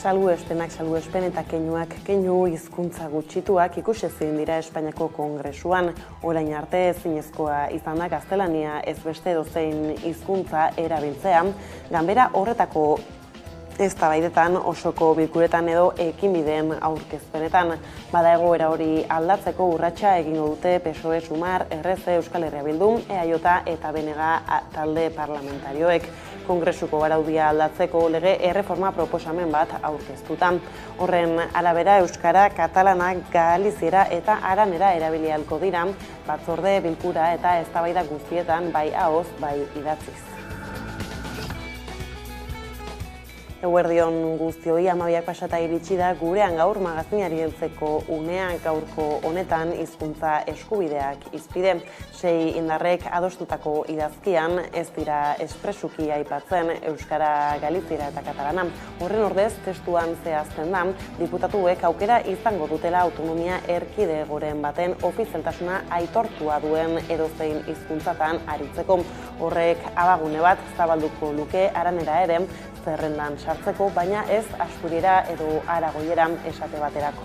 salbuespen eta keinu hizkuntza gutxituak ikusezin dira Espainiako Kongresuan. Orain arte ezinezkoa izan da gaztelania ez beste edozein hizkuntza erabiltzea. Ganbera horretako eztabaidetan, osoko bilkuretan edo ekinbideen aurkezpenetan. Bada egoera hori aldatzeko urratsa egingo dute PSOE, Sumar, RC, Euskal Herria Bildu, EAJ eta BNG talde parlamentarioek. Kongresuko araudia aldatzeko lege erreforma proposamen bat aurkeztuta. Horren arabera euskara, katalana, galiziera eta aranera erabili ahalko dira, batzorde, bilkura eta eztabaida guztietan bai ahoz, bai idatziz. Eguerdion guztioi, 12 pasata iritsi da gurean gaur magazinari heltzeko unea. Gaurko honetan hizkuntza eskubideak hizpide. 6 indarrek adostutako idazkian ez dira espresuki aipatzen euskara, galiziera eta katalana. Horren ordez, testuan zehazten da, diputatuek aukera izango dutela autonomia erkidegoren baten ofizialtasuna aitortua duen edozein hizkuntzatan aritzeko. Horrek abagune bat zabalduko luke aranera ere zerrendan sartzeko, baina ez asturiera edo aragoiera esate baterako.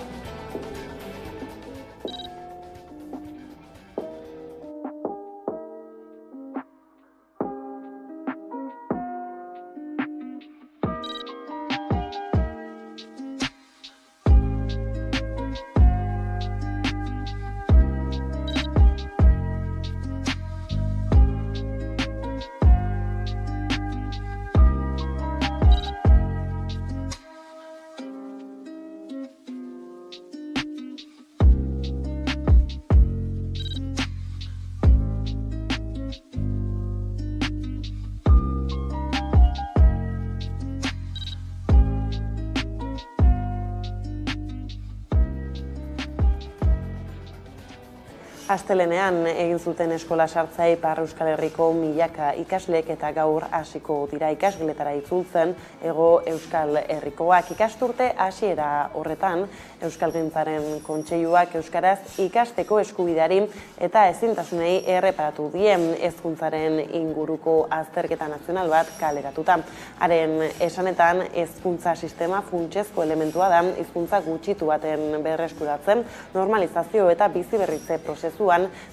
Astelenean egin zuten eskola sartzea Ipar Euskal Herriko milaka ikaslek eta gaur hasiko dira ikasgeletara itzultzen Hego Euskal Herrikoak. Ikasturte hasiera horretan Euskalgintzaren Kontseiluak euskaraz ikasteko eskubideari eta ezintasunei erreparatu die hezkuntzaren inguruko azterketa nazional bat kaleratuta. Haren esanetan hezkuntza sistema funtsezko elementua da hizkuntza gutxitu baten berreskuratzen, normalizazio eta biziberritze prozesuan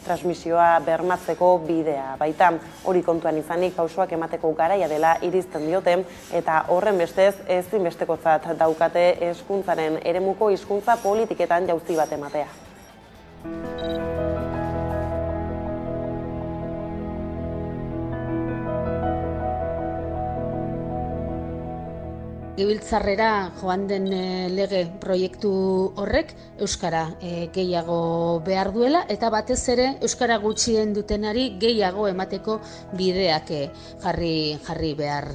transmisioa bermatzeko bidea baita. Hori kontuan izanik pausoak emateko garaia dela irizten diote eta horren bestez ezinbestekotzat daukate hezkuntzaren eremuko hizkuntza politiketan jauzi bat ematea. Legebiltzarrera joan den lege proiektu horrek euskara gehiago behar duela eta batez ere euskara gutxien dutenari gehiago emateko bideak jarri behar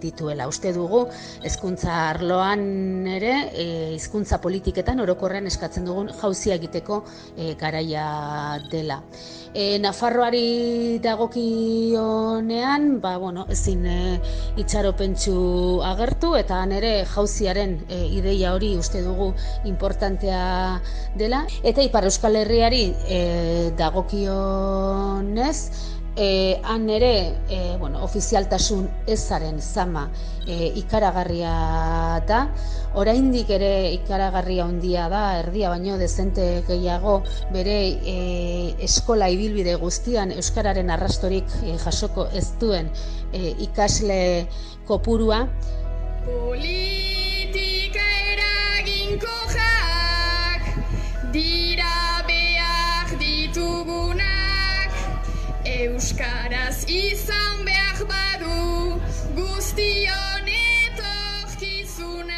dituela. Uste dugu hezkuntza arloan ere hizkuntza politiketan orokorrean eskatzen dugun jauzia egiteko garaia dela. Nafarroari dagokionean, ezin itxaropentsu agertu eta nere jauziaren ideia hori uste dugu importantea dela. Eta Ipar Euskal Herriari dagokionez, han ere ofizialtasun ezaren zama ikaragarria da. Oraindik ere ikaragarria handia da, erdia baino dezente gehiago bere eskola ibilbide guztian euskararen arrastorik jasoko ez duen ikasle kopurua. Politika eraginkorrak dira behar ditugunak, euskaraz izan behar badu guztion etorkizuna.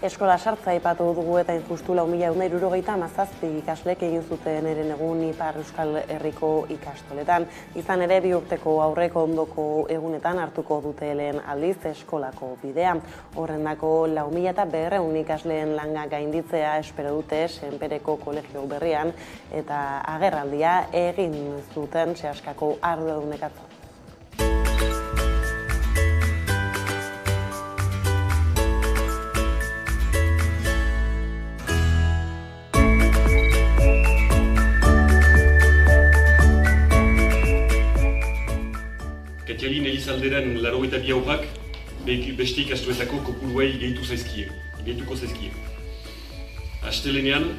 Eskola sartza aipatu dugu eta injustu 4.177 ikaslek egin zuten herenegun Ipar Euskal Herriko ikastoletan. Izan ere, 2 urteko aurreko ondoko egunetan hartuko dute lehen aldiz eskolako bidea. Horrendako 4.200 ikasleen langa gainditzea espero dute Senpereko kolegio berrian eta agerraldia egin zuten Seaskako arduradunek atzo. Katialin Elizalderen 82 haurrak beste ikastoletako kopuruei gehituko zaizkie. Astelenean,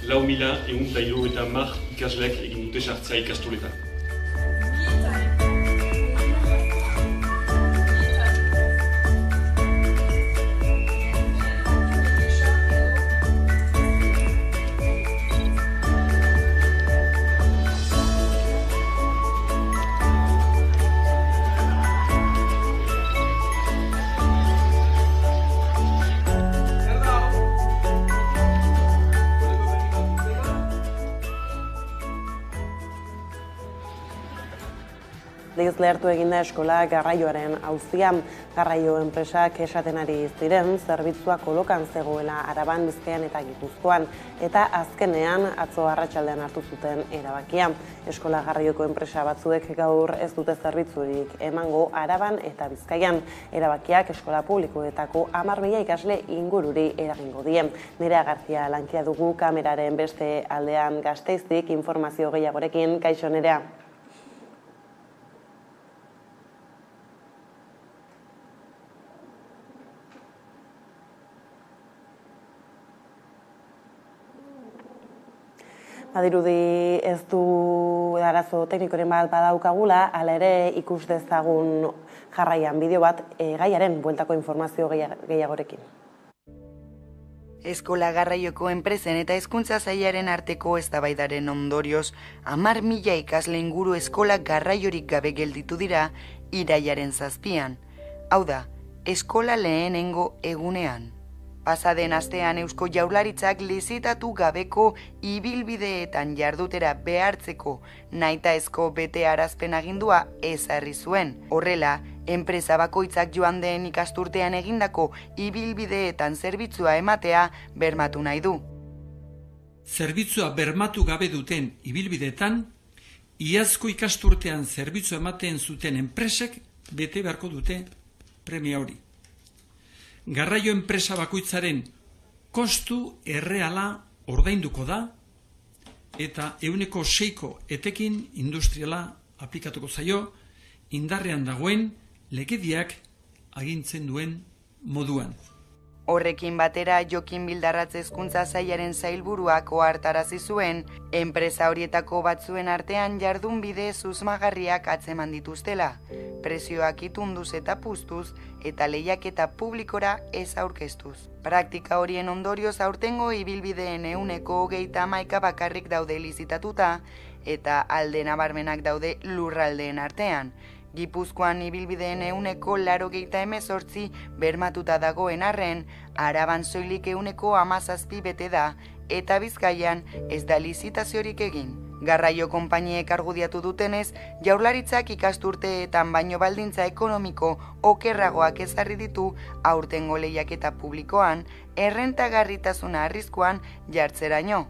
4.150 ikasleak egin dute sartzea ikastoletan. Leiz lehertu eginda eskola garraioaren auzia. Garraio enpresak esaten ari ziren zerbitzua kolokan zegoela Araban, Bizkaian eta Gipuzkoan, eta azkenean atzo arratsaldean hartu zuten erabakia. Eskola garraioko enpresa batzuek gaur ez dute zerbitzurik emango Araban eta Bizkaian. Erabakiak eskola publikoetako 10.000 ikasle ingururi eragingo die. Nerea Garcia lankia dugu kameraren beste aldean Gasteiztik informazio gehiagorekin. Kaixo Nerea. Badirudi ez du arazo teknikoren bat badaukagula, hala ere ikus dezagun jarraian bideo bat gaiaren bueltako informazio gehiagorekin. Eskola garraioko enpresen eta hezkuntza sailaren arteko eztabaidaren ondorioz, 10.000 ikasle inguru eskola garraiorik gabe gelditu dira irailaren 7. Hau da, eskola lehenengo egunean. Pasaden astean Eusko Jaurlaritzak lizitatu gabeko ibilbideetan jardutera behartzeko nahitaezko betearazpen agindua ezarri zuen. Horrela, enpresa bakoitzak joan den ikasturtean egindako ibilbideetan zerbitzua ematea bermatu nahi du. Zerbitzua bermatu gabe duten ibilbideetan, iazko ikasturtean zerbitzua ematen zuten enpresek bete beharko dute premia hori. Garraio enpresa bakoitzaren kostu erreala ordainduko da eta 6% etekin industriala aplikatuko zaio indarrean dagoen legediak agintzen duen moduan. Horrekin batera Jokin Bildarratz hezkuntza sailaren sailburuak ohartarazi zuen, enpresa horietako batzuen artean jardunbide susmagarriak atzeman dituztela, prezioak itunduz eta puztuz eta lehiaketa publikora ez aurkeztuz. Praktika horien ondorioz aurtengo ibilbideen 30% bakarrik daude lizitatuta eta alde nabarmenak daude lurraldeen artean. Gipuzkoan ibilbideen 80% bermatuta dagoen arren, Araban soilik 17% bete da eta Bizkaian ez da lizitaziorik egin. Garraio konpainiek argudiatu dutenez, Jaurlaritzak ikasturteetan baino baldintza ekonomiko okerragoak ezarri ditu aurtengo lehiaketa publikoan, errentagarritasuna arriskuan jartzeraino.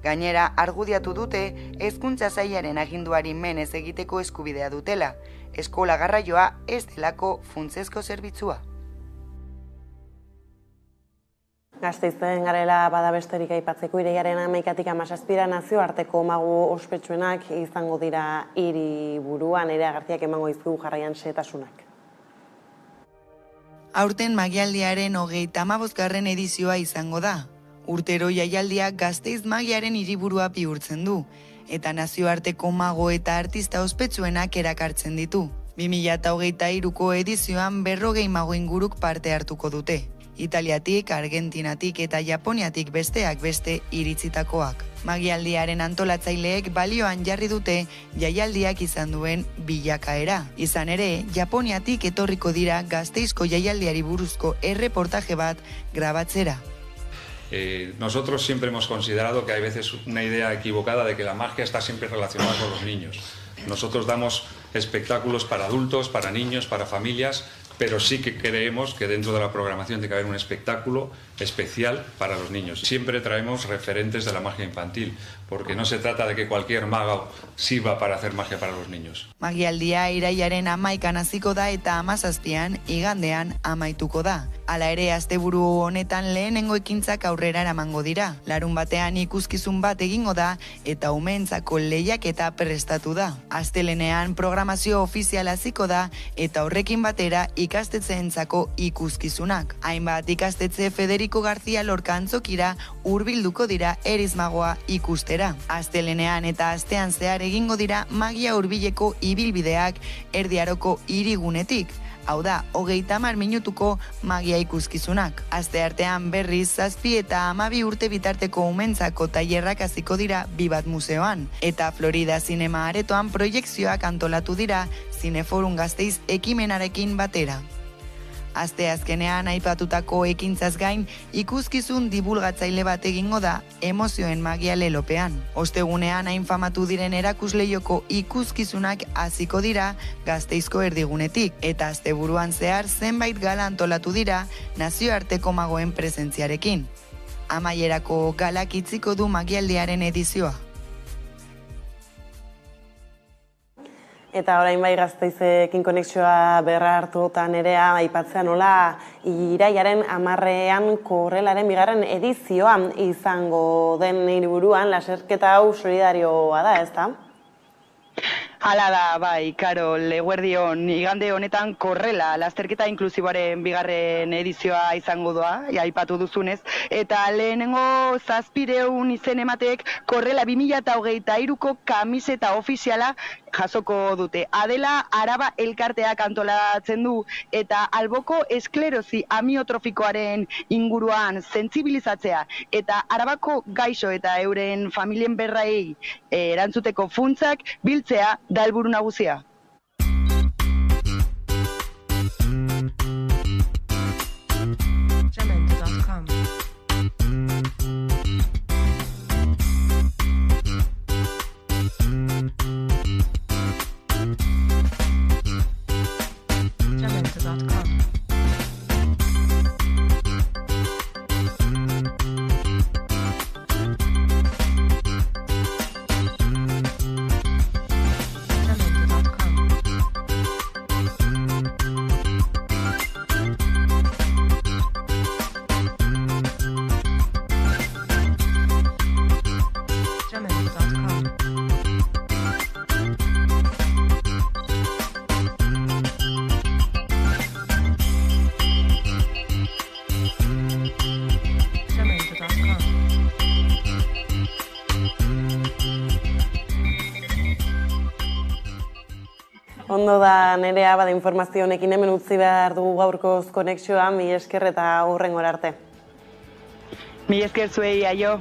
Gainera, argudiatu dute hezkuntza sailaren aginduari menez egiteko eskubidea dutela. Eskola garraioa ez delako funtsezko zerbitzua. Gasteizen garela bada besterik aipatzeko, irailaren 11-tik 17 nazioarteko magu ospetsuenak izango dira hiriburuan. Nerea Garciak emango dizkigu jarraian xehetasunak. Aurten magialdiaren 35. edizioa izango da. Urtero jaialdiak Gasteiz magiaren hiriburua bihurtzen du, eta nazioarteko mago eta artista ospetsuenak erakartzen ditu. 2023ko edizioan 40 mago inguruk parte hartuko dute. Italiatik, Argentinatik eta Japoniatik besteak beste iritzitakoak. Magialdiaren antolatzaileek balioan jarri dute jaialdiak izan duen bilakaera. Izan ere, Japoniatik etorriko dira Gasteizko jaialdiari buruzko erreportaje bat grabatzera. Nosotros siempre hemos considerado que hay veces una idea equivocada de que la magia está siempre relacionada con los niños. Nosotros damos espectáculos para adultos, para niños, para familias, pero sí que creemos que dentro de la programación tiene que haber un espectáculo especial para los niños. Siempre traemos referentes de la magia infantil, porque no se trata de que cualquier mago sirva para hacer magia para los niños. Magialdia irailaren 11an hasiko da eta 17an igandean amaituko da. Hala ere, asteburu honetan lehenengo ekintzak aurrera eramango dira. Larun batean ikuskizun bat egingo da eta umeentzako lehiaketa prestatu da. Astelenean programazio ofiziala hasiko da eta horrekin batera ikastetxeentzako ikuskizunak. Hainbat ikastetxe Federico García Lorca antzokira hurbilduko dira erizmagoa ikustera. Astelenean eta astean zehar egingo dira magia hurbileko ibilbideak Erdi Aroko hirigunetik. Hau da, 30 minutuko magia ikuskizunak. Asteartean berriz 7 eta 12 urte bitarteko umentzako tailerrak hasiko dira Bibat museoan. Eta Florida Zinema Aretoan proiekzioak antolatu dira Zineforum Gasteiz ekimenarekin batera. Aste azkenean aipatutako ekintzaz gain, ikuskizun dibulgatzaile bat egingo da Emozioen magia lelopean. Ostegunean hain famatu diren erakusleioko ikuskizunak hasiko dira Gasteizko erdigunetik, eta asteburuan zehar zenbait gala antolatu dira nazioarteko magoen presentziarekin. Amaierako galak itziko du magialdiaren edizioa. Eta orain bai Gasteizekin konexioa berra hartu eta Nerea aipatzea nola iraiaren 10ean korrelaren 2. edizioa izango den hiriburuan, lasterketa hau solidarioa da, ezta? Hala da, bai, Karol, eguerdion, igande honetan korrela, lasterketa inklusiboaren 2. edizioa izango doa, aipatu duzunez, eta lehenengo 700 izen ematek korrela 2023ko kamiseta ofiziala jasoko dute. Adela Araba elkarteak antolatzen du eta alboko esklerosi amiotrofikoaren inguruan sentsibilizatzea eta Arabako gaixo eta euren familien berrei erantzuteko funtsak biltzea da helburu nagusia. Jamendo.com Ondo da, Nerea, bada informazio honekin hemen utzi behar dugu gaurkoz konexioa, mi esker eta hurrengora arte. Mi esker zuei, aio.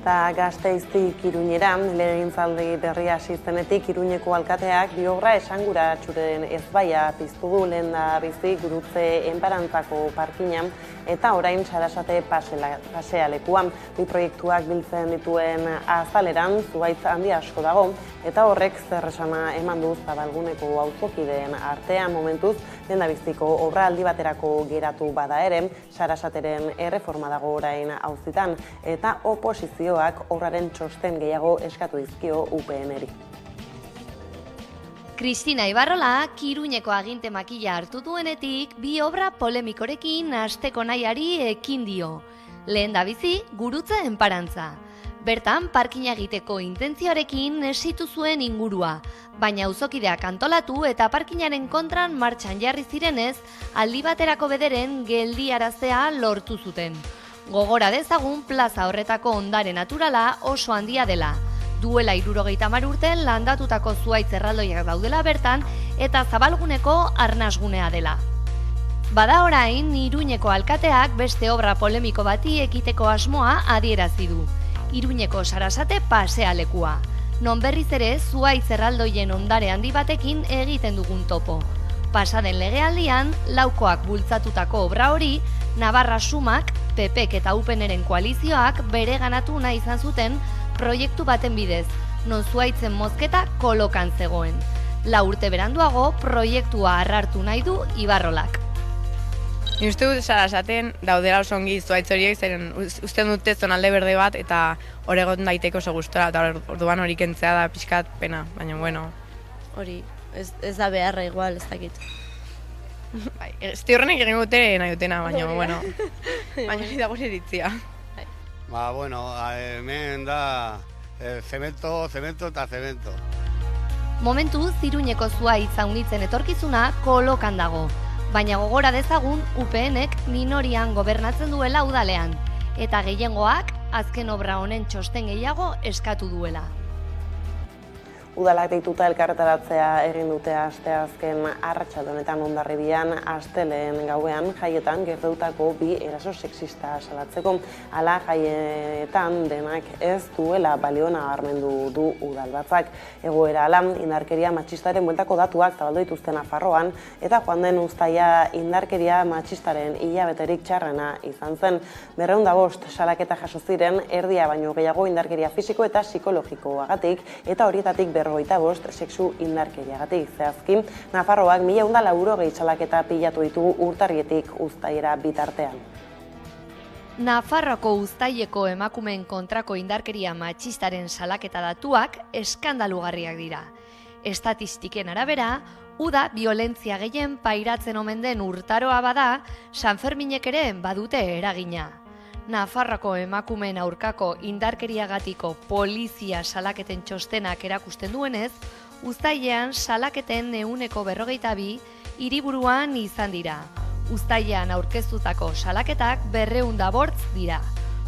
Eta Gasteiztik Iruñera, legegintzaldi berria hasi zenetik Iruñeko alkateak bi obra esanguratsuren ezbaia piztu du lehendabizi Gurutze enparantzako parkinan eta orain Sarasate pasealekuan. Bi proiektuak biltzen dituen azaleran zuhaitz handi asko dago eta horrek zer esana eman du Zabalguneko auzokideen artean momentuz lehendabiziko obra aldi baterako geratu bada ere Sarasateren erreforma dago orain auzitan eta oposizioak obraren txosten gehiago eskatu dizkio UPN-eri. Kristina Ibarrola, Iruñeko aginte makila hartu duenetik, bi obra polemikorekin hasteko nahiari ekin dio. Lehendabizi, Gurutze enparantza. Bertan, parkina egiteko intentzioarekin esitu zuen ingurua, baina auzokideak antolatu eta parkinaren kontran martxan jarri zirenez, aldi baterako bederen geldiaraztea lortu zuten. Gogora dezagun plaza horretako ondare naturala oso handia dela. Duela 70 urte landatutako zuhaitz erraldoiak daudela bertan eta Zabalguneko arnasgunea dela. Bada orain, Iruñeko alkateak beste obra polemiko bati ekiteko asmoa adierazi du. Iruñeko Sarasate pasealekua. Non berriz ere zuhaitz erraldoien ondare handi batekin egiten dugun topo. Pasaden legealdian, laukoak bultzatutako obra hori, Navarra Sumak, PPk eta UPN-eren koalizioak bereganatu nahi izan zuten proiektu baten bidez, non zuhaitzen mozketa kolokan zegoen. 4 urte beranduago, proiektua harrartu nahi du Ibarrolak. Ni uste dut Sarasaten daudela oso ongi zuhaitz horiek, zeren uste dute zonalde berde bat eta hor egon daiteke oso gustora, eta orduan hori kentzea da pixkat pena, baina bueno. Hori, ez da beharra igual, ez dakit. Bai, horrenek egin dute nahi dutena, baina, bueno, baina ez dago iritzia. Bueno, hemen da zemento eta zemento. Momentu Iruñeko zuhaitz handitzen etorkizuna kolokan dago, baina gogora dezagun UPNek minorian gobernatzen duela udalean, eta gehiengoak azken obra honen txosten gehiago eskatu duela. Udalak deituta elkarretaratzea egin dute asteazken arratsalde honetan Hondarribian astelehen gauean jaietan gertatutako 2 eraso sexista salatzeko. Hala jaietan denak ez duela balio nabarmendu du udalbatzak. Egoera hala indarkeria matxistaren bueltako datuak zabaldu dituzte Nafarroan eta joan den uztaila indarkeria matxistaren hilabeterik txarrena izan zen. 205 salaketa jaso ziren, erdia baino gehiago indarkeria fisiko eta psikologikoagatik eta horietatik 55 sexu indarkeriagatik. Zehazki, Nafarroak 1180 salaketa pilatu ditugu urtarrietik uztailera bitartean. Nafarroako uztaileko emakumeen kontrako indarkeria matxistaren salaketa datuak eskandalugarriak dira. Estatistiken arabera, uda violentzia gehien pairatzen omen den urtaroa bada, Sanferminek ere badute eragina. Nafarroako emakumeen aurkako indarkeriagatiko polizia salaketen txostenak erakusten duenez, uztailean salaketen 142 hiriburuan izan dira. Uztailean aurkeztutako salaketak 205 dira.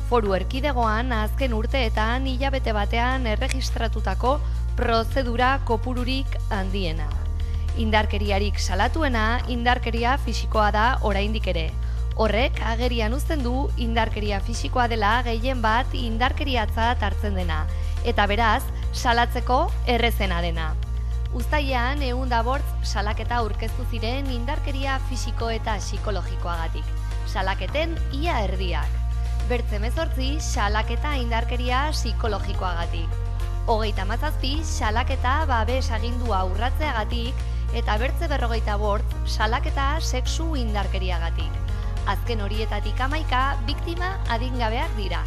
Foru Erkidegoan azken urteetan hilabete batean erregistratutako prozedura kopururik handiena. Indarkeriarik salatuena indarkeria fisikoa da oraindik ere. Horrek agerian uzten du indarkeria fisikoa dela gehien bat indarkeriatzat hartzen dena, eta beraz, salatzeko errezena dena. Uztailean 105 salaketa aurkeztu ziren indarkeria fisiko eta psikologikoagatik. Salaketen ia erdiak. Bertze 18 salaketa indarkeria psikologikoagatik. 37 salaketa babes agindua urratzeagatik eta bertze 45 salaketa sexu indarkeriagatik. Azken horietatik 11 biktima adingabeak dira.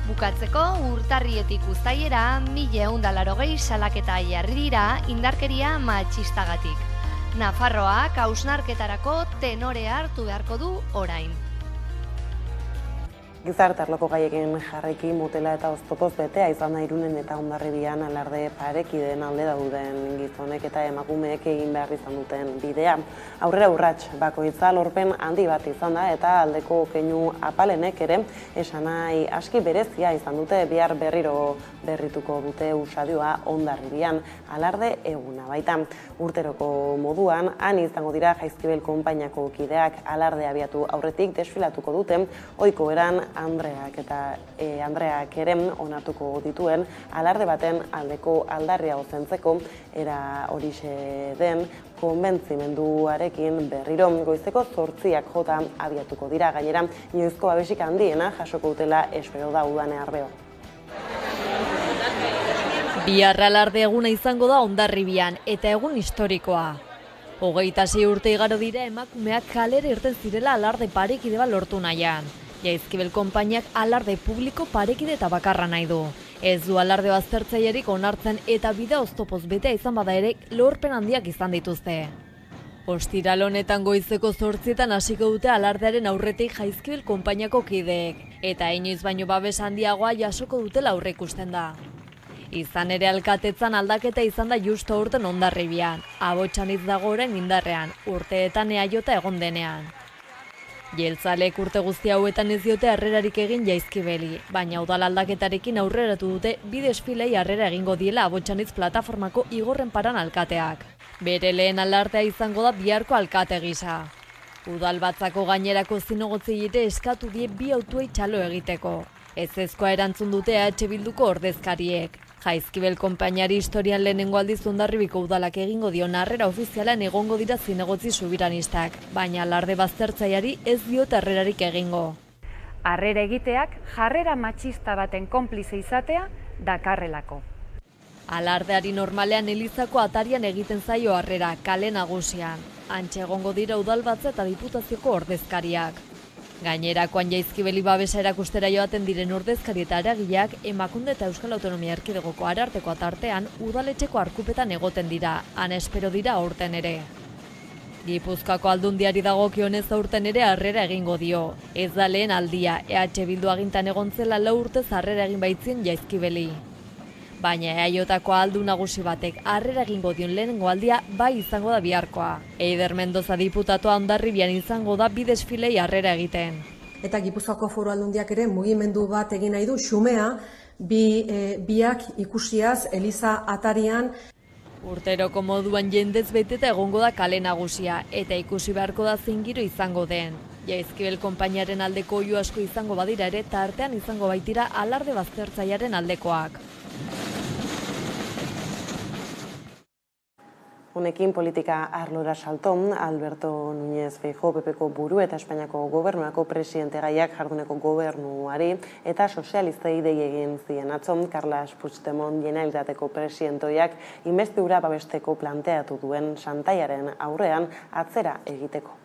Bukatzeko urtarrietik uztailera 1180 salaketa jarri dira indarkeria matxistagatik. Nafarroak hausnarketarako tenorea hartu beharko du orain. Gizarte arloko gaiekin jarriki motela eta oztopoz betea izan da Irunen eta Hondarribian alarde parekideen alde dauden gizonek eta emakumeek egin behar izan duten bidea. Aurrera urrats bakoitza lorpen handi bat izan da eta aldeko keinu apalenek ere esanai aski berezia izan dute bihar berriro berrituko dute usadioa Hondarribian alarde eguna baita. Urteroko moduan han izango dira Jaizkibel konpainiako kideak alardea abiatu aurretik desfilatuko dute ohiko eran Andreak ere onartuko dituen alarde baten aldeko aldarria ozentzeko era horixe den konbentzimenduarekin berriro goizeko 8 jota abiatuko dira. Gainera, inoizko babesik handiena jasoko dutela espero da Udane Arbeo. Bihar alarde eguna izango da Hondarribian eta egun historikoa. 26 urte igaro dira emakumeak kalera irten zirela alarde parekide bat lortu nahian. Jaizkibel konpainiak alarde publiko parekide eta bakarra nahi du. Ez du alarde baztertzailerik onartzen eta bidea oztopoz betea izan bada ere lorpen handiak izan dituzte. Ostiral honetan goizeko 8etan hasiko dute alardearen aurretik Jaizkibel konpainiako kideek eta inoiz baino babes handiagoa jasoko dutela aurreikusten da. Izan ere alkatetzan aldaketa izan da justo aurten Hondarribian, Abotxanitz dago orain indarrean, urteetan eaiota egon denean. Jeltzaleek urte guzti hauetan ez diote harrerarik egin Jaizkibeli, baina udal aldaketarekin aurreratu dute bi desfilei harrera egingo diela Abotxanitz plataformako Igorren Paran alkateak. Bere lehen alartea izango da biharko alkate gisa. Udalbatzako gainerako zinegotziei eskatu die bi autuei txalo egiteko. Ezezkoa erantzun dute EH Bilduko ordezkariek. Jaizkibel konpainiari historian lehenengo aldiz Hondarribiko udalak egingo dion harrera ofizialan egongo dira zinegotzi subiranistak, baina alarde baztertzaileari ez diote harrerarik egingo. Harrera egiteak jarrera matxista baten konplize izatea dakarrelako. Alardeari normalean Elizako atarian egiten zaio harrera, kale nagusian. Hantxe egongo dira udalbatza eta diputazioko ordezkariak. Gainerakoan Jaizkibeli babesa erakustera joaten diren ordezkari eta eragileak Emakunde eta Euskal Autonomia Erkidegoko Arartekoa tartean udaletxeko arkupetan egoten dira, han espero dira aurten ere. Gipuzkoako Aldundiari dagokionez aurten ere harrera egingo dio. Ez da lehen aldia, EH Bildu agintan egon zela 4 urtez harrera egin baitzien Jaizkibeli. Baina EAJko ahaldun nagusi batek harrera egingo dion lehenengo aldia bai izango da biharkoa. Eider Mendoza diputatua Hondarribian izango da bi desfilei harrera egiten. Eta Gipuzkoako Foru Aldundiak ere mugimendu bat egin nahi du, xumea, biak ikusiaz Eliza atarian. Urteroko moduan jendez beteta egongo da kale nagusia, eta ikusi beharko da zein giro izango den. Jaizkibel konpainiaren aldeko oihu asko izango badira ere, eta artean izango baitira alarde baztertzailearen aldekoak. Honekin politika arlora salto, Alberto Núñez Feijóo PPko buru eta Espainiako gobernuako presidentegaiak jarduneko gobernuari eta sozialistei dei egin zien atzo. Carles Puigdemont Generalitateko presidentoiak inbestidura babesteko planteatu duen xantaiaren aurrean atzera egiteko.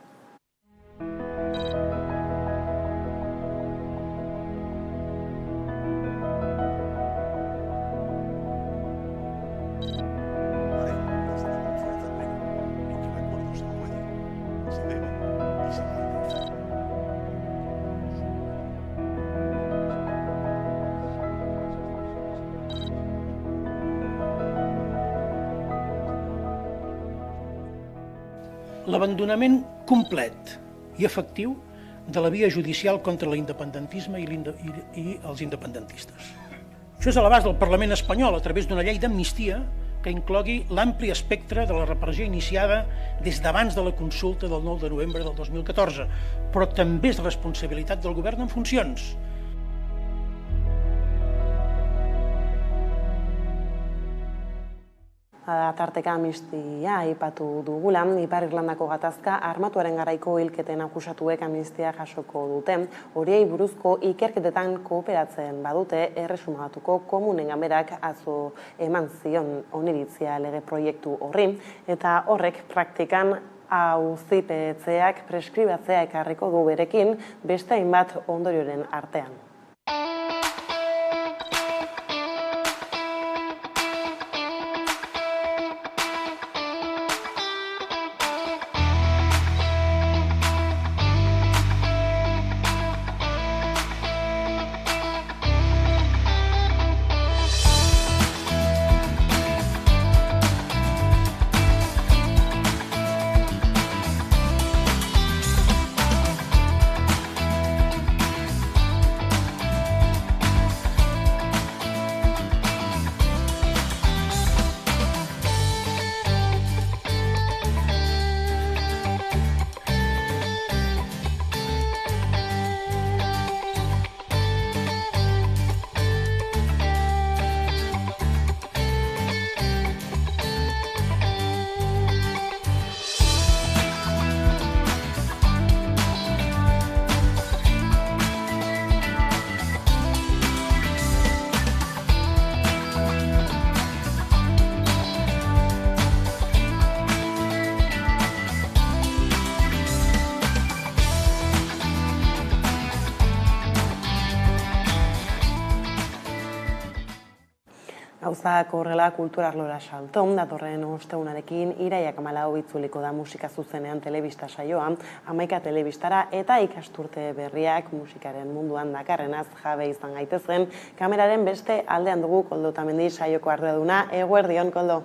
L'abandonament complet i efectiu de la via judicial contra l'independentisme i els independentistes. Això és a l'abast del Parlament espanyol a través d'una llei d'amnistia que inclogui l'ampli espectre de la repressió iniciada des d'abans de la consulta del 9 de novembre del 2014, però també és responsabilitat del govern en funcions. Tarteka amnistia aipatu dugula, Ipar Irlandako gatazka armatuaren garaiko hilketen akusatuek amnistia jasoko dute. Horiei buruzko ikerketetan kooperatzen badute Erresumatuko Komunen Ganberak atzo eman zion oniritzia lege proiektu horri, eta horrek praktikan auzipetzeak preskribatzea ekarriko du berekin beste hainbat ondorioren artean. Gauzak horrela kulturarlora salto, datorren ostegunarekin iraiak 14 itzuliko da musika zuzenean telebista saioa, 11 telebistara eta ikasturte berriak musikaren munduan dakarrenaz jabe izan gaitezen. Kameraren beste aldean dugu Koldo Otamendi saioko arduraduna. Eguerdion, Koldo.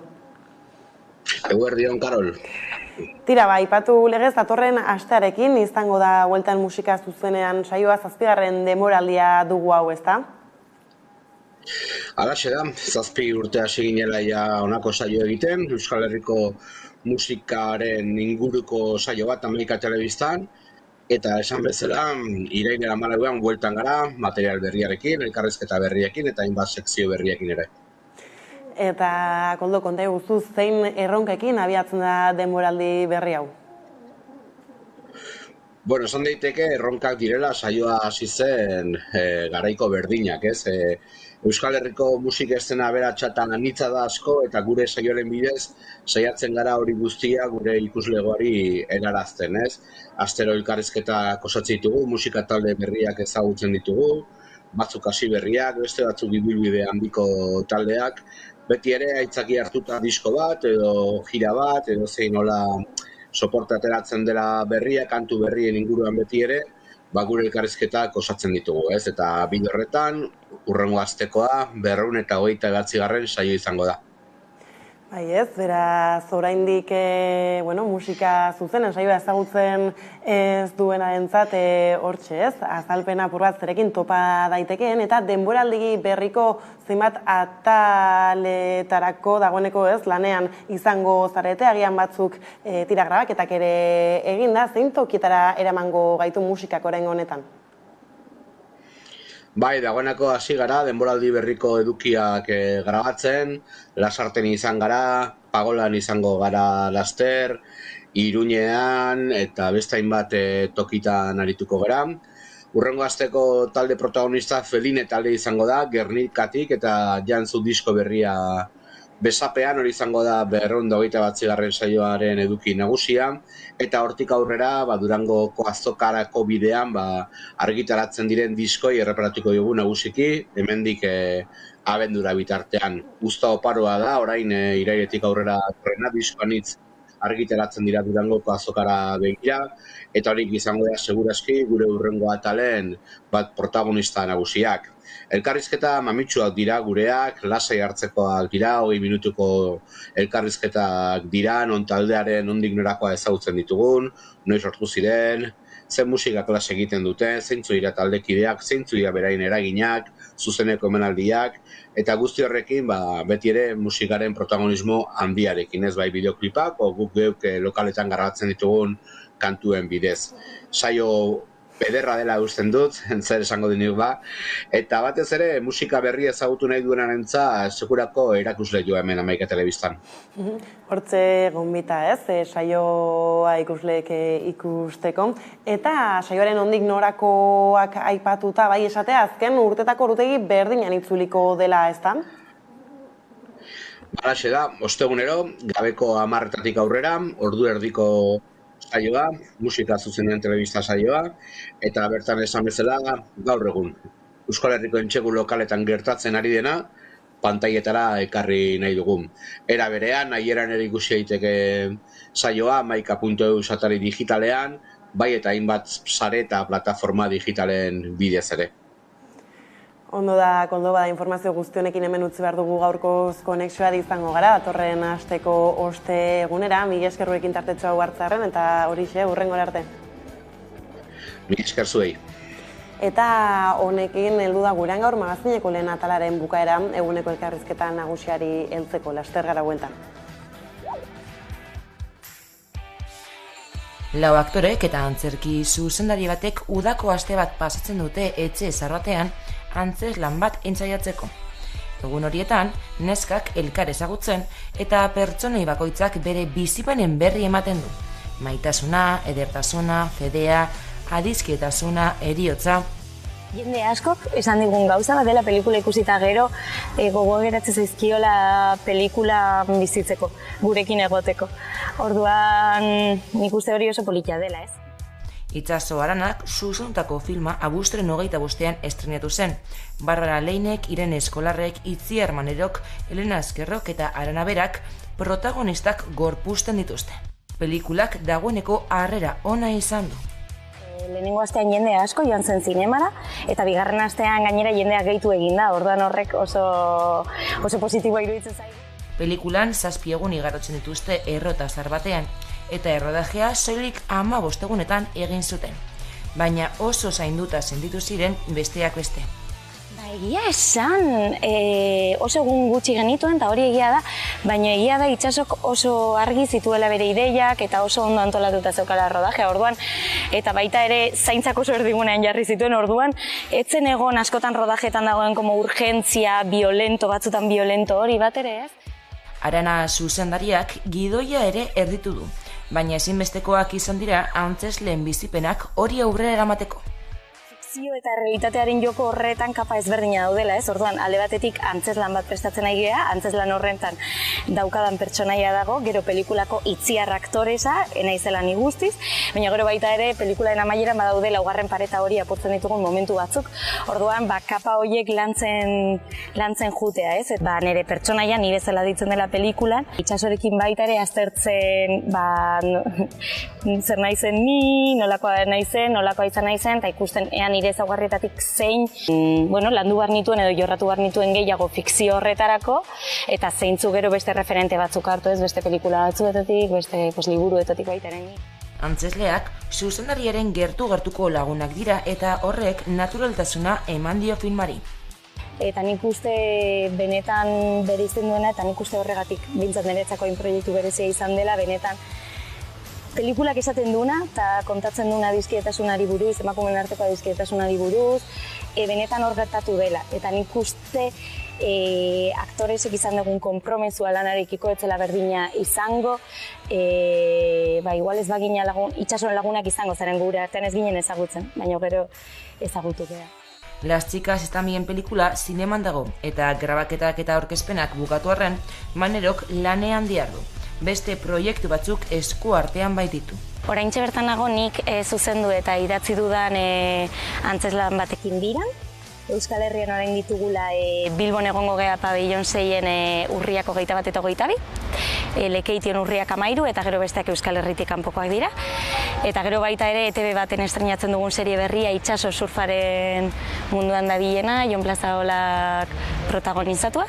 Eguerdion, Karol. Tira, aipatu legez, datorren astearekin izango da bueltan musika zuzenean saioa, 7. denboraldia dugu hau, ezta? Halaxe da, 7 urte hasi ginela honako saio egiten, Euskal Herriko musikaren inguruko saio bat 11 telebistan, eta esan bezala, irailera 14an bueltan gara, material berriarekin, elkarrizketa berriekin, eta hainbat sekzio berriekin ere. Eta, Koldo, konta eguzuz, zein erronkekin abiatzen da denboraldi berri hau? Bueno, esan daiteke erronkak direla saioa hasi zen garaiko berdinak, ez? Euskal Herriko musika eszena aberatsa eta anitza da asko, eta gure saioaren bidez saiatzen gara hori guztia gure ikuslegoari helarazten, ez? Astero elkarrizketak osatzen ditugu, musika talde berriak ezagutzen ditugu, batzuk hasi berriak, beste batzuk ibilbide handiko taldeak, beti ere aitzaki hartuta disko bat, edo gira bat, edo zein nola soporte ateratzen dela berria, kantu berrien inguruan beti ere, gure elkarrizketak osatzen ditugu, ez? Eta bide horretan, hurrengo astekoa 229. saio izango da. Bai ez, beraz, oraindik musika zuzenen saioa ezagutzen ez duenarentzat hortxe ez, azalpena apur bat zerekin topa daitekeen, eta denboraldi berriko zenbat ataletarako dagoeneko ez, lanean izango zarete, agian batzuk tira grabaketak ere eginda, zein tokietara eramango gaitu musikak oraingo honetan? Bai, dagoeneko hasi gara, denboraldi berriko edukiak grabatzen, Lasarten izan gara, Pagolan izango gara laster, Iruñean eta beste hainbat tokitan arituko gara. Hurrengo asteko talde protagonista Feline talde izango da, Gernikatik eta jantzu disko berria besapean, hori izango da 229. saioaren eduki nagusia, eta hortik aurrera Durangoko azokarako bidean argitaratzen diren diskoi erreparatuko dugu nagusiki, hemendik abendura bitartean. Uzta oparoa da, orain irailetik aurrera torrena diskoanitz argitaratzen dira Durangoko azokara begira, eta horik izango da seguraski gure hurrengo atalen protagonista nagusiak. Elkarrizketa mamitsuak dira gureak, lasai hartzekoak dira, 20 minutuko elkarrizketak dira, non taldearen nondik norakoa ezagutzen ditugun, noiz sortu ziren, zen musika klase egiten duten, zeintzu dira taldekideak, zeintzu dira beraien eraginak, zuzeneko emanaldiak, eta guzti horrekin beti ere musikaren protagonismo handiarekin, ez bai bideoklipak, guk geuk lokaletan grabatzen ditugun kantuen bidez. Saio bederra dela usten dut, zer esango dinik eta batez ere musika berri ezagutu nahi duenarentzat segurako erakusle joa hemen Hamaika Telebistan. Hortze gonbita ez, saioa ikusleek ikusteko, eta saioaren ondik norakoak aipatuta bai esatea, azken urtetako urtegi berdinan itzuliko dela, ez da? Halaxe da, ostegunero, gabeko 10:00 aurrera, ordu erdiko saioa, musika zuzenean telebista saioa, eta bertan esan bezala gaur egun. Euskal Herriko entsegu lokaletan gertatzen ari dena, pantailetara ekarri nahi dugun. Era berean, nahieran ere ikusi daiteke saioa, hamaika.eu satari digitalean, bai eta hainbat sare eta plataforma digitalen bidez ere. Ondo da, koldo bada informazio guztionekin hemen utzi behar dugu gaurkoz konexioa izango gara, datorren asteko oste egunera, mila esker gurekin tartetxo hau hartzarren, eta horixe, hurrengora arte. Mila esker zuei. Eta honekin heldu da gurean gaur magazineko lehen atalaren bukaera, eguneko elkarrizketa nagusiari heltzeko, laster gara bueltan. Lau aktorek eta antzerki zuzendari batek udako aste bat pasatzen dute etxe zahar batean antzeslan bat entzaiatzeko. Egun horietan, neskak elkar ezagutzen eta pertsonei bakoitzak bere bizipanen berri ematen du. Maitasuna, edertasuna, fedea, adizkietasuna, heriotza. Jende askok esan digun gauza bat dela pelikula ikusita gero gogo geratzen zaizkiola pelikula bizitzeko, gurekin egoteko. Orduan nik uste hori oso politia dela, ez? Itxaso Aranak zuzenutako filma abuztuaren 25ean estrenatu zen. Barbara Leinek, Irene Eskolarrek, Itziar Manerok, Elena Ezkerrok eta Arana Berak protagonistak gorpuzten dituzte. Pelikulak dagoeneko harrera ona izan du. Lehenengo astean jende asko joan zen zinemara, eta bigarren astean gainera jendeak gehitu egin da, orduan horrek oso positiboa iruditzen zaigu. Pelikulan 7 egun igarotzen dituzte errota zahar batean, eta errodajea soilik 15 egunetan egin zuten. Baina oso zainduta sentitu ziren besteak beste. Egia esan, oso egun gutxi genituen, eta hori egia da, baina egia da Itsasok oso argi zituela bere ideiak eta oso ondo antolatuta zeukala rodajea, orduan, eta baita ere zaintzak oso erdigunean jarri zituen, orduan, etzen egon askotan rodajetan dagoen como urgentzia, violento, batzutan violento hori bat ere, ez? Arana zuzendariak gidoia ere erditu du, baina ezinbestekoak izan dira antzesleen bizipenak hori aurrera eramateko. fikzio eta realitatearen joko horretan kapa ezberdina daudela, ez? Orduan, alde batetik antzeslan bat prestatzen ari gea, antzeslan horrentan daukadan pertsonaia dago, gero pelikulako itziar aktoresa, naizela ni guztiz, baina gero baita ere pelikularen amaieran badaude laugarren pareta hori apurtzen ditugun momentu batzuk. Orduan, kapa horiek lantzen jutea, ez? Eta nire pertsonaia ni bezala ditzen dela pelikulan, itsasorekin baita ere aztertzen zer naizen ni, nolakoa naizen, nolakoa izan naizen, eta ikusten ea nire ezaugarrietatik zein landu behar nituen edo jorratu behar nituen gehiago fikzio horretarako, eta zeintzu gero beste referente batzuk hartu ez, beste pelikula batzuetatik, beste liburuetatik baita ere. Antzesleak zuzendariaren gertuko lagunak dira eta horrek naturaltasuna eman dio filmari. Eta nik uste benetan bereizten duena, eta nik uste horregatik bintzat niretzako proiektu berezia izan dela, benetan pelikulak esaten duna eta kontatzen duna adiskidetasunari buruz, emakumeen arteko adiskidetasunari buruz, benetan hor gertatu dela. Eta nik uste aktoresek izan dugun konpromesua lanarekiko etzela berdina izango, igual ez bagina itxasoren lagunak izango zaren gure artean ez ginen ezagutzen, baina gero ezagutu gara. Las Chicas Están Bien pelikula zineman dago eta grabaketak eta aurkezpenak bukatu arren, Manerok lanean diardu. Beste proiektu batzuk esku artean baititu. Oraintxe bertan nago nik zuzendu eta idatzi dudan antzeslan batekin biran. Euskal Herrian orain ditugula Bilbon egongo gea pabellon 6en urriak 21 eta 22. Lekeition urriak 13 eta gero besteak Euskal Herritik kanpokoak dira. Eta gero baita ere ETV baten estreinatzen dugun serie berria itsaso surfaren munduan dabilena, Jon Plazaolak protagonizatua.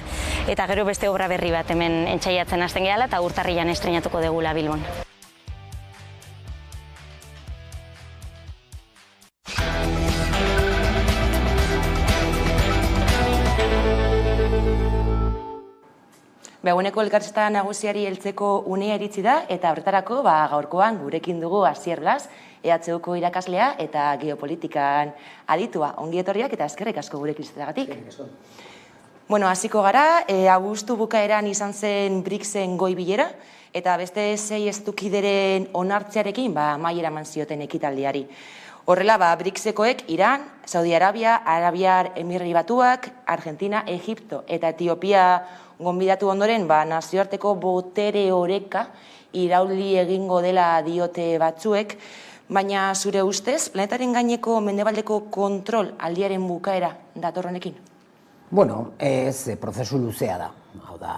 Eta gero beste obra berri bat hemen entsaiatzen hasten gehala eta urtarrilan estreinatuko dugula Bilbon. Eguneko elkarrizketa nagusiari heltzeko unea iritsi da eta horretarako gaurkoan gurekin dugu Asier Blas, EHUko irakaslea eta geopolitikan aditua. Ongi etorriak eta eskerrik asko gurekin izateagatik. Hasiko gara, abuztu bukaeran izan zen BRICSen goi bilera eta beste 6 estukideren onartzearekin amaiera eman zioten ekitaldiari. Horrela, BRICSekoek Iran, Saudi Arabia, Arabiar Emirri Batuak, Argentina, Egipto eta Etiopia gonbidatu ondoren, nazioarteko botere oreka irauli egingo dela diote batzuek, baina zure ustez, planetaren gaineko mendebaldeko kontrol aldiaren bukaera datorrenekin? Ez prozesu luzea da. Hau da,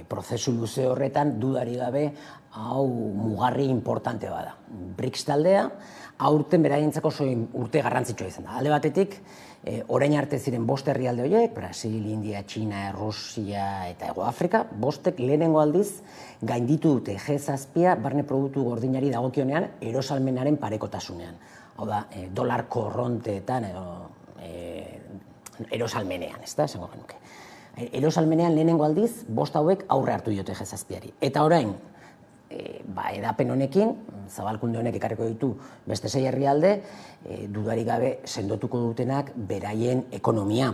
prozesu luze horretan dudari gabe hau mugarri importante bada. BRICS taldea, aurten beraientzako urte garrantzitsua izan da. Alde batetik, orain arte ziren 5 herrialde horiek, Brasil, India, Txina, Rusia eta Hego Afrika, 5ek lehenengo aldiz gainditu dute G7 barne produktu gordinari dagokionean erosalmenaren parekotasunean. Hau da, dolar korronteetan erosalmenean, ez da, esango genuke. Erosalmenean lehenengo aldiz 5 hauek aurre hartu diote G7. Eta orain, edapen honekin, zabalkunde honek ekarriko ditu beste 6 herrialde, dudarik gabe sendotuko dutenak beraien ekonomia.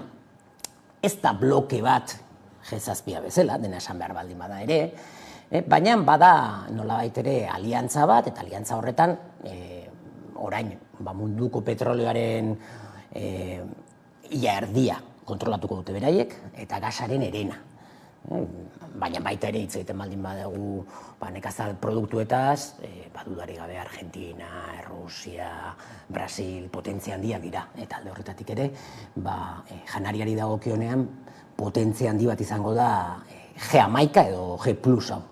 Ez da bloke bat G7 bezala, dena esan behar baldin bada ere, baina bada nolabait ere aliantza bat, eta aliantza horretan orain munduko petroleoaren ia erdia kontrolatuko dute beraiek, eta gasaren herena. Baina baita ere hitz egiten baldin badugu nekazal produktuetaz, dudarik gabe Argentina, Rusia, Brasil, potentzia handiak dira. Eta alde horretatik ere, janariari dagokionean potentzia handi bat izango da G-11 edo G+ hau.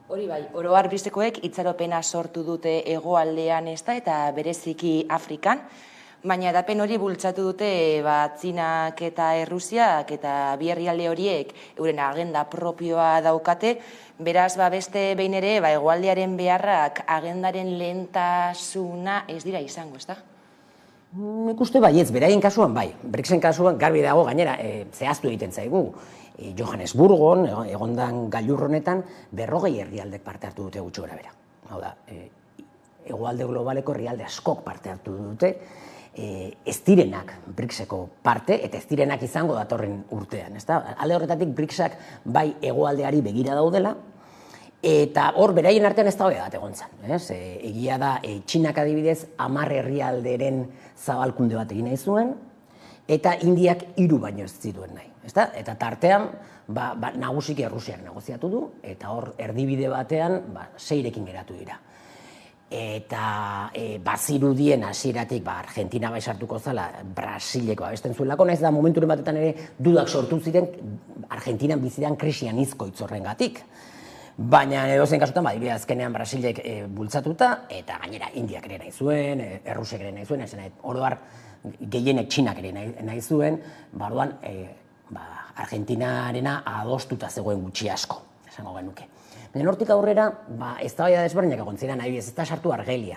Hori bai, oro har BRICSekoek itxaropena sortu dute hegoaldean eta bereziki Afrikan, baina edapen hori bultzatu dute Txinak eta Errusiak eta bi herrialde horiek euren agenda propioa daukate, beraz beste behin ere hegoaldearen beharrak agendaren lehentasuna ez dira izango, ezta? Nik uste baietz, beraien kasuan bai, BRICSen kasuan garbi dago gainera, zehaztu egiten zaigu. Johannesburgon, egondan gailur honetan, 40 herrialdek parte hartu dute gutxi gorabehera. Hau da, hegoalde globaleko herrialde askok parte hartu dute, ez direnak BRICSeko parte, eta ez direnak izango datorren urtean. Alde horretatik BRICSak bai hegoaldeari begira daudela, Eta hor, beraien artean ez da bat egon zen. Egia da, Txinak adibidez 10 herrialderen zabalkunde bat egin nahi zuen, eta Indiak 3 baino ez zituen nahi. Eta tartean, nagusiki Errusiak negoziatu du, eta hor, erdibide batean, 6rekin geratu dira. Eta bazirudien hasieratik Argentina bai sartuko zala Brasileko abesten zuelako, naiz da momenturen batetan ere dudak sortu ziren Argentinan bizidan krisian izkoitz horrengatik. Baina edozein kasutan, azkenean Brasilek bultzatuta, eta gainera Indiak ere nahi zuen, Errusiak ere nahi zuen, oro har gehienek Txinak ere nahi zuen, orduan Argentinarena adostuta zegoen gutxi asko, esango genuke. Baina hortik aurrera, eztabaida desberdinak egon ziren, ez da sartu Argelia.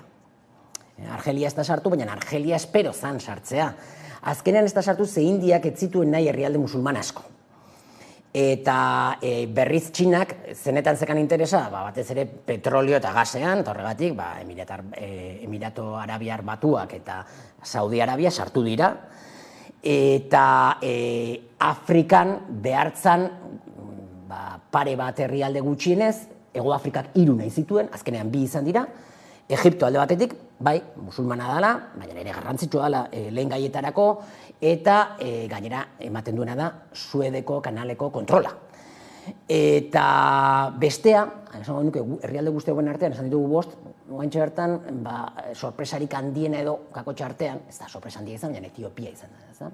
Argelia ez da sartu, baina Argelia espero zan sartzea. Azkenean ez da sartu ze Indiak ez zituen nahi herrialde musulman asko. Eta berriz Txinak zenetan zekan interesa, batez ere petrolio eta gasean, eta horregatik Emirato Arabiar Batuak eta Saudi Arabia sartu dira, eta Afrikan behartzan pare bat herrialde gutxienez, Hego Afrikak 3 nahi zituen, azkenean 2 izan dira, Egipto alde batetik, bai, musulmana dela, baina ere garrantzitsua dela lehen gaietarako, eta gainera ematen duena da Suedeko kanaleko kontrola. Eta bestea, esango nuke herrialde guztien artean, esan ditugu 5, guaintxe bertan, sorpresarik handiena edo kakotxa artean, ez da sorpresa handia izan, baina Etiopia izan da.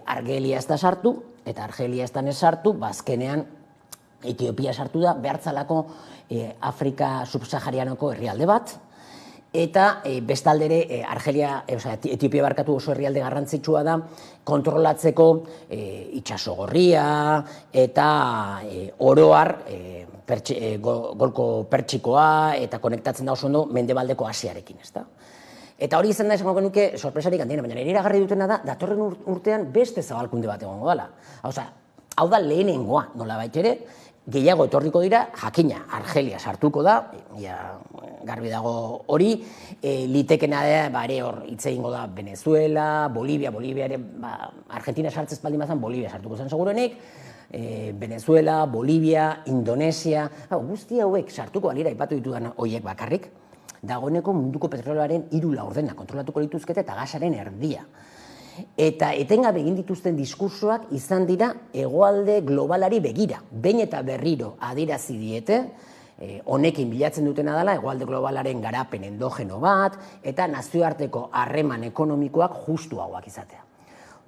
Argelia ez da sartu, eta Argelia ez da ez sartu, azkenean Etiopia sartu da, behartzalako Afrika subsaharianoko herrialde bat, eta bestaldere Etiopia barkatu oso herrialde garrantzitsua da, kontrolatzeko itsaso gorria eta oroar golko pertsikoa eta konektatzen da oso ondo mendebaldeko Asiarekin, ezta? Eta hori izan da esango genuke sorpresarik handiena, baina nire iragarri dutena da, datorren urtean beste zabalkunde bat egongo dela. Hau da lehenengoa, nolabait ere, gehiago etorriko dira, jakina, Argelia sartuko da, garbi dago hori, litekena da, ere hor hitz egingo da Venezuela, Bolivia ere, Argentina sartzez baldin bazan, Bolivia sartuko zen seguruenik, Venezuela, Bolivia, Indonesia, guzti hauek sartuko balira, aipatu ditudan horiek bakarrik, dagoeneko munduko petroloaren 3 laurdena kontrolatuko lituzkete eta gasaren erdia. Eta etengabe egin dituzten diskursoak izan dira hegoalde globalari begira. Behin eta berriro adierazi diete, honekin bilatzen dutena dela hegoalde globalaren garapen endogeno bat eta nazioarteko harreman ekonomikoak justuagoak izatea.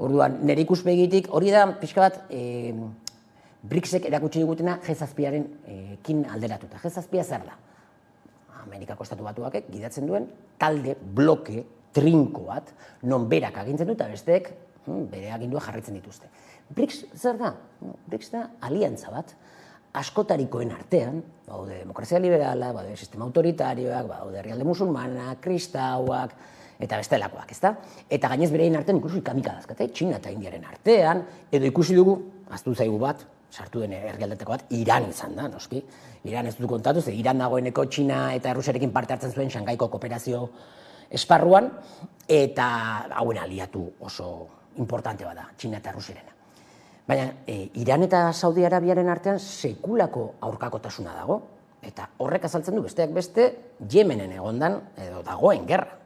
Orduan, nire ikuspegitik hori da pixka bat BRICSek erakutsi digutena G7-arekin alderatuta. G7 zer da? Amerikako Estatu Batuak gidatzen duen talde, bloke, trinko bat, non berak agintzen du eta besteek bere agindua jarritzen dituzte. BRICS zer da? BRICS da aliantza bat, askotarikoen artean, baude demokrazia liberala, baude sistema autoritarioak, baude herrialde musulmanak, kristauak, eta bestelakoak, ezta? Eta gainez bereien artean inkluso ikamika dazkate, Txina eta Indiaren artean, edo ikusi dugu, aztu zaigu bat, sartu den herrialdetako bat, Iran izan da, noski. Iran ez dut kontatu, ze Iran dagoeneko Txina eta Errusiarekin parte hartzen zuen Shangaiko kooperazio esparruan, eta hauen aliatu oso importante bada, Txina eta Errusiarena. Baina Iran eta Saudi Arabiaren artean sekulako aurkakotasuna dago, eta horrek azaltzen du besteak beste Yemenen egondan edo dagoen gerra.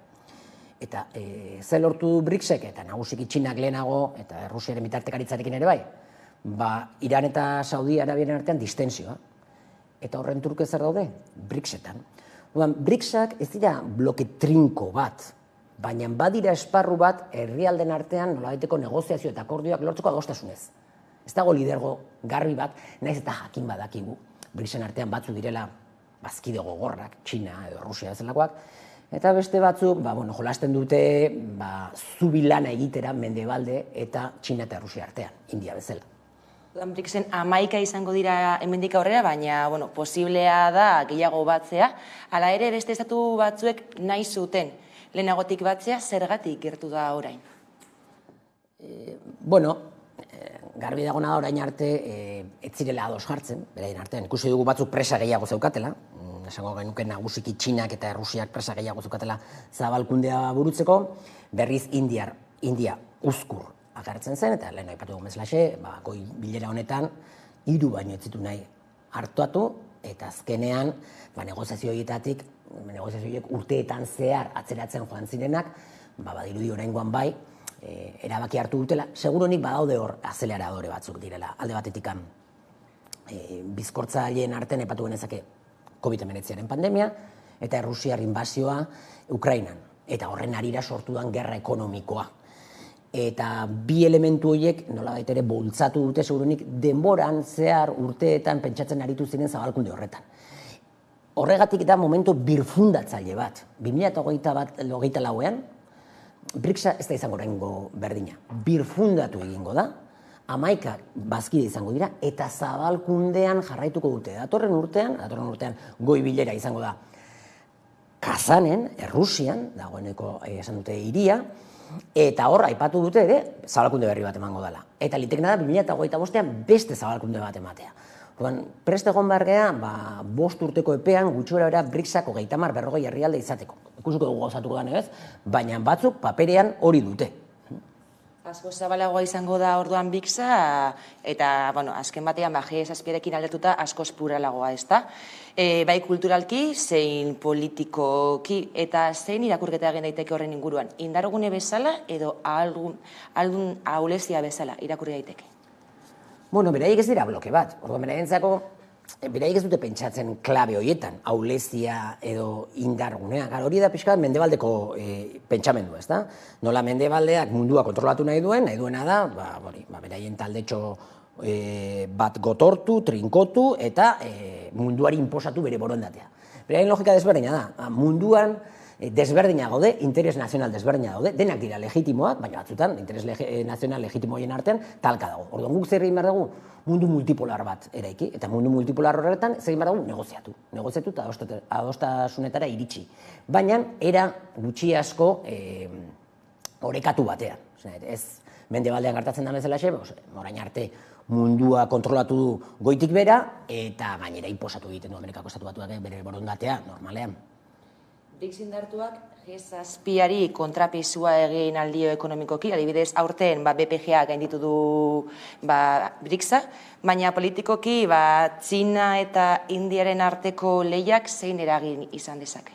Eta ze lortu BRICSek eta nagusiki Txinak lehenago eta Errusiaren bitartekaritzarekin ere bai, Iran eta Saudi Arabiaren artean distensioa. Eta horren truke zer daude? BRICSetan. BRICSak ez dira bloke trinko bat, baina badira esparru bat herrialden artean nolabaiteko negoziazio eta akordioak lortzeko adostasunez. Ez dago lidergo garbi bat, naiz eta jakin badakigu. BRICSen artean batzu direla bazkide gogorrak, Txina edo Rusia bezalakoak, eta beste batzuk jolasten dute zubilana egitera mendebalde eta Txina eta Rusia artean, India bezala. BRICSen 11 izango dira hemendik aurrera, baina posiblea da gehiago batzea. Hala ere, beste estatu batzuek nahi zuten lehenagotik batzea, zergatik gertu da orain? Garbi dagona da orain arte ez zirela ados jartzen, beraien artean. Ikusi dugu batzuk presa gehiago zeukatela, esango genuke nagusiki Txinak eta Errusiak presa gehiago zeukatela zabalkundea burutzeko, berriz India uzkur agertzen zen, eta lehen aipatu dugu bezalaxe, goi bilera honetan 3 baino ez zitu nahi hartuatu, eta azkenean, negoziazio horiek urteetan zehar atzeratzen joan zirenak, badirudi oraingoan bai, erabaki hartu dutela, seguruenik badaude hor azeleradore batzuk direla, alde batetikan bizkortzaileen artean aipatu genezake COVID-19 pandemia eta Errusiar inbasioa Ukrainan, eta horren harira sortu den gerra ekonomikoa. Eta bi elementu horiek nolabait ere bultzatu dute seguruenik denboran zehar urteetan pentsatzen aritu ziren zabalkunde horretan. Horregatik da momentu birfundatzaile bat. 2024ean BRICS-a ez da izango oraingo berdina. Birfundatu egingo da, 11 bazkide izango dira, eta zabalkundean jarraituko dute. Datorren urtean goi bilera izango da Kazanen, Errusian, dagoeneko esan dute hiria, eta hor aipatu dute ere zabalkunde berri bat emango dela. Eta litekena da 2025ean beste zabalkunde bat ematea. Prest egon behar geha, 5 urteko epean gutxora bera BRICS-ak 30-40 herrialde izateko. Ikusiko dugu gauzatuko gane ez, baina batzuk paperean hori dute. Asko zabalagoa izango da orduan BRICS-a, eta azken batean G7-ekin aldertuta askoz pluralagoa, ez da? Bai kulturalki, zein politikoki, eta zein irakurketa egin daiteke horren inguruan. Indargune bezala edo ahaldun ahulezia bezala irakurri daiteke? Beraiek ez dira bloke bat. Orduan beraiek ez dute pentsatzen klabe horietan, ahulezia edo indargunea. Hori da pixka bat mendebaldeko pentsamendu, ez da? Nola mendebaldeak mundua kontrolatu nahi duena da, beraien taldetxo bat gotortu, trinkotu, eta munduari inposatu bere borondatea. Beraien logika desberdina da, munduan desberdina gaude, interes nazional desberdina gaude, denak dira legitimoak, baina batzutan, interes nazional legitimoien artean, talka dago. Orduan guk zer egin behar dugu? Mundu multipolar bat eraiki, eta mundu multipolar horretan zer egin behar dugu? Negoziatu eta adostasunetara iritsi. Baina, era gutxi asko orekatu batean. Ez mendebaldean gertatzen da bezala xe, orain arte mundua kontrolatu du goitik bera, eta gainera inposatu egiten du Amerikako Estatu Batuak bere borondatea, normalean. BRICS indartuak G7-ari kontrapisua egin aldio ekonomikoki, adibidez aurten BPG-a gainditu du BRICS-a, baina politikoki Txina eta Indiaren arteko lehiak zein eragin izan dezake?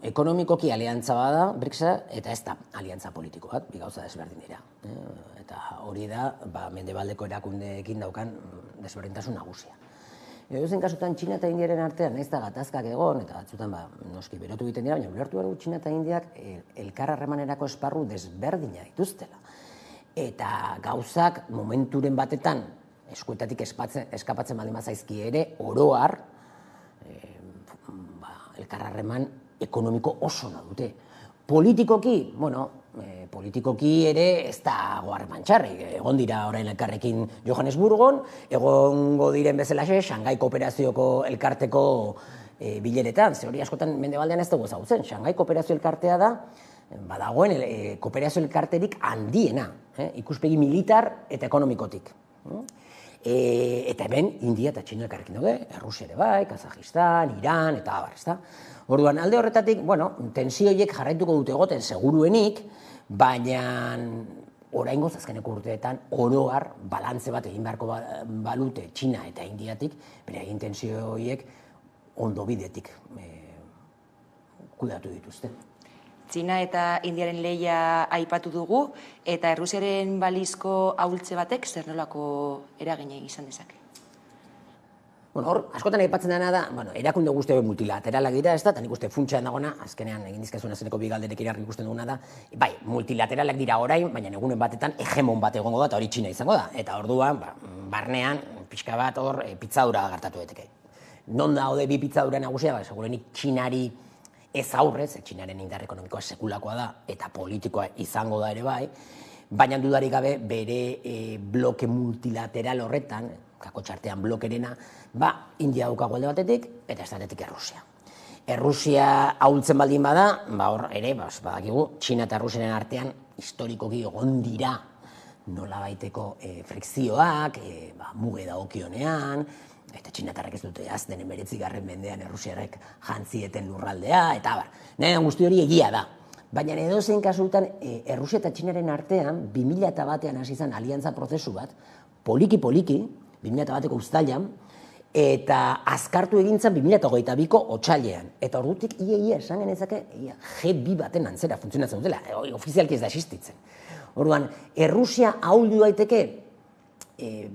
Ekonomikoki aliantza bada BRICS-a, eta ez da aliantza politiko bat, bi gauza desberdin dira. Eta hori da, mendebaldeko erakundeekin daukan desberdintasun nagusia. Edozein kasutan Txina eta Indiaren artean ez da gatazkak egon, eta batzutan noski berotu egiten dira, baina ulertu behar du Txina eta Indiak elkar harremanerako esparru desberdina dituztela. Eta gauzak momenturen batetan eskuetatik eskapatzen baldin bazaizki ere, oroar elkar harreman ekonomiko oso na dute. Politikoki, politikoki ere ez da harreman txarrik. Egon dira orain elkarrekin Johannesburgon, egongo diren bezalaxe, Shanghai Kooperazioko elkarteko bileretan. Ze hori askotan mendebaldean ez dugu ezagutzen. Shanghai Kooperazio elkartea da, badagoen kooperazio elkarterik handiena, ikuspegi militar eta ekonomikotik. Eta hemen India eta Txina elkarrekin daude, Errusia ere bai, Kazajistan, Iran, eta abar, ez da? Orduan, alde horretatik, tensioiek jarraituko dute egoten seguruenik, baina oraingoz azkeneko urteetan oroar balantze bat egin beharko balute Txina eta Indiatik, bere egin tensioiek ondo bidetik kudatu dituzte. Txina eta Indiaren lehia aipatu dugu, eta Errusiaren balizko ahultze batek zer nolako eragina izan dezake? Hor, askotan aipatzen dena da, erakunde guzti hori multilateralak dira, ez da, eta nik uste funtsean dagoena, azkenean egin dizkazuen azeneko bigalderek irarri ikusten duguna da, bai, multilateralak dira orain, baina egunen batetan hegemon bat egongo da, eta hori Txina izango da, eta orduan, barnean, pixka bat hor, pitzadura gertatu daiteke. Non daude bi pitzadura nagusia, segurenik Txinari ez aurrez, Txinaren indar ekonomikoa sekulakoa da, eta politikoa izango da ere bai, baina dudarik gabe bere bloke multilateral horretan, kakotxartean blokerena, India daukago alde batetik, eta estatetik Errusia. Errusia ahultzen baldin bada, hor ere, badakigu, Txina eta Errusiaren artean historikoki egon dira nolabaiteko frikzioak, muge dagokionean, eta txinatarrek ez dute azten 19. mendean Errusiarrek jantzieten lurraldea, eta nahi guzti hori egia da. Baina edozein kasutan, Errusia eta Txinaren artean, 2001ean hasi zen aliantza prozesu bat, poliki-poliki, 2001eko uztailan, eta azkartu egintzen 2022ko otsailean. Eta ordutik ia esan genezake G2 baten antzera funtzionatzen dutela, ofizialki ez da existitzen. Orduan, Errusia ahuldu daiteke,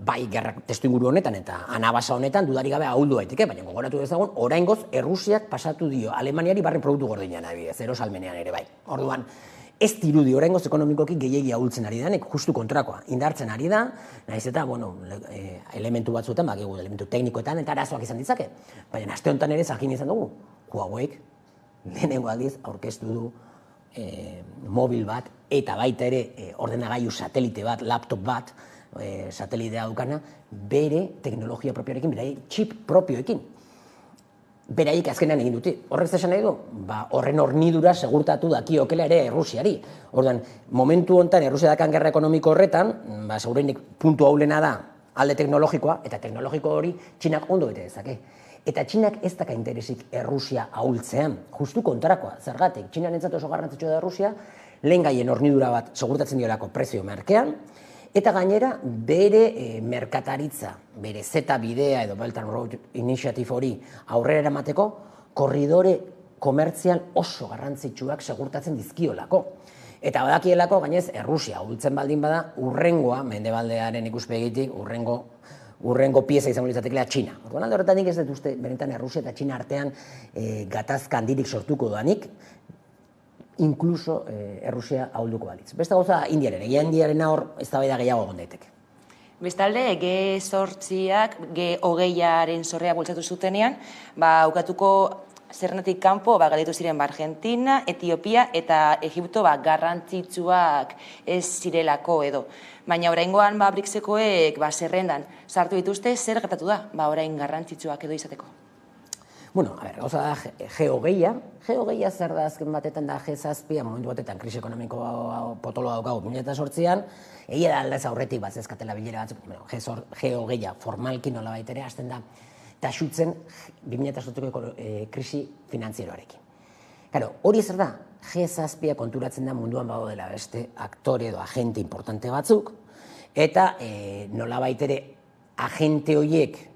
bai gerra testuinguru honetan eta anabasa honetan dudarik gabe ahuldu daiteke, baina gogoratu dezagun, oraingoz Errusiak pasatu dio Alemaniari barne produktu gordinean adibidez, erosalmenean ere bai. Orduan, ez dirudi oraingoz ekonomikoki gehiegi ahultzen ari da, justu kontrakoa, indartzen ari da, nahiz eta, elementu batzuetan, elementu teknikoetan eta arazoak izan ditzake. Baina aste honetan ere jakin izan dugu, Huawei lehenengo aldiz aurkeztu du mobil bat, eta baita ere ordenagailu satelite bat, laptop bat, satelitea dukana, bere teknologia propioarekin, bere chip propioekin. Beraik azkenean egin dute. Horrek esan nahi du? Horren hornidura segurtatu dakiokela ere Errusiari. Orduan, momentu honetan, Errusia dakan gerra ekonomiko horretan, segurenik puntu haulena da alde teknologikoa, eta teknologiko hori Txinak ondo bete dezake. Eta Txinak ez daka interesik Errusia ahultzean, justu kontrakoa. Zergatik, Txinarentzat oso garrantzitsua da Errusia, lehen gaien hornidura bat segurtatzen diolako prezio merkean, eta gainera bere merkataritza, bere Zeta bidea edo Belt and Road Initiative hori aurrera eramateko, korridore komertzial oso garrantzitsuak segurtatzen dizkiolako. Eta badakielako, gainez, Errusia ahultzen baldin bada, urrengoa, mendebaldearen ikuspegitik, urrengo pieza izango litzatekeela Txina. Orduan alde horretatik ez dut uste, benetan Errusia eta Txina artean gatazka handirik sortuko doanik, inkluso Errusia ahulduko balitz. Beste gauza Indiaren, Indiaren hor eztabaida gehiago egon daiteke. Bestalde, G8ak, G20aren sorrea bultzatu zutenean, aukatuko zernetik kanpo galdetu ziren Argentina, Etiopia eta Egipto garrantzitsuak ez zirelako edo. Baina oraingoan BRICSekoek zerrendan sartu dituzte, zer gertatu da orain garrantzitsuak edo izateko? Bueno, gauza da G20, G20 zer da azken batetan da G7, momentu batetan krisi ekonomiko potolo daukagu 2008an, egia da aldez aurretik zezkatela bilera batzuk, G20 formalki nola baitere hasten da taxutzen 2008ko krisi finanzieroarekin. Hori zer da, G7 konturatzen da munduan dela beste aktore edo agente importante batzuk, eta nola baitere agente horiek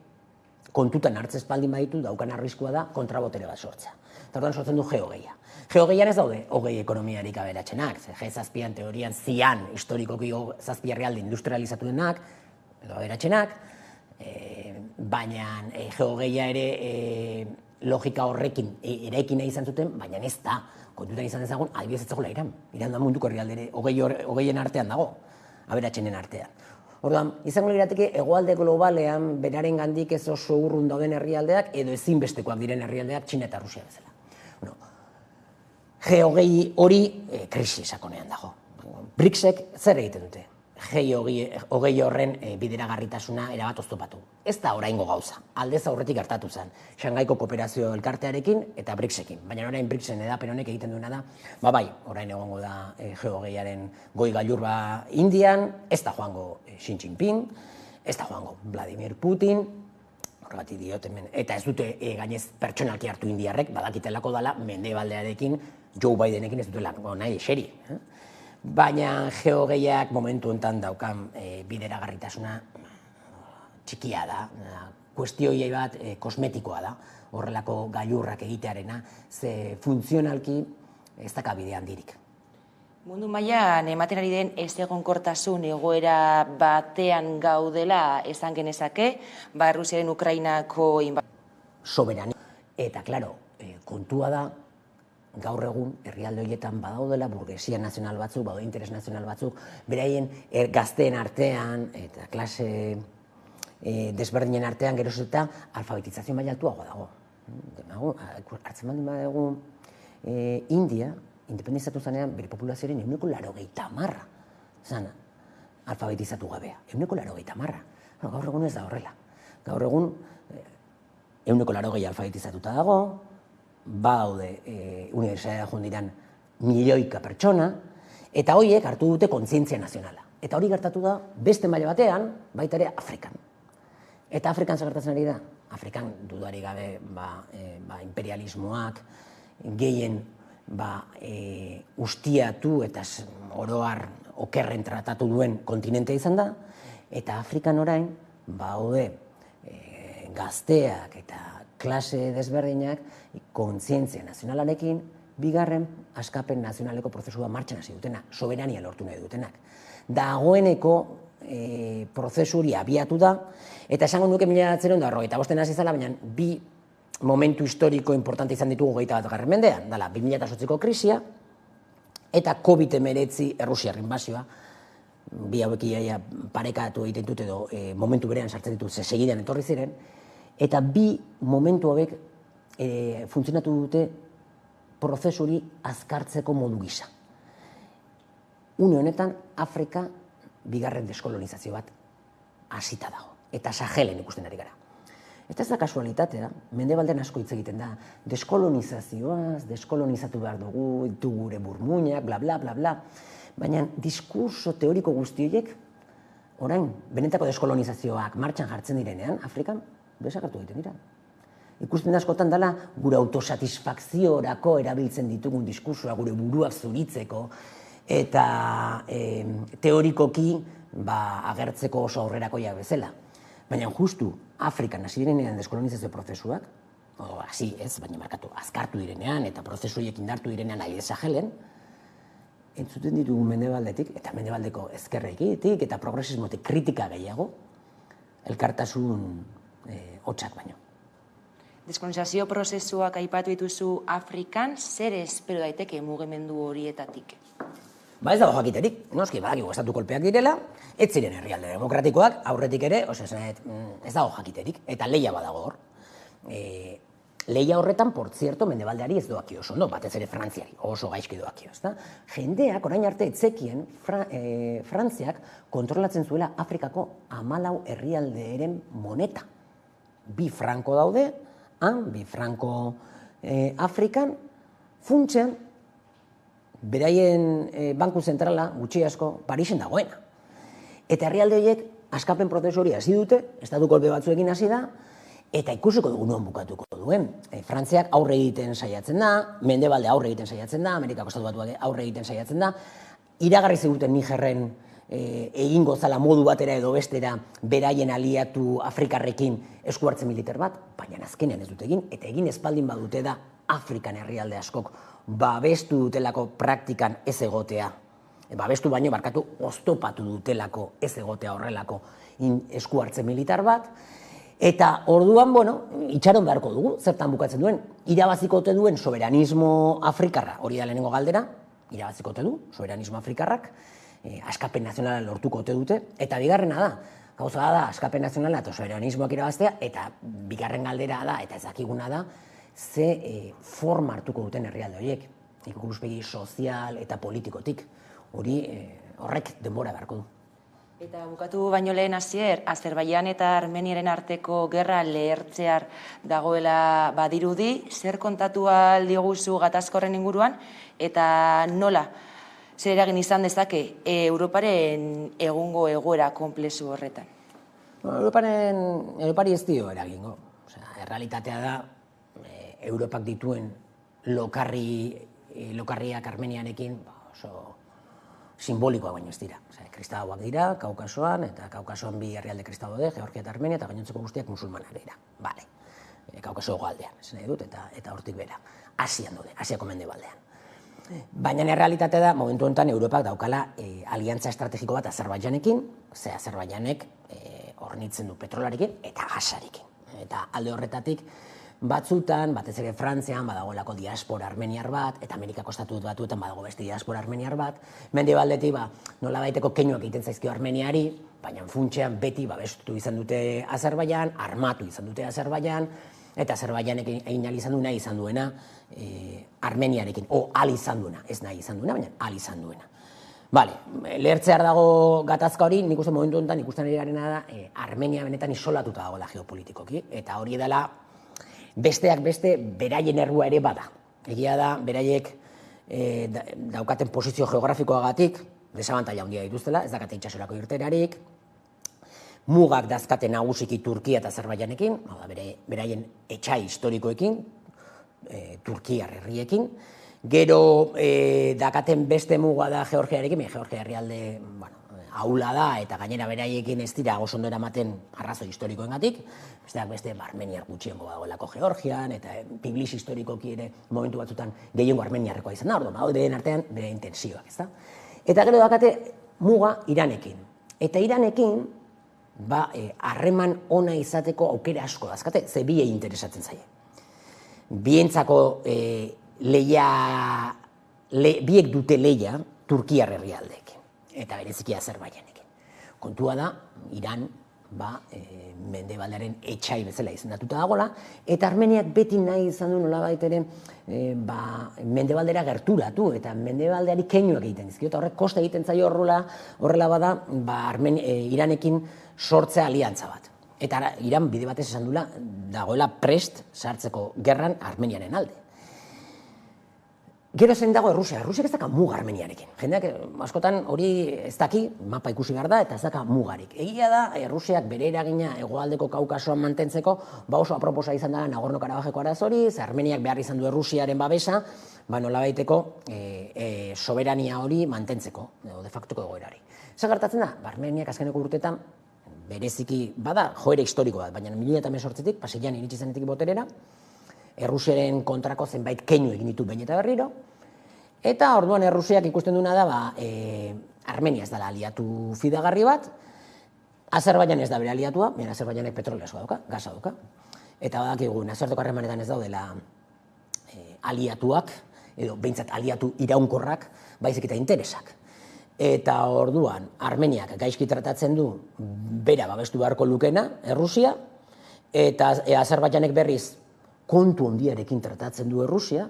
kontutan hartzez baldin baditu daukan arriskua da kontrabotere bat sortzea. Eta orduan sortzen du G20. G20an ez daude hogei ekonomiarik aberatsenak, G7an teorian zian historikoki zazpi herrialde industrializatu denak, edo aberatsenak, baina G20a ere logika horrekin eraikin nahi izan zuten, baina ez da, kontutan izan dezagun, adibidez ez zegoela Iran. Iran da munduko herrialde hogeien artean dago, aberatsenen artean. Orduan, izango lirateke hegoalde globalean beraren gandik ez oso urrun dauden herrialdeak edo ezinbestekoak diren herrialdeak Txina eta Rusia bezala. G20 hori krisi sakonean dago. BRICSek zer egiten dute? G20 horren bideragarritasuna erabat oztopatu. Ez da oraingo gauza, aldez aurretik gertatu zen. Shangaiko kooperazio elkartearekin eta BRICSekin. Baina orain BRICSen edapen honek egiten duena da, orain egongo da G20aren goi gailur Indian, ez da joango Xi Jinping, ez da joango Vladimir Putin, horregatik diot hemen, eta ez dute gainez pertsonalki hartu indiarrek, badakitelako dela mendebaldearekin, Joe Bidenekin ez dutelako nahi eseri. Baina G20ak momentu enten daukan bideragarritasuna txikia da, kuestioi bat kosmetikoa da, horrelako gailurrak egitearena, ze funtzionalki ez daka bide handirik. Mundu mailan ematen ari den ezegonkortasun egoera batean gaudela esan genezake, Rusiaren Ukrainako soberania. Eta, klaro, kontua da, gaur egun herrialde horietan badaudela burgesia nazional batzuk, badaude interes nazional batzuk, beraien gazteen artean eta klase desberdinen artean geroz eta alfabetizazio maila altuagoa dago. Hartzen baldin badugu India, independizatu zanean bere populazioaren 80% zan alfabetizatu gabea. 80%. Gaur egun ez da horrela. Gaur egun 80% alfabetizatuta dago, baude unibertsitatea jundiran milioika pertsona, eta horiek hartu dute kontzientzia nazionala. Eta hori gertatu da beste maila batean, baita ere Afrikan. Eta Afrikan zer gertatzen ari da? Afrikan dudari gabe imperialismoak gehien ustiatu eta oroar okerren tratatu duen kontinentea izan da, eta Afrikan orain baude gazteak eta klase desberdinak kontzientzia nazionalarekin bigarren askapen nazionaleko prozesua martxan hasi dutena, soberania lortu nahi dutenak. Dagoeneko prozesu hori abiatu da, eta esango nuke 1945 hasi zela, baina bi momentu historiko importante izan ditugu 21. mendean, dela 2008ko krisia eta COVID-19 Errusiar inbasioa, bi hauek iaia parekatu egiten dut edo momentu berean sartzen ditut, segidan etorri ziren, eta bi momentu hauek funtzionatu dute prozesuri azkartzeko modu gisa. Une honetan, Afrika bigarren deskolonizazio bat hasita dago, eta Sahelen ikusten ari gara. Eta ez da kasualitatea, Mendebaldean asko hitz egiten da, deskolonizazioaz, deskolonizatu behar dugu, ditu gure burmuinak, bla, bla, bla, bla. Baina diskurso teoriko guzti horiek, orain, benetako deskolonizazioak martxan jartzen direnean, Afrikan, desagertu egiten dira. Ikusten askotan dela, gure autosatisfakziorako erabiltzen ditugun diskursoa, gure buruak zuritzeko, eta teorikoki agertzeko oso aurrerakoia bezala. Baina justu Afrikan hasi direnean deskolonizazio prozesuak, hasi ez, baina markatu, azkartu direnean eta prozesu horiek indartu direnean adibidez Sahelen, entzuten ditugu Mendebaldetik eta Mendebaldeko ezkerretik eta progresismotik kritika gehiago, elkartasun hotsak baino. Deskolonizazio prozesuak aipatu dituzu Afrikan, zer espero daiteke mugimendu horietatik? Ez dago jakiterik, noski, badakigu estatu kolpeak direla, ez ziren herrialde demokratikoak, aurretik ere, ez dago jakiterik, eta lehia badago hor. Lehia horretan, por zierto, Mendebaldeari ez doakio oso ondo, batez ere Frantziari, oso gaizki doakio, ezta? Jendeak, orain arte etzekien, Frantziak kontrolatzen zuela Afrikako 14 herrialderen moneta. 2 franko daude, 2 franko Afrikan, funtsean, beraien banku zentrala, gutxi asko, Parisen dagoena. Eta herrialde horiek askapen prozesu hori hasi dute, estatu kolpe batzuekin hasi da, eta ikusiko dugu non bukatuko duen. Frantziak aurre egiten saiatzen da, Mendebalde aurre egiten saiatzen da, Amerikako estatu batuak aurre egiten saiatzen da, iragarri ziguten Nigerren egingo zala modu batera edo bestera beraien aliatu Afrikarrekin esku hartze militar bat, baina azkenean ez dute egin, eta egin espaldin badute da Afrikan herrialde askok babestu dutelako praktikan ez egotea. Babestu baino barkatu oztopatu dutelako ez egotea horrelako esku hartze militar bat, eta orduan, itxaron beharko dugu, zertan bukatzen duen, irabaziko ote duen soberanismo afrikarra, hori da lehenengo galdera, irabaziko ote du, soberanismo afrikarrak, askapen nazionala lortuko ote dute, eta bigarrena da, gauza da, askapen nazionala eta soberanismoak irabaztea, eta bigarren galdera da, eta ez dakiguna da, ze forma hartuko duten herrialde horiek, ikuspegi sozial eta politikotik, horrek denbora beharko du. Eta bukatu baino lehen hasier, Azerbaijan eta Armeniaren arteko gerra lehertzear dagoela badirudi, zer kontatu ahal diguzu gatazkorren inguruan, eta nola, zer eragin izan dezake Europaren egungo egoera konplexu horretan? Europari ez dio eragingo. Errealitatea da, Europak dituen lokarriak Armenianekin oso simbolikoak baino ez dira. Kristauak dira, Kaukasoan, eta Kaukasoan 2 herrialde kristau daude, Georgia eta Armenia, eta gainontzeko guztiak musulmanak dira. Bale, Kaukaso hegoaldean, esan nahi dut, eta hortik bera. Asian daude, Asiako Mendebaldean. Baina errealitatea da, momentu honetan Europak daukala aliantza estrategiko bat Azerbaijanekin, ze Azerbaijanek hornitzen du petrolarekin eta gasarekin. Eta alde horretatik, batzutan, batez ere Frantzian, badagoelako diaspora armeniar bat, eta Amerikako estatu batuetan badago beste diaspora armeniar bat, Mendebaldetik nola baiteko keinuak egiten zaizkio Armeniari, baina funtsean beti babestu izan dute Azerbaijan, armatu izan dute Azerbaijan, eta Azerbaijanek egin ahal izan duena, izan duena Armeniarekin, ahal izan duena, ez nahi izan duena, baina ahal izan duena. Bale, lehertzear dago gatazka hori, nik uste momentu honetan ikusten ari garena da, Armenia benetan isolatuta dagoela geopolitikoki, eta hori dela besteak beste beraien errua ere bada. Egia da, beraiek daukaten posizio geografikoagatik, desabantaila handia dituztela, ez dakate itxasorako irterarik, mugak dazkate nagusiki Turkia eta Azerbaijanekin, beraien etxai historikoekin, Turkiar herriekin, gero dakaten beste muga da Georgiarekin, Georgia herrialde ahula da eta gainera beraiekin ez dira oso ondo eramaten arrazoi historikoengatik, besteak beste armeniar gutxiengo dagoelako Georgian eta Tbilisi historikoki ere momentu batzutan gehiengo armeniarrekoa izan da, orduan beraien artean bere intensioak, ezta? Eta gero dakate muga Iranekin. Eta Iranekin harreman ona izateko aukera asko dazkate, ze biei interesatzen zaie. Bientzako biek dute leia Turkiar herrialdeekin, eta bereziki Azerbaijanekin. Kontua da, Iran mendebaldearen etxai bezala izendatuta dagoela, eta Armeniak beti nahi izan du nolabait ere mendebaldera gerturatu, eta mendebaldeari keinuak egiten dizkio, eta horrek kosta egiten zaio horrela bada Iranekin sortzea aliantza bat. Eta Iran bide batez esan duela, dagoela prest sartzeko gerran Armeniaren alde. Gero zein dago Errusia. Errusiak ez daka muga Armeniarekin. Jendeak askotan hori ez daki, mapa ikusi behar da, eta ez daka mugarik. Egia da, Errusiak bere eragina hegoaldeko Kaukasoan mantentzeko, oso aproposa izan da Nagorno-Karabajeko arazori, ze Armeniak behar izan du Errusiaren babesa, nolabaiteko soberania hori mantentzeko, de factoko egoerari. Zer gertatzen da, Armeniak azkeneko urteetan, bereziki, bada, joera historiko bat, baina 2018tik, paseian iritsi zenetik boterera, Errusiaren kontrako zenbait keinu egin ditu behin eta berriro, eta orduan Errusiak ikusten duena da, Armenia ez dela aliatu fidagarri bat, Azerbaijan ez da bere aliatua, Azerbaijanek petrolea dauka, gaza dauka, eta badakigu nazioarteko harremanetan ez daudela aliatuak, edo behintzat aliatu iraunkorrak, baizik eta interesak. Eta orduan, Armeniak gaizki tratatzen du bera babestu beharko lukena, Errusia, eta Azerbaijanek berriz kontu ondiarekin tratatzen du Errusia,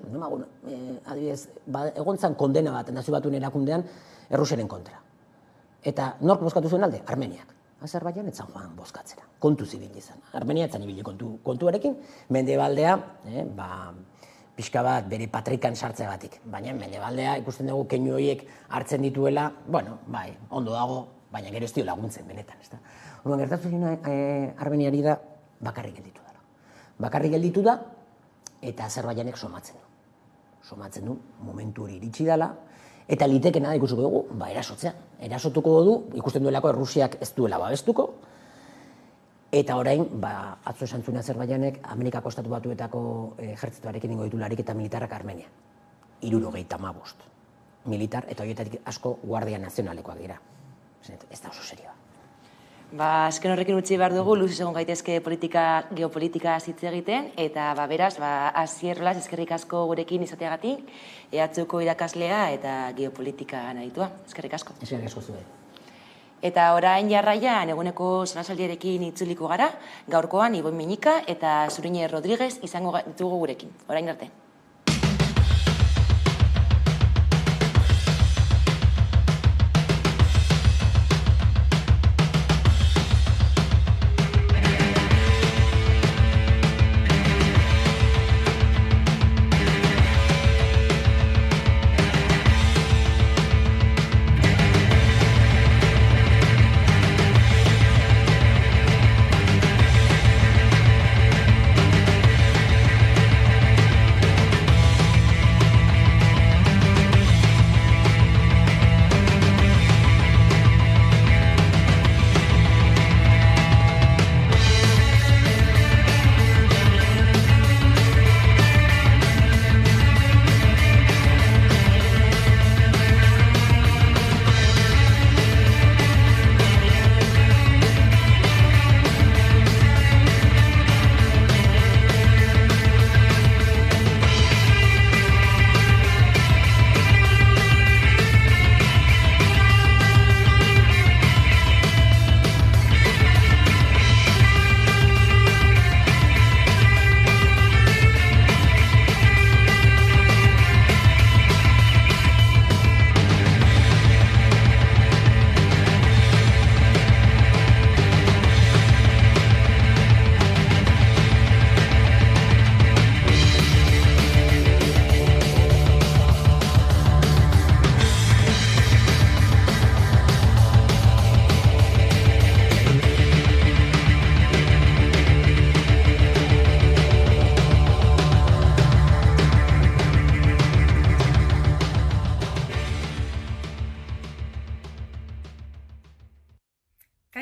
adibidez, egon zan kondena bat nazio batuen erakundean Errusiaren kontra. Eta nork bozkatu zuen alde? Armeniak. Azerbaijan etzan joan bozkatzera, kontu zibil izan. Armenia etzan ibili kontuarekin, mendebaldea, pixka bat bere patrikan sartzeagatik. Baina mendebaldea ikusten dugu keinu horiek hartzen dituela, ondo dago, baina gero ez dio laguntzen benetan. Orduan gertatzen Armeniari da bakarrik gelditu da. Bakarrik gelditu da, eta Azerbaijanek somatzen du. Somatzen du, momentu hori iritsi dela, eta litekena da ikusiko dugu, erasotzea. Erasotuko du, ikusten duelako Errusiak ez duela babestuko, eta orain, atzo esan zuen Azerbaijanek, Amerikako Estatu Batuetako ejertzituarekin ingo ditu larik eta militarrak Armenia. 75 militar, eta horietatik asko Guardia Nazionalekoak dira. Ez da oso serioa. Azken horrekin utzi behar dugu, luzez egon gaitezke geopolitika hitz egiten, eta beraz, Asier Rolas eskerrik asko gurekin izateagatik, EHUko irakaslea eta geopolitika analitua. Eskerrik asko. Eskerrik asko zuen. Eta orain jarraian eguneko solasaldiarekin itzuliko gara, gaurkoan Ibon Miñika eta Zurine Rodríguez izango ditugu gurekin. Orain arte.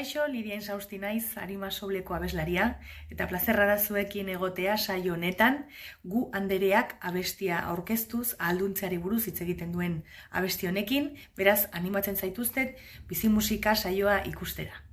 Kaixo, Lidia Insausti naiz, Arima Sobleko abeslaria, eta plazerra da zuekin egotea saio honetan, Gu Andereak abestia aurkeztuz ahalduntzeari buruz hitz egiten duen abesti honekin, beraz animatzen zaituztet bizi musika saioa ikustera.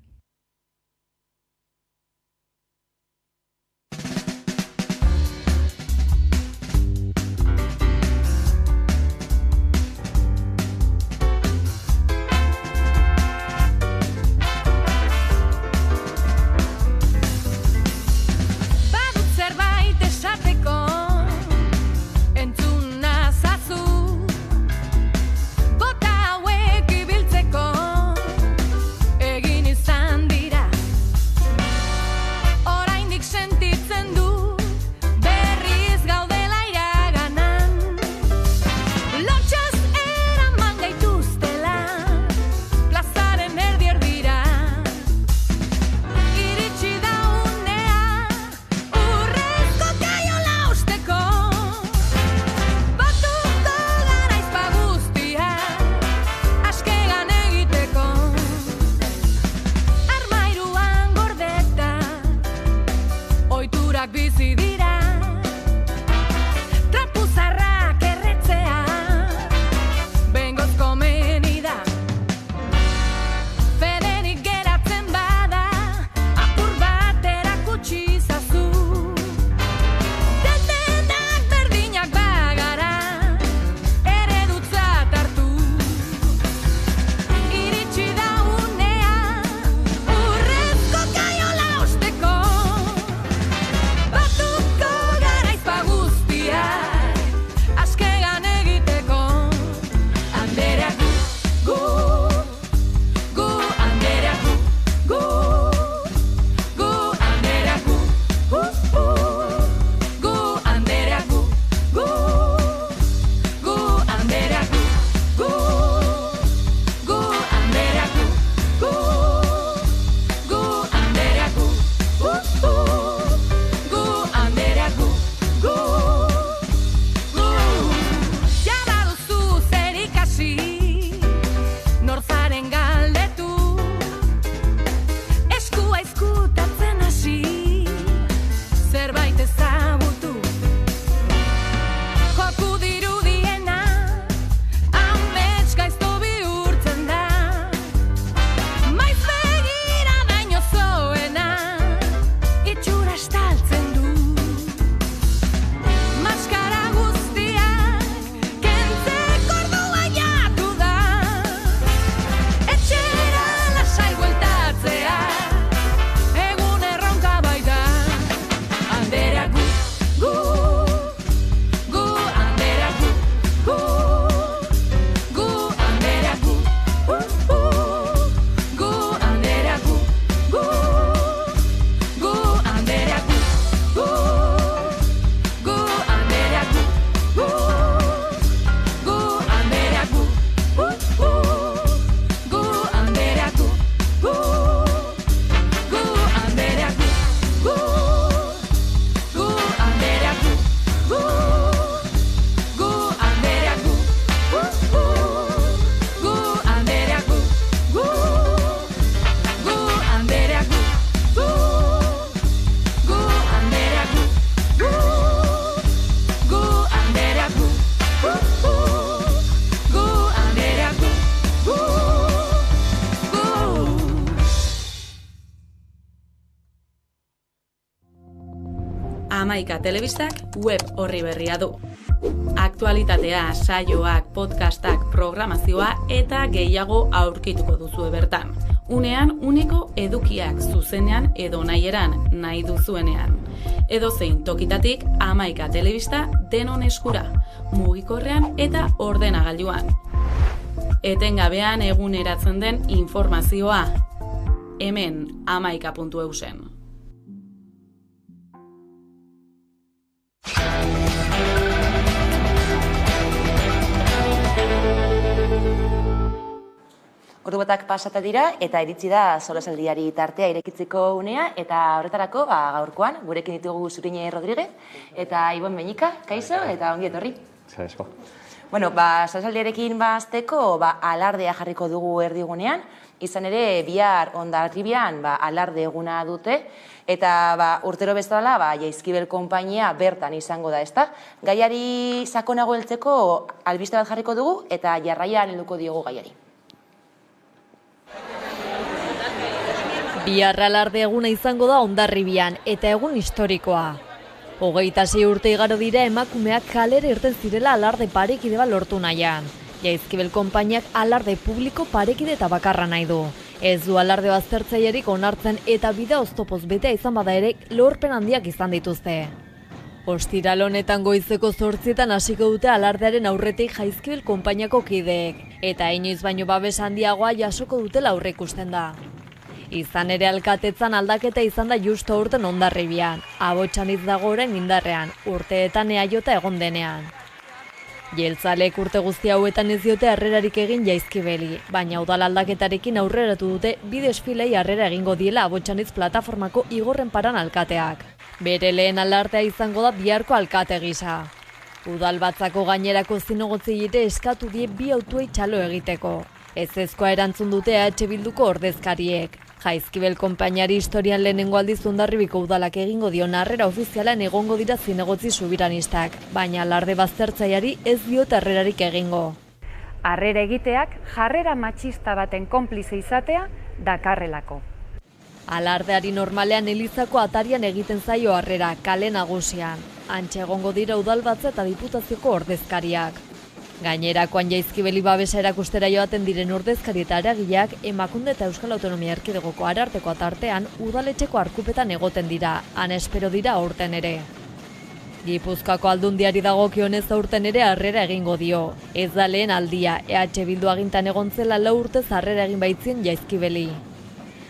Amaika Telebistak web orri berria du. Aktualitatea, saioak, podcastak, programazioa eta gehiago aurkituko duzue bertan. Unean, uneko edukiak zuzenean edo nahieran nahi duzuenean. Edozein tokitatik Amaika Telebista denon eskura, mugikorrean eta ordenagailuan. Etengabean eguneratzen den informazioa. Hemen amaika.eusen. Ordubatak pasata dira eta iritsi da solasaldiari tartea irekitzeko unea eta horretarako gaurkoan gurekin ditugu Zurine Rodríguez eta Ibon Beñika, kaixo eta ongi etorri. Bueno, saltsaldiarekin azteko alardea jarriko dugu erdigunean, izan ere bihar Hondarribian alarde eguna dute, eta urtero bezala Jaizkibel konpainia bertan izango da, ezta? Gaiari sakonago heltzeko albiste bat jarriko dugu eta jarraian helduko diogu gaiari. Bihar alarde eguna izango da Hondarribian eta egun historikoa. 26 urte igaro dira emakumeak kalera irten zirela alarde parekide bat lortu nahian. Jaizkibel konpainiak alarde publiko parekide eta bakarra nahi du. Ez du alarde baztertzailerik onartzen eta bidea oztopoz betea izan bada ere lorpen handiak izan dituzte. Ostiral honetan goizeko 8:00 hasiko dute alardearen aurretik Jaizkibel konpainiako kideek, eta inoiz baino babes handiagoa jasoko dutela aurreikusten da. Izan ere alkatetzan aldaketa izan da justo aurten Hondarribian, Abotxaniz dago orain indarrean, urteetan eaiota egon denean. Jeltzalek urte guzti hauetan ez diote harrerarik egin Jaizkibeli, baina udal aldaketarekin aurreratu dute bi desfilei harrera egingo diela Abotxaniz plataformako Igorren Paran alkateak. Bere lehen alartea izango da biharko alkate gisa. Udal batzako gainerako zinegotziei eskatu die bi autuei txalo egiteko. Ezezkoa erantzun dute EH Bilduko ordezkariek. Jaizkibel konpainiari historian lehenengo aldiz Hondarribiko udalak egingo dion harrera ofizialan egongo dira zinegotzi subiranistak, baina alarde baztertzaileari ez diote harrerarik egingo. Harrera egiteak jarrera matxista baten konplize izatea dakarrelako. Alardeari normalean Elizako atarian egiten zaio harrera, kale nagusian. Hantxe egongo dira udalbatza eta diputazioko ordezkariak. Gainerakoan Jaizkibeli babesa erakustera joaten diren ordezkari eta eragileak Emakunde eta Euskal Autonomia Erkidegoko Arartekoa tartean udaletxeko arkupetan egoten dira, han espero dira aurten ere. Gipuzkoako Aldundiari dagokionez aurten ere harrera egingo dio. Ez da lehen aldia, EH Bildu agintan egon zela 4 urtez harrera egin baitzien Jaizkibeli.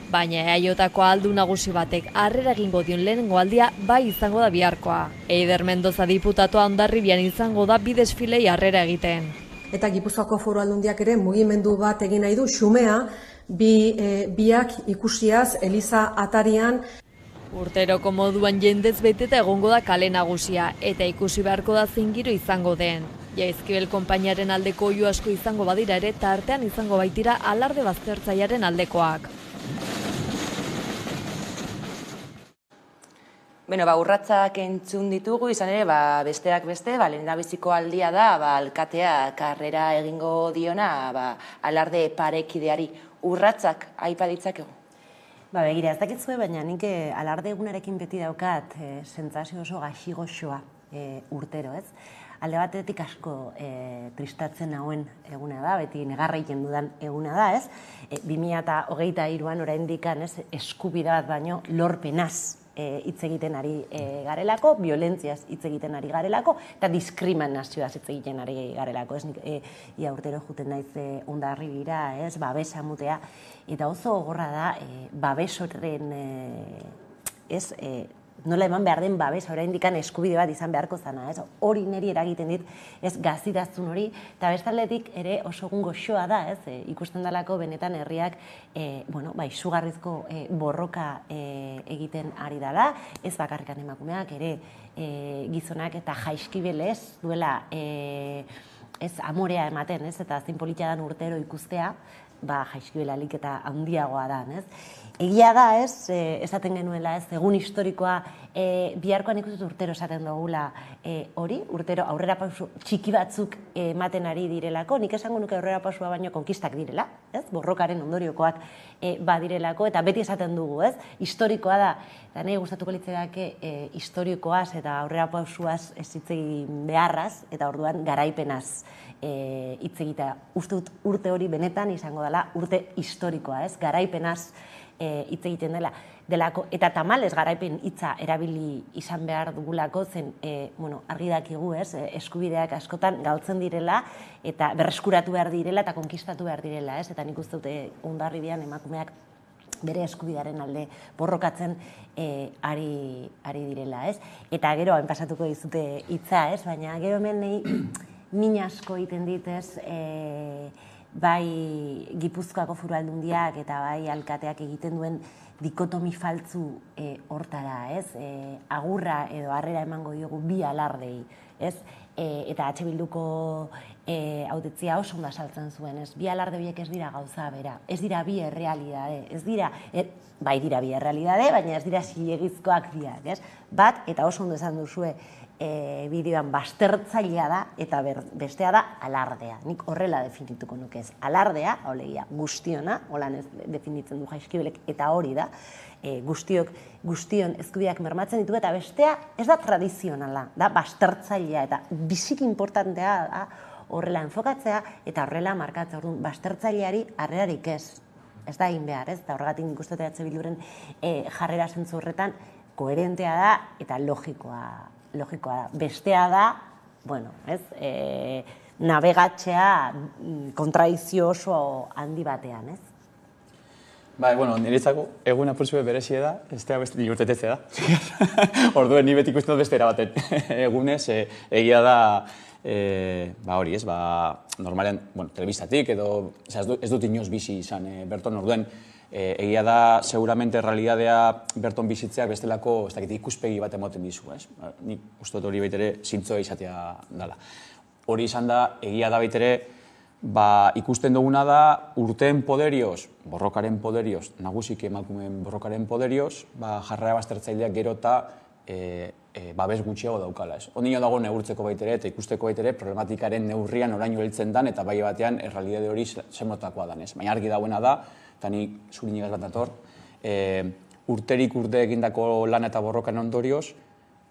Baina eaiotako aldu nagusi batek harrera egingo dion lehenengo aldia bai izango da biharkoa. Eider Mendoza diputatua Hondarribian izango da bi desfilei harrera egiten. Eta Gipuzkoako Foru Aldundiak ere mugimendu bat egin nahi du, xumea, biak ikusiaz Eliza atarian. Urteroko moduan jendez beteta egongo da kale nagusia, eta ikusi beharko da zein giro izango den. Jaizkibel konpainiaren aldeko oihu asko izango badira ere, tartean izango baitira alarde baztertzailearen aldekoak. Urratsak entzun ditugu, izan ere, besteak beste, lehendabiziko aldia da, alkateak harrera egingo diona, alarde parekideari urratsak aipa ditzakegu. Begira, ez dakitzue, baina nik alarde egunarekin beti daukat sentsazio oso gaxigoxoa urtero, ez? Alde batetik asko tristatzen nauen eguna da, beti negarra egiten dudan eguna da, ez? 2023an oraindikan eskubide bat baino lorpenaz hitz egiten ari garelako, violentziaz hitz egiten ari garelako, eta diskriminazioaz hitz egiten ari garelako. Ia urtero juten naiz Hondarribira, babesa mutea, eta oso gogorra da, babes horren, nola eman behar den babesa, oraindikan eskubide bat izan beharko zana, hori niri eragiten dit, gazidazun hori, eta bestaldetik ere oso egun goxoa da, ikusten dalako benetan herriak, izugarrizko borroka egiten ari dela, ez bakarrikan emakumeak, ere gizonak eta Jaizkibelez duela amorea ematen, eta zein politia dan urtero ikustea, Jaizkibel alik eta handiagoa da, Egia da, esaten genuela, egun historikoa biharkoan ikusten urtero esaten dugula hori, urtero aurrera pausu txiki batzuk ematen ari direlako, nik esango nuke aurrera pausua baino konkistak direla, borrokaren ondoriokoak badirelako, eta beti esaten dugu, historikoa da, eta nahi gustatuko litzaidake historikoaz eta aurrera pausuaz ez hitz egin beharraz, eta orduan garaipenaz hitz egitea. Uste dut urte hori benetan izango dela urte historikoa, garaipenaz hitz egiten delako, eta tamalez garaipen hitza erabili izan behar dugulako, zen argi dakigu, eskubideak askotan galtzen direla, eta berreskuratu behar direla, eta konkistatu behar direla, eta nik uste dute Hondarribian emakumeak bere eskubidearen alde borrokatzen ari direla, eta gero hain pasatuko dizute hitza, baina gero hemen min asko egiten dit, bai Gipuzkoako Foru Aldundiak eta bai alkateak egiten duen dikotomi faltzu hortara, agurra edo harrera emango diogu bi alardei, eta EH Bilduko hautetzia oso ondo saltzen zuen, ez? Bi alarde horiek ez dira gauza bera, ez dira bi errealidade, ez dira, bai dira bi errealidade, baina ez dira zilegizkoak biak, ez? Bat, eta oso ondo esan duzue, bideoan baztertzailea da, eta bestea da alardea. Nik horrela definituko nuke ez. Alardea, haulegia, guztiona, holan ez definitzen du Jaizkibelek, eta hori da, guztion eskubideak mermatzen ditu, eta bestea ez da tradizionala, da baztertzailea, eta biziki importantea da horrela enfokatzea, eta horrela markatzea, orduan, baztertzaileari harrerarik ez. Ez da egin behar, ez? Eta horregatik nik uste EH Bilduren jarrera zentzu horretan koherentea da eta logikoa da. Bestea da, bueno, ez? Navegatzea kontradizio oso handi batean, ez? Bai, bueno, niretzako egun apurtzu berezia da, bestea beste urtetetze da. Orduen ni beti ikusten dut beste erabaten. Egunez, egia da, hori ez, normalean, telebistatik edo, ez dut inoz bizi izan berton, orduen, egia da, seguramente realidadea berton bizitzeak bestelako, ez dakit, ikuspegi bat emoten dizu, ez? Nik uste dut hori baitere zintzoa izatea dela. Hori izan da, egia da baitere, ikusten duguna da urteen poderioz, borrokaren poderioz, nagusiki emakumeen borrokaren poderioz, jarrera baztertzaileak gero eta babes gutxiago daukala. Ondino dago neurtzeko baitere eta ikusteko baitere problematikaren neurrian oraino heltzen dan eta bai batean errealitate hori zenmotakoa dan. Baina argi dagoena da, eta ni zurinigaz bat dator, urterik urte egindako lan eta borrokan ondorioz,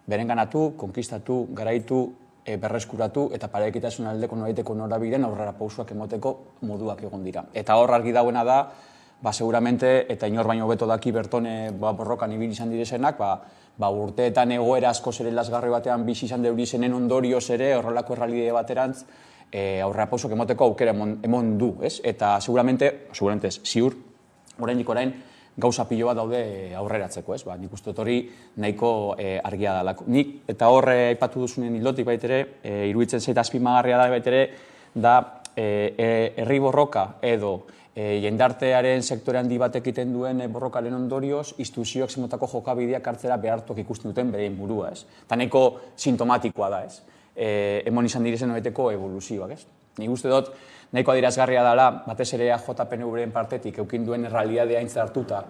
berenganatu, konkistatu, garaitu, berreskuratu eta parekitasun aldeko noraiteko norabidean aurrera pausuak emoteko moduak egon dira. Eta hor argi dagoena da, seguramente, eta inor baino beto daki berton borrokan ibili izan direzenak, urteetan egoera asko zere lasgarri batean bizi izan deuri zenen ondorioz ere horrelako errealidade baterantz aurrera pausuak emoteko aukera emon du, ez? Eta seguramente ez, ziur, orain gauza pilo bat daude aurreratzeko, ez? Nik uste dut hori nahiko argia dalako. Nik, eta hor aipatu duzunen hildotik baitere, iruditzen zait azpimagarria da baitere, da herri borroka edo jendartearen sektore handi batek egiten duen borrokaren ondorioz, instituzioak zenotako jokabideak hartzera behartuak ikusten duten berein burua, ez? Eta nahiko sintomatikoa da, ez? Emon izan direzen hoeteko evoluzioak, ez? Nik uste dut, nahiko adierazgarria dela, batez ere JPNV-en partetik eukin duen errealidadea aintzat hartuta,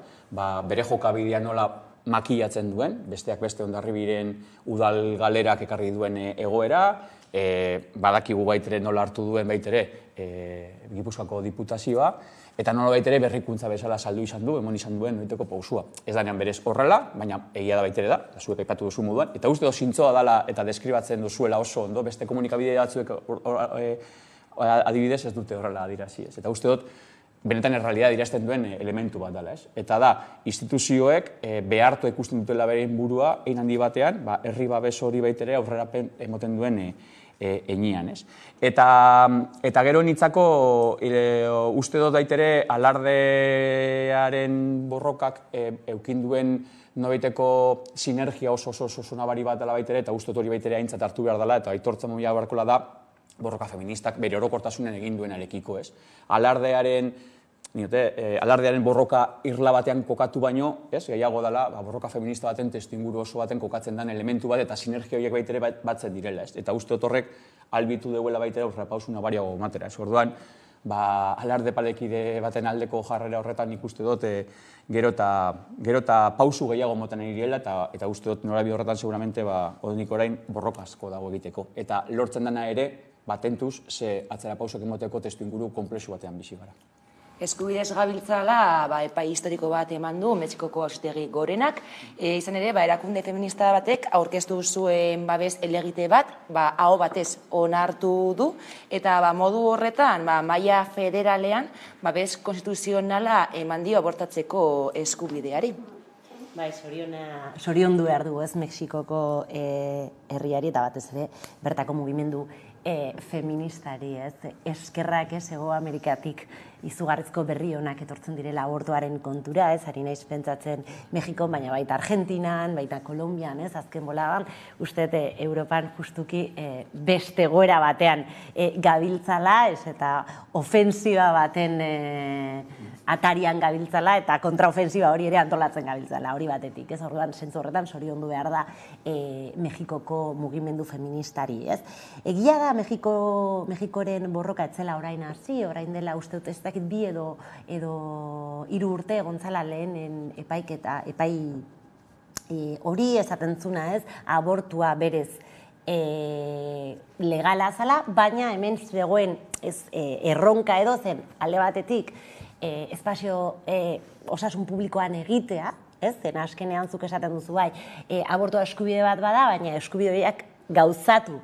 bere jokabidea nola makillatzen duen, besteak beste Hondarribiren udal galerak ekarri duen egoera, badakigu baitere nola hartu duen baitere Gipuzkoako diputazioa, eta nola baitere berrikuntza bezala saldu izan du, emon izan duen noiteko pausua. Ez danean berez horrela, baina egia da baitere da, zuek aipatu duzu moduan, eta uste dut zintzoa dela eta deskribatzen duzuela oso ondo, beste komunikabide batzuek adibidez ez dute horrela adirazi, ez? Eta uste dut, benetan errealidad dirazten duen elementu bat dela, ez? Eta da, instituzioek behartu ikusten dutela berein burua, egin handi batean, herri babes hori baitere aurrerapen emoten duen einian, ez? Eta gero nitzako, uste dut daitere, alardearen borrokak eukin duen nobeiteko sinergia oso nabari bat dela baitere, eta uste dut hori baitere aintzat hartu behar dela, eta aitortzen moia barkola da, borroka feministak bere orokortasunen egin duenarekiko, ez? Alardearen borroka irla batean kokatu baino, ez? Gehiago dela, borroka feminista baten testuinguru oso baten kokatzen den elementu bat, eta sinergia horiek baitere batzen direla, ez? Eta uste dut horrek albitu deuela baitere aurrerapausu nabariago matera, ez? Orduan, alarde palekide baten aldeko jarrera horretan ikuste dut, gero eta pausu gehiago moten egirela, eta uste dut norabi horretan seguramente, odenik orain borroka asko dago egiteko. Eta lortzen dena ere, batentuz, ze atzera pausok emoteko testuinguru konplexu batean bizi gara. Eskubidez gabiltzala, epai historiko bat eman du Mexikoko Auzitegi Gorenak, izan ere, erakunde feminista batek aurkeztu zuen babes elegite bat, aho batez onartu du, eta modu horretan, maila federalean, babes konstituzionala eman dio abortatzeko eskubideari. Zoriondu behar du, ez, Mexikoko herriari, eta batez ere, bertako mugimendu feministari, ez, eskerrak ez, Hego Amerikatik izugarrizko berri honak etortzen direla abortuaren kontura, ez, ari naiz pentsatzen Mexikon, baina baita Argentinan, baita Kolombian, ez, azken bolagan, uste Europan justuki beste goera batean gabiltzala, ez, eta ofensiba baten atarian gabiltzala eta kontraofensiba hori ere antolatzen gabiltzala, hori batetik, ez? Orduan, zentzu horretan zoriondu behar da Mexikoko mugimendu feministari, ez? Egia da Mexikoren borroka etzela orain hasi, orain dela uste dut ez dakit 2 edo 3 urte egontzala lehen epai hori esaten zuna, ez? Abortua berez legala zala, baina hemen zegoen erronka edo zen alde batetik espazio osasun publikoan egitea, ez? Zen azkenean zuk esaten duzu bai, abortua eskubide bat bada, baina eskubide horiek gauzatu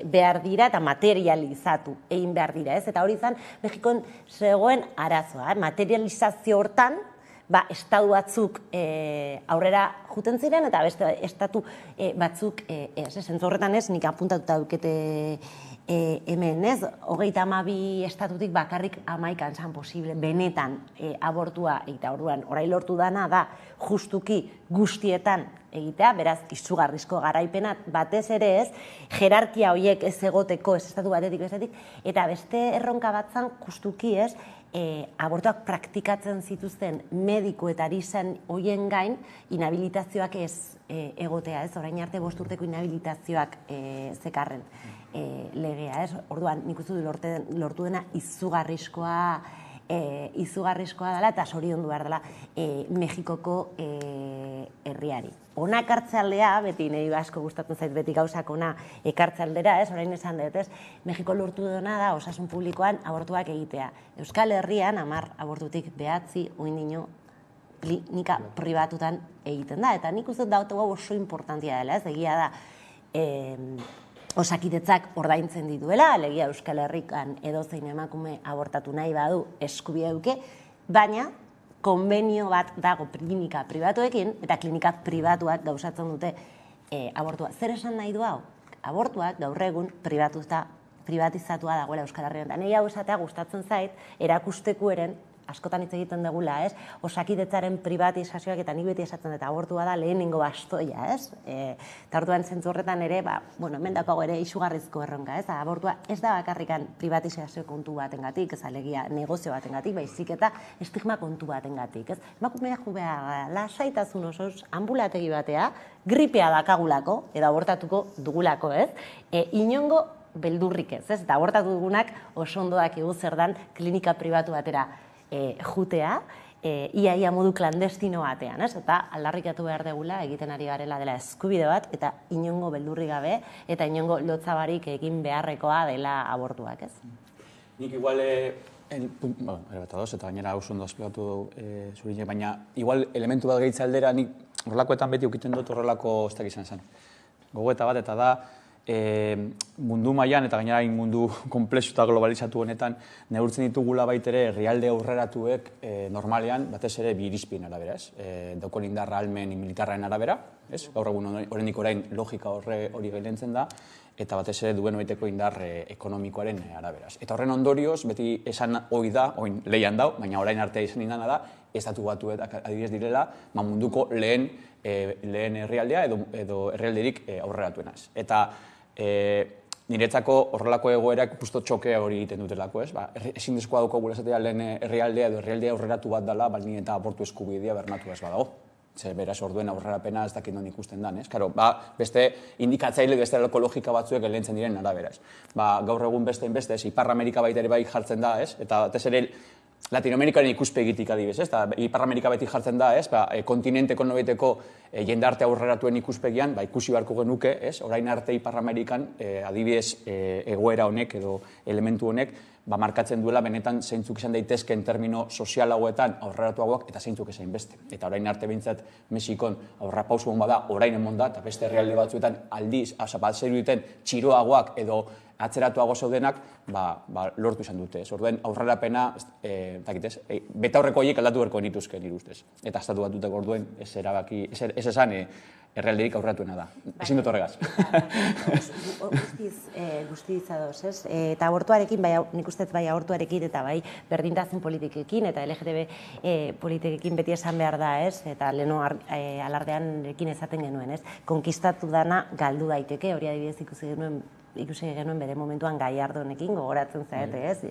behar dira eta materializatu egin behar dira, ez? Eta hori izan Mexikon zegoen arazoa, materializazio hortan, estatu batzuk aurrera juten ziren eta beste estatu batzuk ez. Zentzu horretan ez, nik apuntatuta dukete hemen, ez? 32 estatutik bakarrik 11 zan posible benetan abortua egitea. Orduan, orain lortu dana da justuki guztietan egitea, beraz, izugarrizko garaipena batez ere ez, jerarkia horiek ez egoteko, ez estatu batetik bestetik, eta beste erronka batzan justuki ez, abortuak praktikatzen zituzten mediku eta arizen hoien gain inhabilitazioak ez egotea, ez? Orain arte 5 urteko inhabilitazioak zekarren legea, ez? Orduan, nik uste du lortu dena izugarrizkoa dela eta zoriondu behar dela Mexikoko herriari. Ona ekartzealdea, beti nahi asko gustatzen zait beti gauzak ona ekartzealdera, ez, orain esan dut, ez, Mexiko lortu dena da osasun publikoan abortuak egitea. Euskal Herrian 10 abortutik 9 oindino klinika pribatutan egiten da, eta nik uste dut oso importantia dela, ez, egia da Osakidetzak ordaintzen dituela, alegia Euskal Herrikan edozein emakume abortatu nahi badu eskubidea duke, baina konbenio bat dago klinika pribatuekin, eta klinika pribatuak gauzatzen dute abortua. Zer esan nahi du hau? Abortuak gaur egun privatizatua dagoela Euskal Herrian. Eta nahi hau esatea gustatzen zait, erakustekueren, askotan hitz egiten dugula, ez? Osakidetzaren privatizazioak eta nik beti esatzen dut abortua da lehenengo bastoia, ez? Eta orduan zentzu horretan ere, hemen daukago ere izugarrizko erronka, ez? Abortua ez da bakarrikan privatizazio kontu batengatik, ez alegia negozio batengatik, baizik eta estigma kontu batengatik, ez? Emakumeak jo behar lasaitasun osoz anbulategi batea, gripea dakagulako, edo abortatuko dugulako, ez? Inongo beldurrik ez, ez? Eta abortatu dugunak oso ondo dakigu zer dan klinika pribatu batera jutea, iaia modu klandestino batean, ez? Eta aldarrikatu behar degula egiten ari garela dela eskubide bat, eta inongo beldurri gabe, eta inongo lotzabarik egin beharrekoa dela abortuak, ez? Nik igual, eta gainera oso ondo esplikatu zurinek, baina igual elementu bat gehitza aldera, nik horrelakoetan beti ukiten dut horrelako ez dakizan zen. Gogoeta bat, eta da, mundu mailan eta gainera mundu komplexu eta globalizatu honetan neurtzen ditugula baitere herrialde aurreratuek normalean batez ere bi irizpideen arabera, ez? Daukon indarra ahalmen militarraren arabera, ez? Gaur egun oraindik orain logika hori gailentzen da eta batez ere duen hoiteko indar ekonomikoaren arabera. Eta horren ondorioz beti esan ohi da, orain leian dau, baina orain arte izan indana da estatu batuetak adibidez direla munduko lehen herrialdea edo herrialderik aurreratuena, ez? Eta niretzako horrelako egoerak justo txokea hori egiten dutelako, ez? Ezin dezkoa daukagu esatea lehen herrialdea edo herrialdea aurreratu bat dela, baldin eta abortu eskubidea bernatu ez badago. Beraz orduen aurrerapena ez dakit non ikusten dan, ez? Karo, beste indikatzaile beste logika batzuek elentzen diren arabera, ez? Gaur egun beste, ez? Ipar Amerika baita ere bai jartzen da, ez? Eta batez ere Latinoamerikaren ikuspegitik adibidez, ez? Ipar Amerika beti jartzen da, ez? Kontinenteko nobeteko jendarte aurreratuen ikuspegian, ikusi beharko genuke, ez? Orain arte Ipar Amerikan adibidez egoera honek edo elementu honek markatzen duela benetan zeintzuk izan daitezken termino sozialagoetan aurreratuagoak eta zeintzuk ezain beste. Eta orain arte behintzat Mexikon aurrerapauso hon bada, orain emon da, eta beste herrialde batzuetan aldiz, batzeru duten txiroagoak edo atzeratuago zeudenak, lortu izan dute. Orduen aurrerapena, betaurreko horiek aldatu berko nituzke nire ustez. Eta estatu batuteko orduen ez esan errealderik aurreratuena da. Ezin dut horregaz. Guztiz adoz, ez? Eta abortuarekin, nik ustez bai abortuarekin eta bai berdintasun politikekin eta LGTB politikekin beti esan behar da, ez? Eta leheno alardean ekin esaten genuen, ez? Konkistatu dana galdu daiteke, hori adibidez ikusi genuen ikusi genuen bere momentuan Gallardonekin, gogoratzen zarete, ez?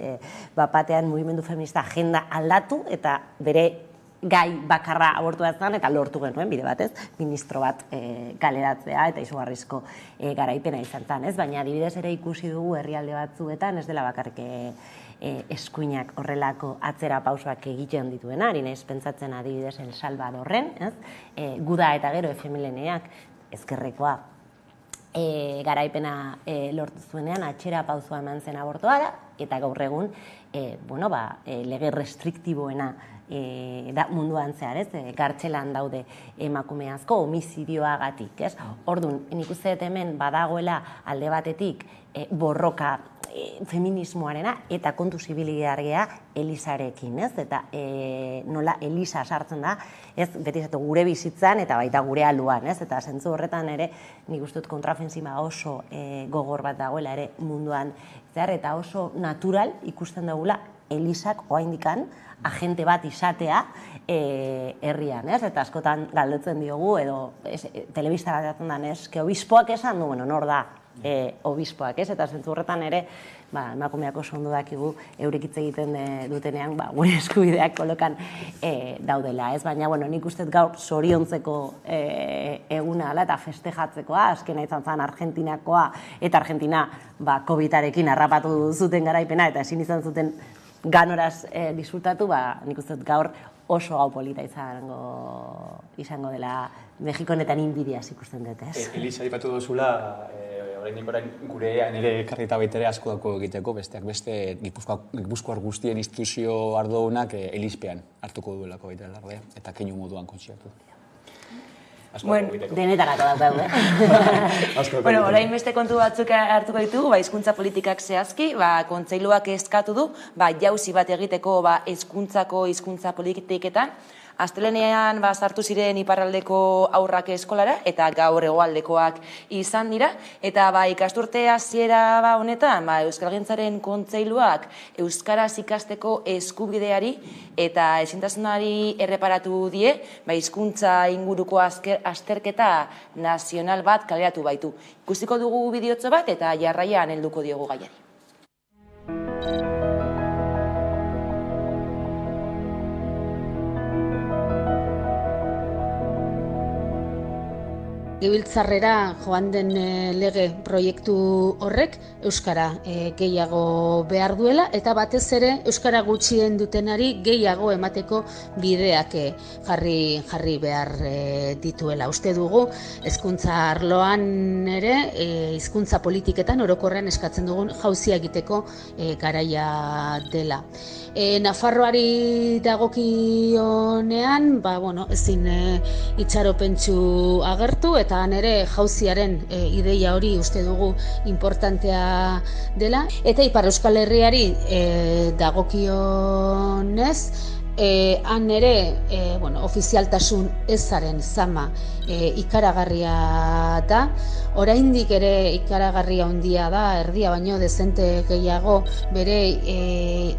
Batean mugimendu feminista agenda aldatu eta bere gai bakarra abortua zen eta lortu genuen, bide batez, ministro bat kaleratzea eta izugarrizko garaipena izan zen, ez? Baina adibidez ere ikusi dugu herrialde batzuetan, ez dela bakarrik eskuinak horrelako atzera pausoak egiten dituena, ari naiz pentsatzen adibidez El Salvadorren, ez? Guda eta gero efemileneak ezkerrekoa garaipena lortu zuenean atxera pausua eman zen abortoa da, eta gaur egun lege restriktiboena da munduan zehar, ez? Kartzelan daude emakume asko homizidioagatik, ez? Orduan, nik uste dut hemen badagoela alde batetik borroka feminismoarena eta kontu zibiliargea Elisarekin, ez? Eta nola Elisa sartzen da, ez? Beti esatu gure bizitzan eta baita gure aluan, ez? Eta zentzu horretan ere, nik uste dut kontraofensiba oso gogor bat dagoela ere munduan zehar, eta oso natural ikusten dugula Elisak oraindikan agente bat izatea herrian, ez? Eta askotan galdetzen diogu, edo telebista bat da, eske obispoak esan du, bueno, nor da obispoak, ez? Eta zentzu horretan ere, emakumeak oso ondo dakigu eurek hitz egiten dutenean, gure eskubideak kolokan daudela, ez? Baina, bueno, nik uste gaur zoriontzeko eguna ala eta festejatzekoa, azkena izan zen Argentinakoa, eta Argentina COVID-arekin harrapatu zuten garaipena, eta ezin izan zuten ganoraz disfrutatu, nik uste gaur oso gau polita izango dela Mexiko honetan inbidiaz ikusten dut, ez? Elisa aipatu duzula, orain gure nire karrita baitere asko dako egiteko, besteak beste Gipuzkoar guztien instituzio ardounak Elizpean hartuko duelako baita alardea, eta keinu moduan kontsiatu. Denetarako daude. Bueno, orain beste kontu batzuk hartuko ditugu, hizkuntza politikak zehazki, kontseiluak eskatu du, jauzi bat egiteko hezkuntzako hizkuntza politiketan. Astelenean sartu ziren iparraldeko aurrak eskolara eta gaur hegoaldekoak izan dira, eta ikasturte hasiera honetan Euskalgintzaren kontseiluak euskaraz ikasteko eskubideari eta ezintasunari erreparatu die, hizkuntza inguruko azterketa nazional bat kaleratu baitu. Ikusiko dugu bideotxo bat eta jarraian helduko diogu gaiari. Legebiltzarrera joan den lege proiektu horrek euskara gehiago behar duela eta batez ere euskara gutxien dutenari gehiago emateko bideak jarri behar dituela. Uste dugu hezkuntza arloan ere hizkuntza politiketan orokorrean eskatzen dugun jauzia egiteko garaia dela. Nafarroari dagokionean, ezin itxaropentsu agertu eta nere jauziaren ideia hori uste dugu importantea dela. Eta Ipar Euskal Herriari dagokionez, han ere ofizialtasun ezaren zama ikaragarria da. Oraindik ere ikaragarria handia da, erdia baino dezente gehiago bere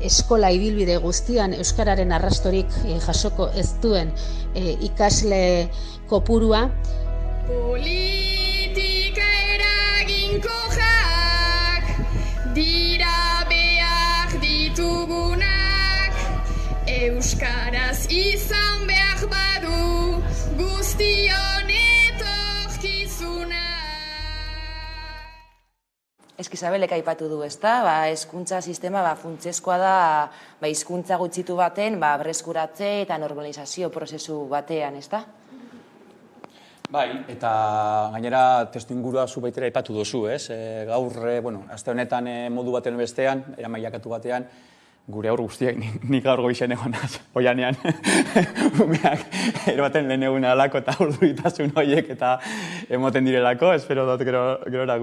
eskola ibilbide guztian euskararen arrastorik jasoko ez duen ikasle kopurua. Politika eraginkorrak dira behar ditugunak, euskaraz izan behar badu guztion etorkizuna. Eskizabelek aipatu du, ezta? Hezkuntza sistema funtsezkoa da hizkuntza gutxitu baten berreskuratze eta normalizazio prozesu batean, ezta? Bai, eta gainera testuingurua zu baitera aipatu duzu, ez? Gaur, aste honetan modu baten bestean, era mailakatu batean, gure aur guztiak, nik gaur goizen egon oianean, umeak erbaten lehen egun alako eta urduritasun horiek eta emoten direlako, espero dut gerora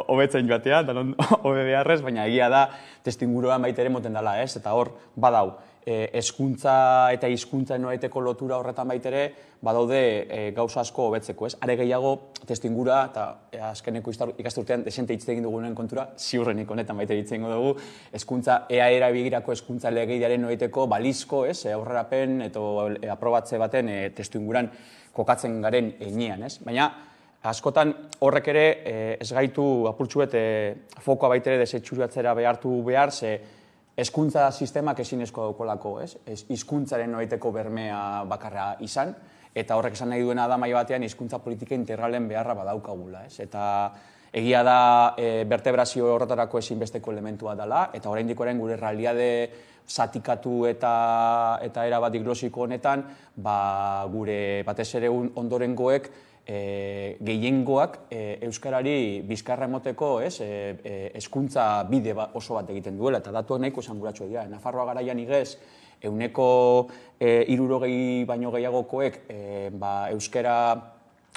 hobetzen joatea, danon hobe beharrez, baina egia da testuinguruan baita ere moten dela, ez? Eta hor, badau, hezkuntza eta hizkuntza noraiteko lotura horretan baitere badaude gauza asko hobetzeko, ez? Are gehiago testuingura eta azkeneko ikasturtean desente hitz egin dugunen kontura, ziurrenik honetan baitere hitz egingo dugu, hezkuntza EAEra begirako hezkuntza legediaren noraiteko balizko, ez? Aurrerapen eta aprobatze baten testuinguran kokatzen garen heinean, ez? Baina askotan horrek ere ez gaitu apurtxuet fokoa baitere desetxuratzera behartu behar, ze hezkuntza sistemak ezinezko daukolako, hizkuntzaren noraiteko bermea bakarra izan, eta horrek esan nahi duena da maila batean hizkuntza politika integralen beharra badaukagula. Eta egia da vertebrazio horretarako ezinbesteko elementua dela, eta oraindik orain gure realitate zatikatu eta erabat diglosiko honetan, gure batez ere ondorengoek gehiengoak euskarari bizkarra emoteko hezkuntza bide oso bat egiten duela, eta datuak nahiko esanguratsuak dira. Nafarroa garaian igez, 60% baino gehiagokoek euskara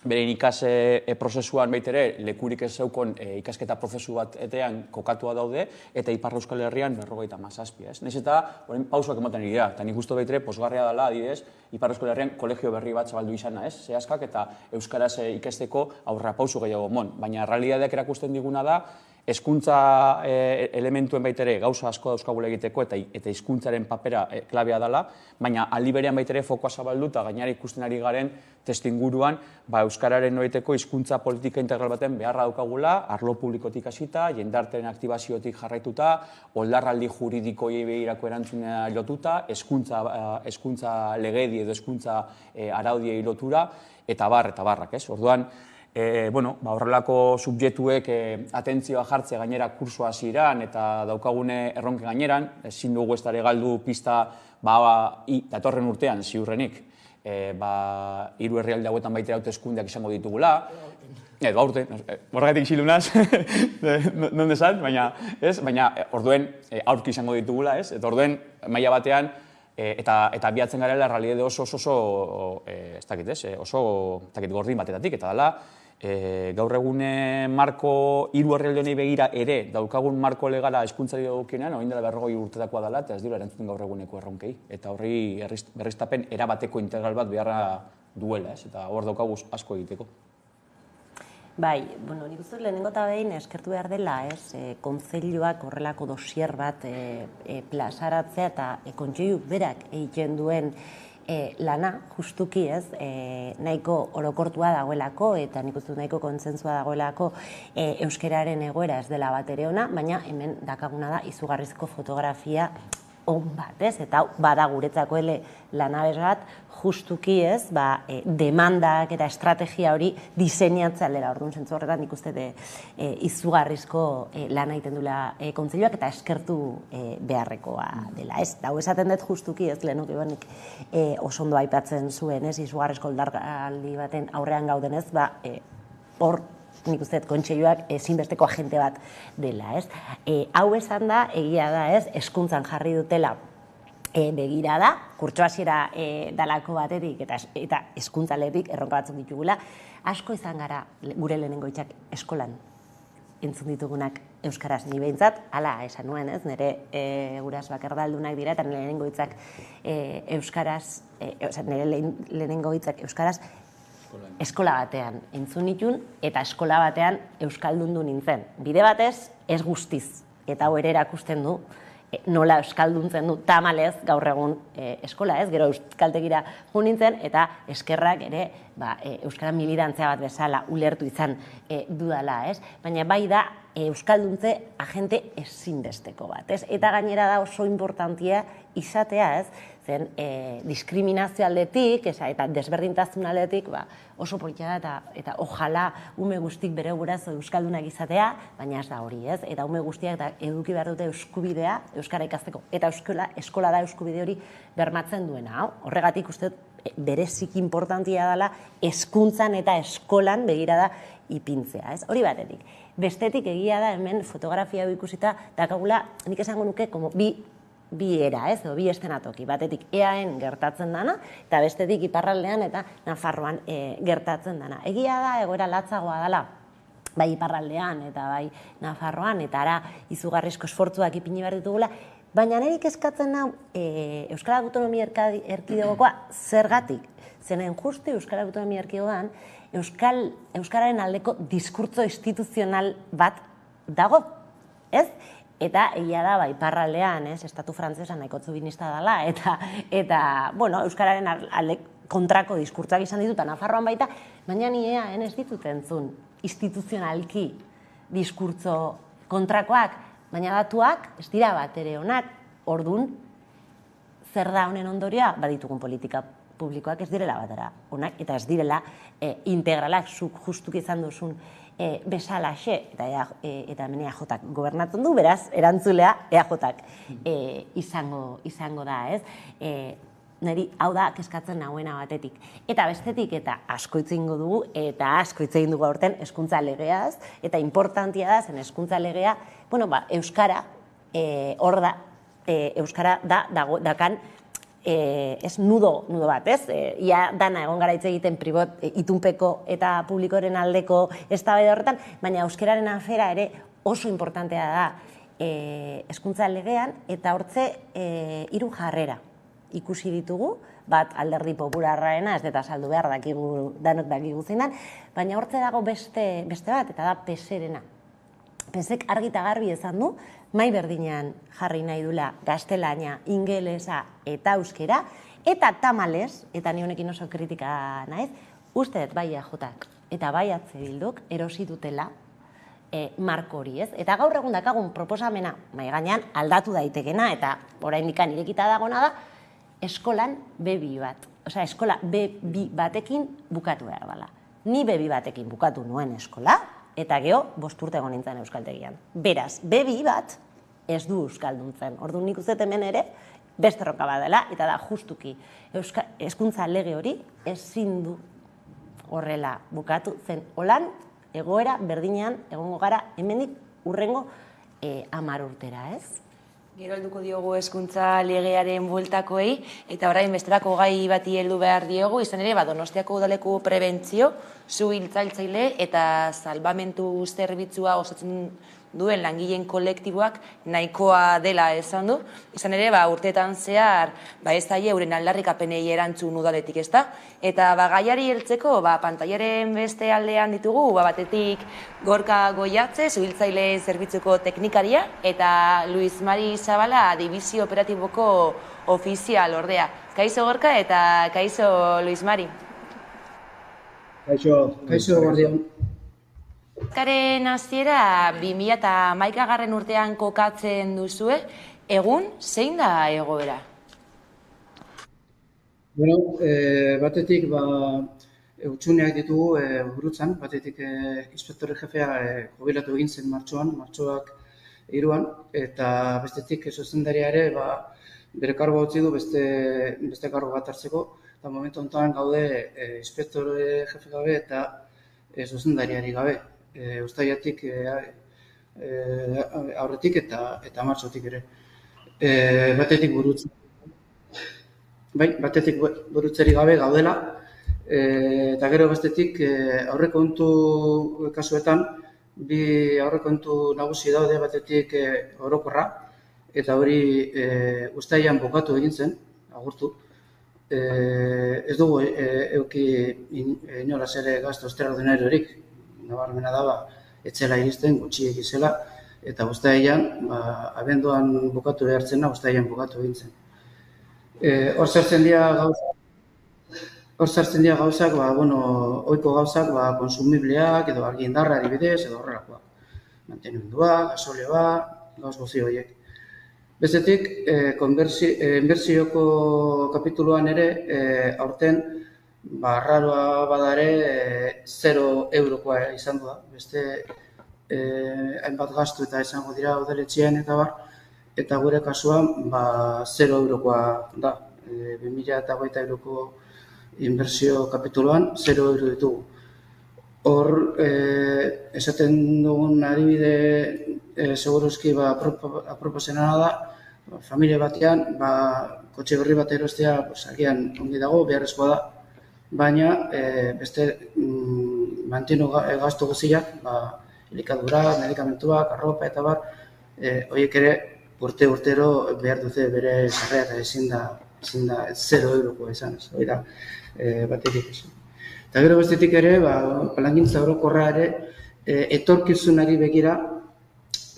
beren ikase prozesuan baitere lekurik ez zeukon ikasketa prozesu bat etean kokatua daude, eta Ipar Euskal Herrian 57. Naiz eta orain pausoak ematen dira, eta nik uste baitere posgarria dela, adibidez, Ipar Euskal Herrian kolegio berri bat zabaldu izana, zehaskak, eta euskaraz ikasteko aurrera pauso gehiago mon. Baina realitateak erakusten diguna da, hezkuntza elementuen baitere gauza asko dauzkagula egiteko eta hizkuntzaren papera klabea dela, baina aldi berean baitere fokoa zabaldu eta gainera ikusten ari garen testuinguruan euskararen noraiteko hizkuntza politika integral baten beharra daukagula, arlo publikotik hasita, jendartearen aktibaziotik jarraituta, oldarraldi juridikoei begirako erantzunea lotuta, hezkuntza legedi edo hezkuntza araudiei lotura, eta barrak, ez? Orduan, horrelako subjektuek atentzioa jartzea gainera kursoa hasieran eta daukagune erronke gaineran, ezin dugu ez dara galdu pista datorren urtean ziurrenik, 3 herrialde hauetan baitera hauteskundeak izango ditugula, edo aurten, horregatik isilunaz, non desan, baina orduen aurki izango ditugula, eta orduen maila batean, eta biatzen garela realitate oso gordin batetatik, eta dela, gaur egune marko 3 herrialdeei begira ere daukagun marko legala hezkuntzari dagokionean orain dela 40 urtetakoa dela eta ez dira erantzuten gaur eguneko erronkei, eta horri berriztapen erabateko integral bat beharra duela, eta hor daukagu asko egiteko. Bai, nik uste lehenengo eta behin eskertu behar dela, kontseiluak horrelako dosier bat plazaratzea eta kontseiluak berak egiten duen lana, justuki nahiko orokortua dagoelako eta nik uste nahiko kontsentsua dagoelako euskararen egoera ez dela bat ere ona, baina hemen dakaguna da izugarrizko fotografia on bat, eta bada guretzako lanabes bat, justuki demandak eta estrategia hori diseinatzea aldera. Orduan zentzu horretan nik uste izugarrizko lana egiten duela kontseiluak eta eskertu beharrekoa dela. Hau esaten dut justuki lehenok ibanik oso ondo aipatzen zuen, izugarrizko oldargaldi baten aurrean gauden hor nik uste kontseiluak ezinbesteko agente bat dela. Hau esan da, egia da, hezkuntzan jarri dutela begirada, kurtso hasiera dalako batetik eta hezkuntzaletik erronka batzuk ditugula. Asko izan gara gure lehenengo hitzak eskolan entzun ditugunak euskaraz, ni behintzat, hala esan nuen, nire guras bakardaldunak dira eta nire lehenengo hitzak euskaraz eskola batean entzun nitun eta eskola batean euskaldundu nintzen. Bide batez, ez guztiz, eta hau ere erakusten du nola euskalduntzen du tamalez gaur egun eskola, gero euskaltegira jo nintzen eta eskerrak ere euskara militantzia bat bezala ulertu izan dudala, baina bai da euskalduntze agente ezinbesteko bat, eta gainera da oso importantia izatea, zen diskriminazio aldetik eta desberdintasun aldetik oso politia da eta ojala ume guztik bere guraz euskaldunak izatea, baina ez da hori, eta ume guztiak eduki behar dute eskubidea euskara ikasteko, eta eskola da eskubide hori bermatzen duena. Horregatik uste bereziki importantia dela hezkuntzan eta eskolan begirada ipintzea. Hori batetik. Bestetik egia da hemen fotografia ikusita dakagula, nik esango nuke bi era, bi estenatoki. Batetik EAen gertatzen dana, eta bestetik iparraldean eta Nafarroan gertatzen dana. Egia da, egoera latzagoa dela, bai iparraldean eta bai Nafarroan, eta ara izugarrizko esfortzuak ipini behar ditugula, baina niri kezkatzen hau Euskal Autonomia Erkidegokoa zergatik. Zenen justu Euskal Autonomia Erkidegoan euskararen aldeko diskurtso instituzional bat dago, Eta egia da, iparraldean, estatu frantzesa nahiko txubinista dela, eta euskararen kontrako diskurtsoak izan ditut, Nafarroan baita, baina ni eaen ez ditut entzun instituzionalki diskurtso kontrakoak, baina datuak ez dira bat ere onak, ordun zer da honen ondorioa, baditugun politika publikoak ez direla batera onak, eta ez direla integralak, zuk justuk izan duzun bezalaxe, eta hemen EAJak gobernatzen du, beraz, erantzulea EAJak izango da, ez? Neri hau da kezkatzen nagoena batetik. Eta bestetik, eta asko hitz egingo dugu, eta asko hitz egin dugu aurten hezkuntza legeaz, eta importantia da, zen hezkuntza legea, euskara, hor da, euskara dakan, ez nudo bat, ez? Ia dana egon gara hitz egiten itunpeko eta publikoren aldeko eztabaida horretan, baina euskararen afera ere oso importantea da hezkuntza legean, eta hortze 3 jarrera ikusi ditugu, bat alderdi popularraena, ez deta saldu behar danok dakigu zein dan, baina hortze dago beste bat, eta da PSRena. PSek argi eta garbi esan du, mai berdinean jarri nahi dula gaztelania, ingelesa eta euskera, eta tamalez, eta ni honekin oso kritika naiz, uste dut bai EAJak eta bai Bilduk erosi dutela marko hori, ez? Eta gaur egun dakagun proposamena mai gainean aldatu daitekena, eta oraindik irekita dagona da, eskolan B2 bat. Osea, eskola B2 batekin bukatu behar dela. Ni B2 batekin bukatu nuen eskola, eta geho, 5 urte egon nintzen euskaltegian. Beraz, B2 bat ez du euskalduntzen. Orduan nik uste hemen ere, beste roka badela, eta da justuki hezkuntza lege hori ezin du horrela bukatu zen. Holan, egoera berdinean egongo gara hemendik hurrengo 10 urtera, ez? Gero helduko diogu hezkuntza legearen bueltakoei, eta orain bestelako gai bati heldu behar diogu, izan ere, Donostiako udaleku prebentzio, suhiltzaile eta salbamentu zerbitzua osatzen duen langileen kolektiboak nahikoa dela esan du. Izan ere, urteetan zehar, ez zaie euren aldarrikapenei erantzun udaletik, ezta? Eta gaiari heltzeko, pantailaren beste aldean ditugu, batetik Gorka Goiatze, suhiltzaile zerbitzuko teknikaria, eta Luis Mari Zabala, Dibizio Operatiboko ofizial ordea. Kaixo Gorka eta kaixo Luis Mari. Kaixo Guardian. Euskaren hasiera 2011 urtean kokatzen duzue, egun zein da egoera? Batetik hutsuneak ditugu burutzan, batetik inspektore jefea jubilatu egin zen martxoak 3an, eta bestetik zuzendaria ere bere kargoa utzi du beste kargo bat hartzeko, eta momentu honetan gaude inspektore jefe gabe eta zuzendariari gabe. Uztailetik aurretik eta martxotik ere. Batetik burutzeri gabe gaudela, eta gero bestetik aurrekontu kasuetan, bi aurrekontu nagusi daude, batetik orokorra, eta hori uztailean bukatu egin zen, agurtu. Ez dugu euki inolaz ere gasto extraordinariorik, nabarmena da, etzela iristen, gutxiek izela, eta uztailean, abenduan bukatu behartzena, uztailean bukatu egin zen. Hor sartzen dira gauzak, ohiko gauzak, konsumibleak, edo argindarra adibidez, edo horrelakoak. Mantenimendua, gasolioa, gauz guzti horiek. Bestetik, inbertsioko kapituluan ere, aurten, arraroa badare 0 eurokoa izango da. Beste hainbat gastu eta izango dira udaletxean eta gure kasuan 0 eurokoa da. 2023ko inbertsio kapituluan 0 euro ditugu. Hor, esaten dugun adibide seguruzki aproposena da, familia batean, kotxe berri bat erostea agian ongi dago, beharrezkoa da, baina beste mantenu gastu guztiak, elikadura, medikamentuak, arropa eta horiek ere urtero behar dute bere sarrera eta ezin da 0 eurokoa izan, hori da batetik. Eta gero bestetik ere, plangintza orokorra ere etorkizunari begira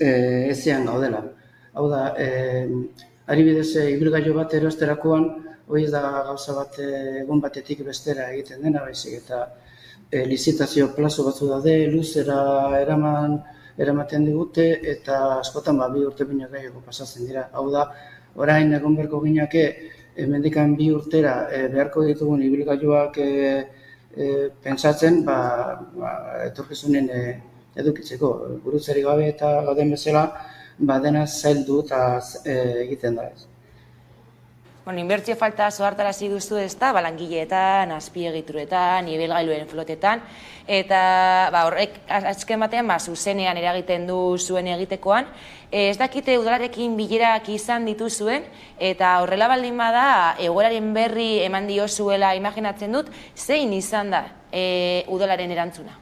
ezean gaudela. Hau da, Adibidez, ibilgailu bat erosterakoan, hori da gauza bat egun batetik bestera egiten dena, baizik eta lizitazio plazo batzu daude, luzera eramaten digute, eta askotan 2 urte baino gehiago pasatzen dira. Hau da, orain egon beharko ginake, hemendikan 2 urtera beharko ditugun ibilgailuak pentsatzen, etorkizunen edukitzeko. Gurutzari gabe eta gauden bezala, dena zaildu eta egiten da ez. Inbertsio falta zohartarazi duzu ezta, langileetan, azpiegituretan, ibilgailuen flotetan, eta horrek azken batean zuzenean eragiten du zuen egitekoan. Ez dakite udalarekin bilerak izan dituzuen, eta horrela baldin bada, egoeraren berri eman diozuela imaginatzen dut, zein izan da udalaren erantzuna?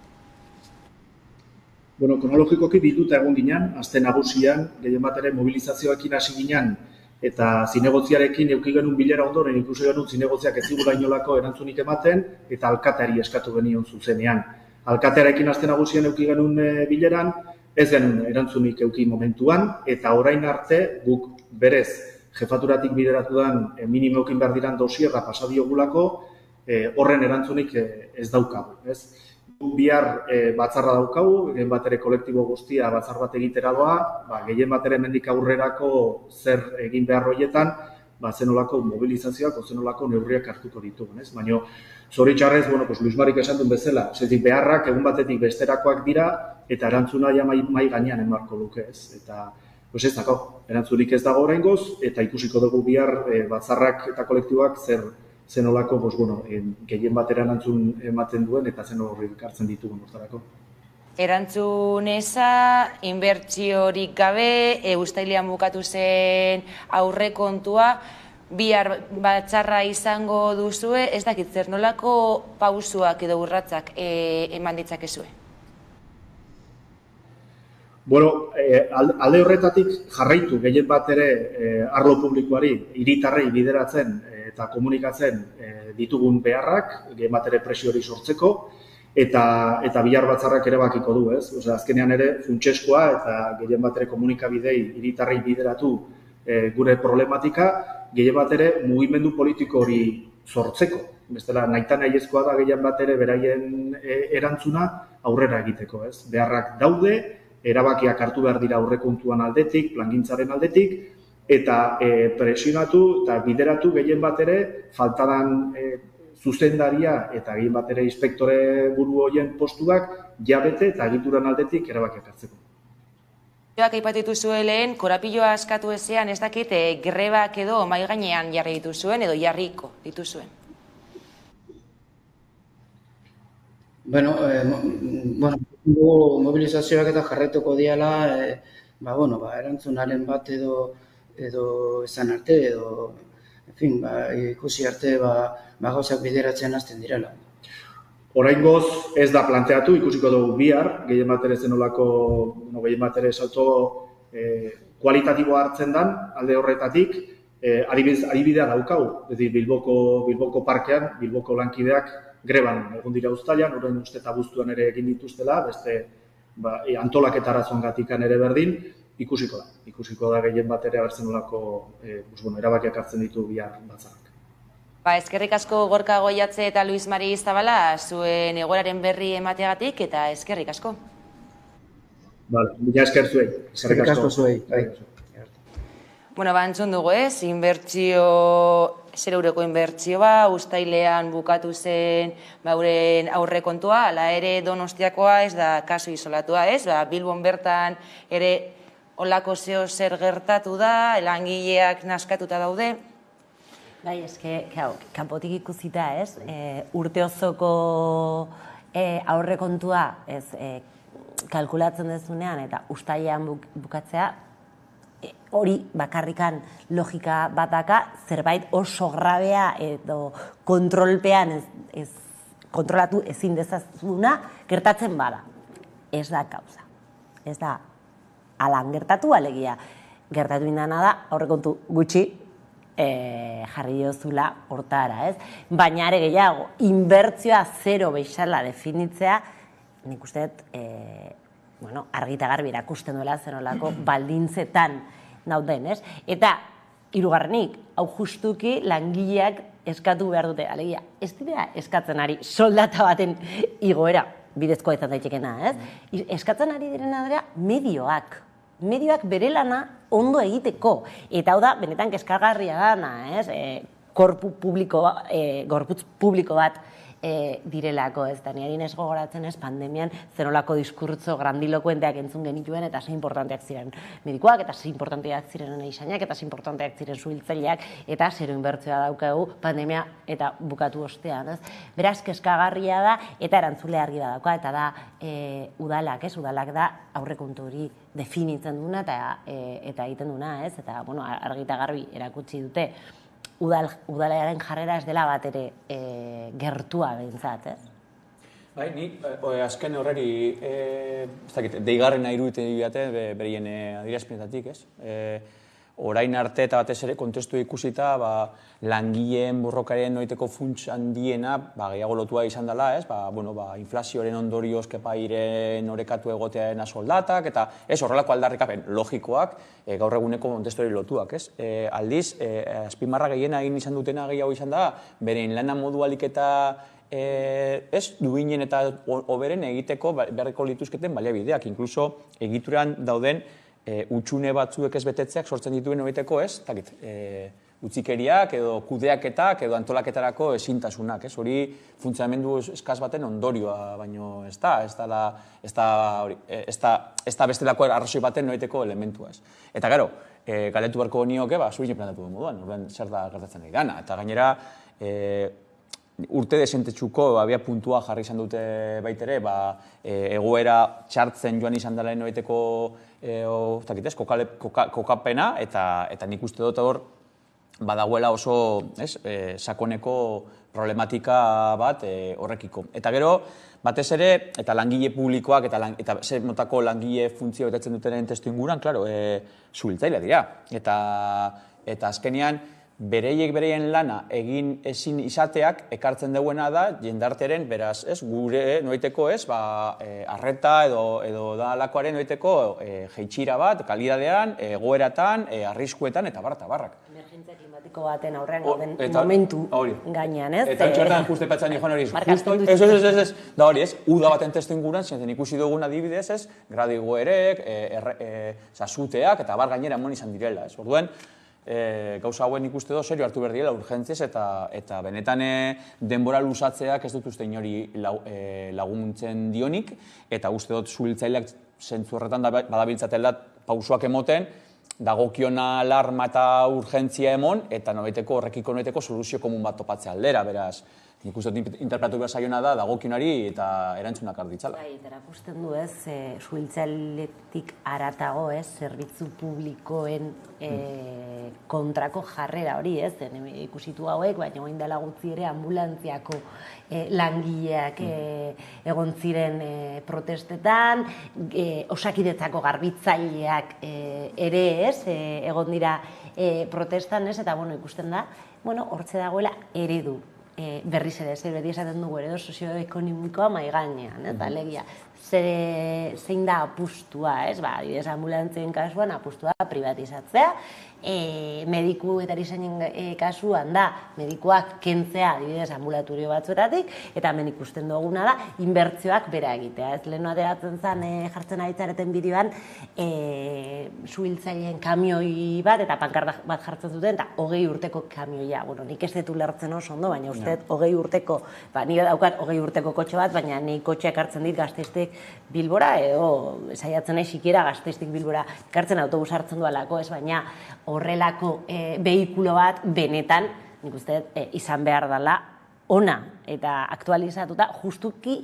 Kronologikoki bilduta egon ginen, aste nagusian, gehien bat ere mobilizazioekin hasi ginen, eta zinegotziarekin eduki genuen bilera ondoren ikusi genuen zinegotziak ez zigula inolako erantzunik ematen, eta alkateari eskatu genion zuzenean. Alkatearekin aste nagusian eduki genuen bileran, ez genuen erantzunik eduki momentuan, eta orain arte guk berez jefaturatik bideratu den minimoekin behar diran dosierra pasadiogulako, horren erantzunik ez daukagu. Bihar batzarra daukagu, gehien bat ere kolektibo guztia batzar bat egitera doa, gehien bat ere hemendik aurrerako zer egin behar horietan, zenolako mobilizazioak o zenolako neurriak hartuko ditugun. Baina, zoritxarrez, Luis Marik esan duen bezala, beharrak egun batetik besterakoak dira, eta erantzuna ja mai gainean emarko luke ez. Eta, ez dago, erantzunik ez dago oraingoz, eta ikusiko dugu bihar batzarrak eta kolektiboak zenolako, gehien batera erantzun ematen duen eta zenolak hartzen ditugun hortarako. Erantzun eza, inbertsiorik gabe, uztailean bukatu zen aurrekontua, bihar batzarra izango duzue, ez dakit zer nolako pausuak edo urratsak eman ditzakezue? Alde horretatik jarraitu gehien bat ere arlo publikoari, hiritarrei bideratzen eta komunikatzen ditugun beharrak, gehien bat ere presio hori sortzeko, eta bihar batzarrak ere bakiko du, ez? Azkenean ere funtseskoa eta gehien bat ere komunikabidei hiritarrei bideratu gure problematika, gehien bat ere mugimendu politiko hori sortzeko. Bestela, nahita nahiezkoa da gehien bat ere beraien erantzuna aurrera egiteko, ez? Beharrak daude, erabakiak hartu behar dira aurrekontuan aldetik, plangintzaren aldetik, eta presionatu eta bideratu gehien bat ere faltadan zuzendaria eta gehien bat ere inspektore buru horien postuak jabete eta egituran aldetik erabakiak hartzeko. Aipatu zuen lehen, korapilloa askatu ezean ez dakit grebak edo mahai gainean jarri dituzuen edo jarriko dituzuen. Mobilizazioak eta jarraituko diala, erantzunaren bat edo esan arte, edo ikusi arte gauzak bideratzen hasten direla. Oraingoz ez da planteatu, ikusiko dugu bihar, gehien bat ere zenolako, gehien bat ere salto kualitatiboa hartzen den, alde horretatik, adibidea daukagu, Bilboko parkean, Bilboko lankideak greban egon dira uztailan, orain uste eta guztuan ere egin dituztela, beste antolaketa arazoengatikan ere berdin, ikusiko da gehien bat ere abertzen olako erabakiak hartzen ditu bihar batzarrak. Eskerrik asko Gorka Goiatze eta Luis Mari Zabala, zuen egoeraren berri emateagatik eta eskerrik asko. Mila esker zuei. Eskerrik asko zuei. Entzun dugu ez, inbertsio, 0 euroko inbertsioa, uztailean bukatu zen bauren aurrekontua, ala ere Donostiakoa ez da kasu isolatua ez, Bilbon bertan ere olako zer gertatu da, langileak naskatuta daude. Eske, kanpotik ikusita ez, urte osoko aurrekontua kalkulatzen dezunean eta uztailean bukatzea, hori bakarrikan logika bataka, zerbait oso grabea edo kontrolpean kontrolatu ezin dezazuna gertatzen bada. Ez da kauza. Ez da alan gertatu, alegia gertatu indana da, aurrekontu gutxi jarri diozula hortara, ez? Baina ere gehiago, inbertzioa 0 beixala definitzea, nik uste argi eta garbi erakusten duela zenolako baldintzetan dauden, ez? Eta hirugarrenik, hau justuki langileak eskatu behar dute, alegia, ez dira eskatzen ari soldata baten igoera, bidezkoa izan daitekena, ez? Eskatzen ari direna dira medioak bere lana ondo egiteko, eta hau da, benetan kezkagarria dana, ez? Gorputz publiko bat direlako, ez da, nire ez gogoratzen ez, pandemian zenolako diskurtso grandilokuenteak entzun genituen, eta ze importanteak ziren medikoak, eta ze importanteak ziren eizainak, eta ze importanteak ziren suhiltzaileak, eta zero inbertsioa daukagu pandemia eta bukatu ostean, ez? Beraz, kezkagarria da, eta erantzule argi badauka, eta da udalak, ez? Udalak da aurrekontu hori definitzen duna, eta egiten duna, ez? Eta, bueno, argi eta garbi erakutsi dute, udalaren jarrera ez dela bat ere gertua behintzat, ez? Bai, ni azken horreri, deigarrena iruditen dute berien adierazpenetatik, ez? Orain arte eta batez ere kontestu ikusita langileen borrokaren noiteko funts handiena gehiago lotua izan dela, ez? Inflazioaren ondorioz kepairen orekatu egotearen soldatak, eta ez horrelako aldarrikapen logikoak gaur eguneko kontestu hori lotuak, ez? Aldiz, azpimarra gehiena egin izan dutena gehiago izan da, beren lana modu alik eta ez duinen eta oberen egiteko beharreko lituzketen baliabideak, inkluso egituran dauden utxune batzuek ez betetzeak sortzen dituen horieteko, ez? Utzikeriak edo kudeaketak edo antolaketarako ezintasunak, ez? Hori funtzionamendu eskaz baten ondorioa baino ez da bestelako arrazoi baten horieteko elementua, ez? Eta gero, galetu beharko nioke, zurine planatu duen moduan, horren zer da gertatzen nahi dana. Eta gainera, urte desentetsuko abia puntua jarri izan dute baitere, egoera txartzen joan izan dela noiteko kokapena, eta nik uste dut hor badagoela oso sakoneko problematika bat horrekiko. Eta gero, batez ere, eta langile publikoak eta zer motako langile funtzio betetzen dutenen testu inguran, klaro, suhiltzailea dira. Eta azkenean, bereien lana egin ezin izateak ekartzen duena da jendarteren, beraz, gure noiteko arreta edo dalakoaren noiteko jeitxira bat, kalidadean, egoeratan, arriskuetan eta barrak. Emergentzia klimatiko baten aurrean gauden momentu gainean, ez? Eta txertan juste petzan joan hori, ez, da hori, ez, uda baten testu inguran, zintzen ikusi dugun adibidez, ez, gradu igoerek, sasuteak eta bar gainera emon izan direla, ez, orduen, gauza hauen ikuste do, serio hartu behar direla urgentziez eta benetan denbora lusatzeak ez dut uste inori laguntzen dionik, eta uste dut suhiltzaileak zentzu horretan badabiltzatela pausoak emoten, dagokiona alarma eta urgentzia emon, eta horrekiko noiteko soluzio komun bat topatzea aldera, beraz. Nik uste dut interpretatu behar zaiona da dagokionari eta erantzunak arditzala. Bai, eta erakusten du ez, suhiltzailetik aratago ez, zerbitzu publikoen kontrako jarrera hori ez, ikusitu hauek, baina oin dela gutxi ere ambulantziako langileak egon ziren protestetan, osakidetzako garbitzaileak ere ez, egon dira protestan ez, eta ikusten da, hortze dagoela eredu. Berriz ere, beti esaten dugu eredu sozioekonomikoa maigainean, eta alegia, zein da apustua, adibidez ambulantzien kasuan apustua privatizatzea, mediku eta erizainen kasuan da, medikuak kentzea adibidez ambulatorio batzuetatik, eta hemen ikusten duguna da, inbertzioak bera egitea. Ez lehenu ateratzen zen jartzen aritzareten bideoan, suhiltzaileen kamioi bat, eta pankarta bat jartzen zuten, eta 20 urteko kamioia. Nik ez dut ulertzen oso ondo, baina uste 20 urteko, nire daukat 20 urteko kotxe bat, baina nahi kotxeak hartzen dit Gasteiztik Bilbora, edo saiatzen nahi sikiera Gasteiztik Bilbora ekartzen autobus hartzen dualako, ez baina horrelako behikulo bat benetan, nik uste izan behar dela, ona eta aktualizatuta justuki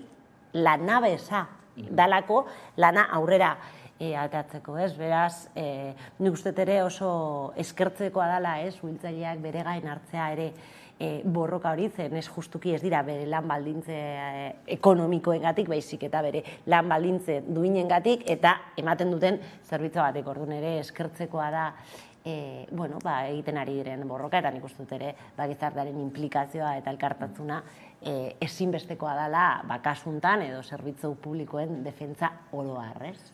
lanabesa dalako lana aurrera atatzeko, ez? Beraz, nik uste ere oso eskertzekoa dela, suhiltzaileak bere gain hartzea ere borroka hori, zen ez justuki ez dira bere lan baldintze ekonomikoengatik, baizik eta bere lan baldintze duinengatik, eta ematen duten zerbitzua batek, orduan ere eskertzekoa da egiten ari diren borroka, eta nik uste dut ere gizartearen implikazioa eta elkartatzuna ezinbestekoa dela kasuntan edo zerbitzu publikoen defentsa oro har, ez?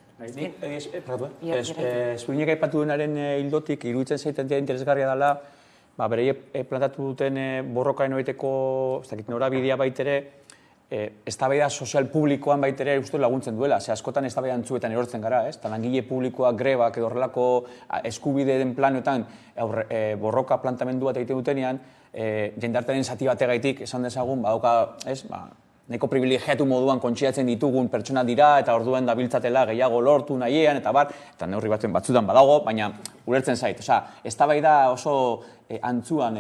Zuinek aipatu denaren hildotik, iruditzen zaiten interesgarria dela, bereiek plantatu duten borrokaen horieteko, ez dakit norabidea baitere, eztabaida sozial publikoan baitere uste laguntzen duela. Askotan eztabaida antzuetan erortzen gara, eta langile publikoak, grebak edo horrelako eskubideen planoetan borroka plantamendu bat egiten dutenean, jendartearen zati bategaitik esan dezagun, nahiko privilegiatu moduan kontxiatzen ditugun pertsona dira, eta orduen dabiltzatela gehiago lortu nahiean, eta eta neurri batzutan badago, baina ulertzen zait. Eztabaida oso antzuan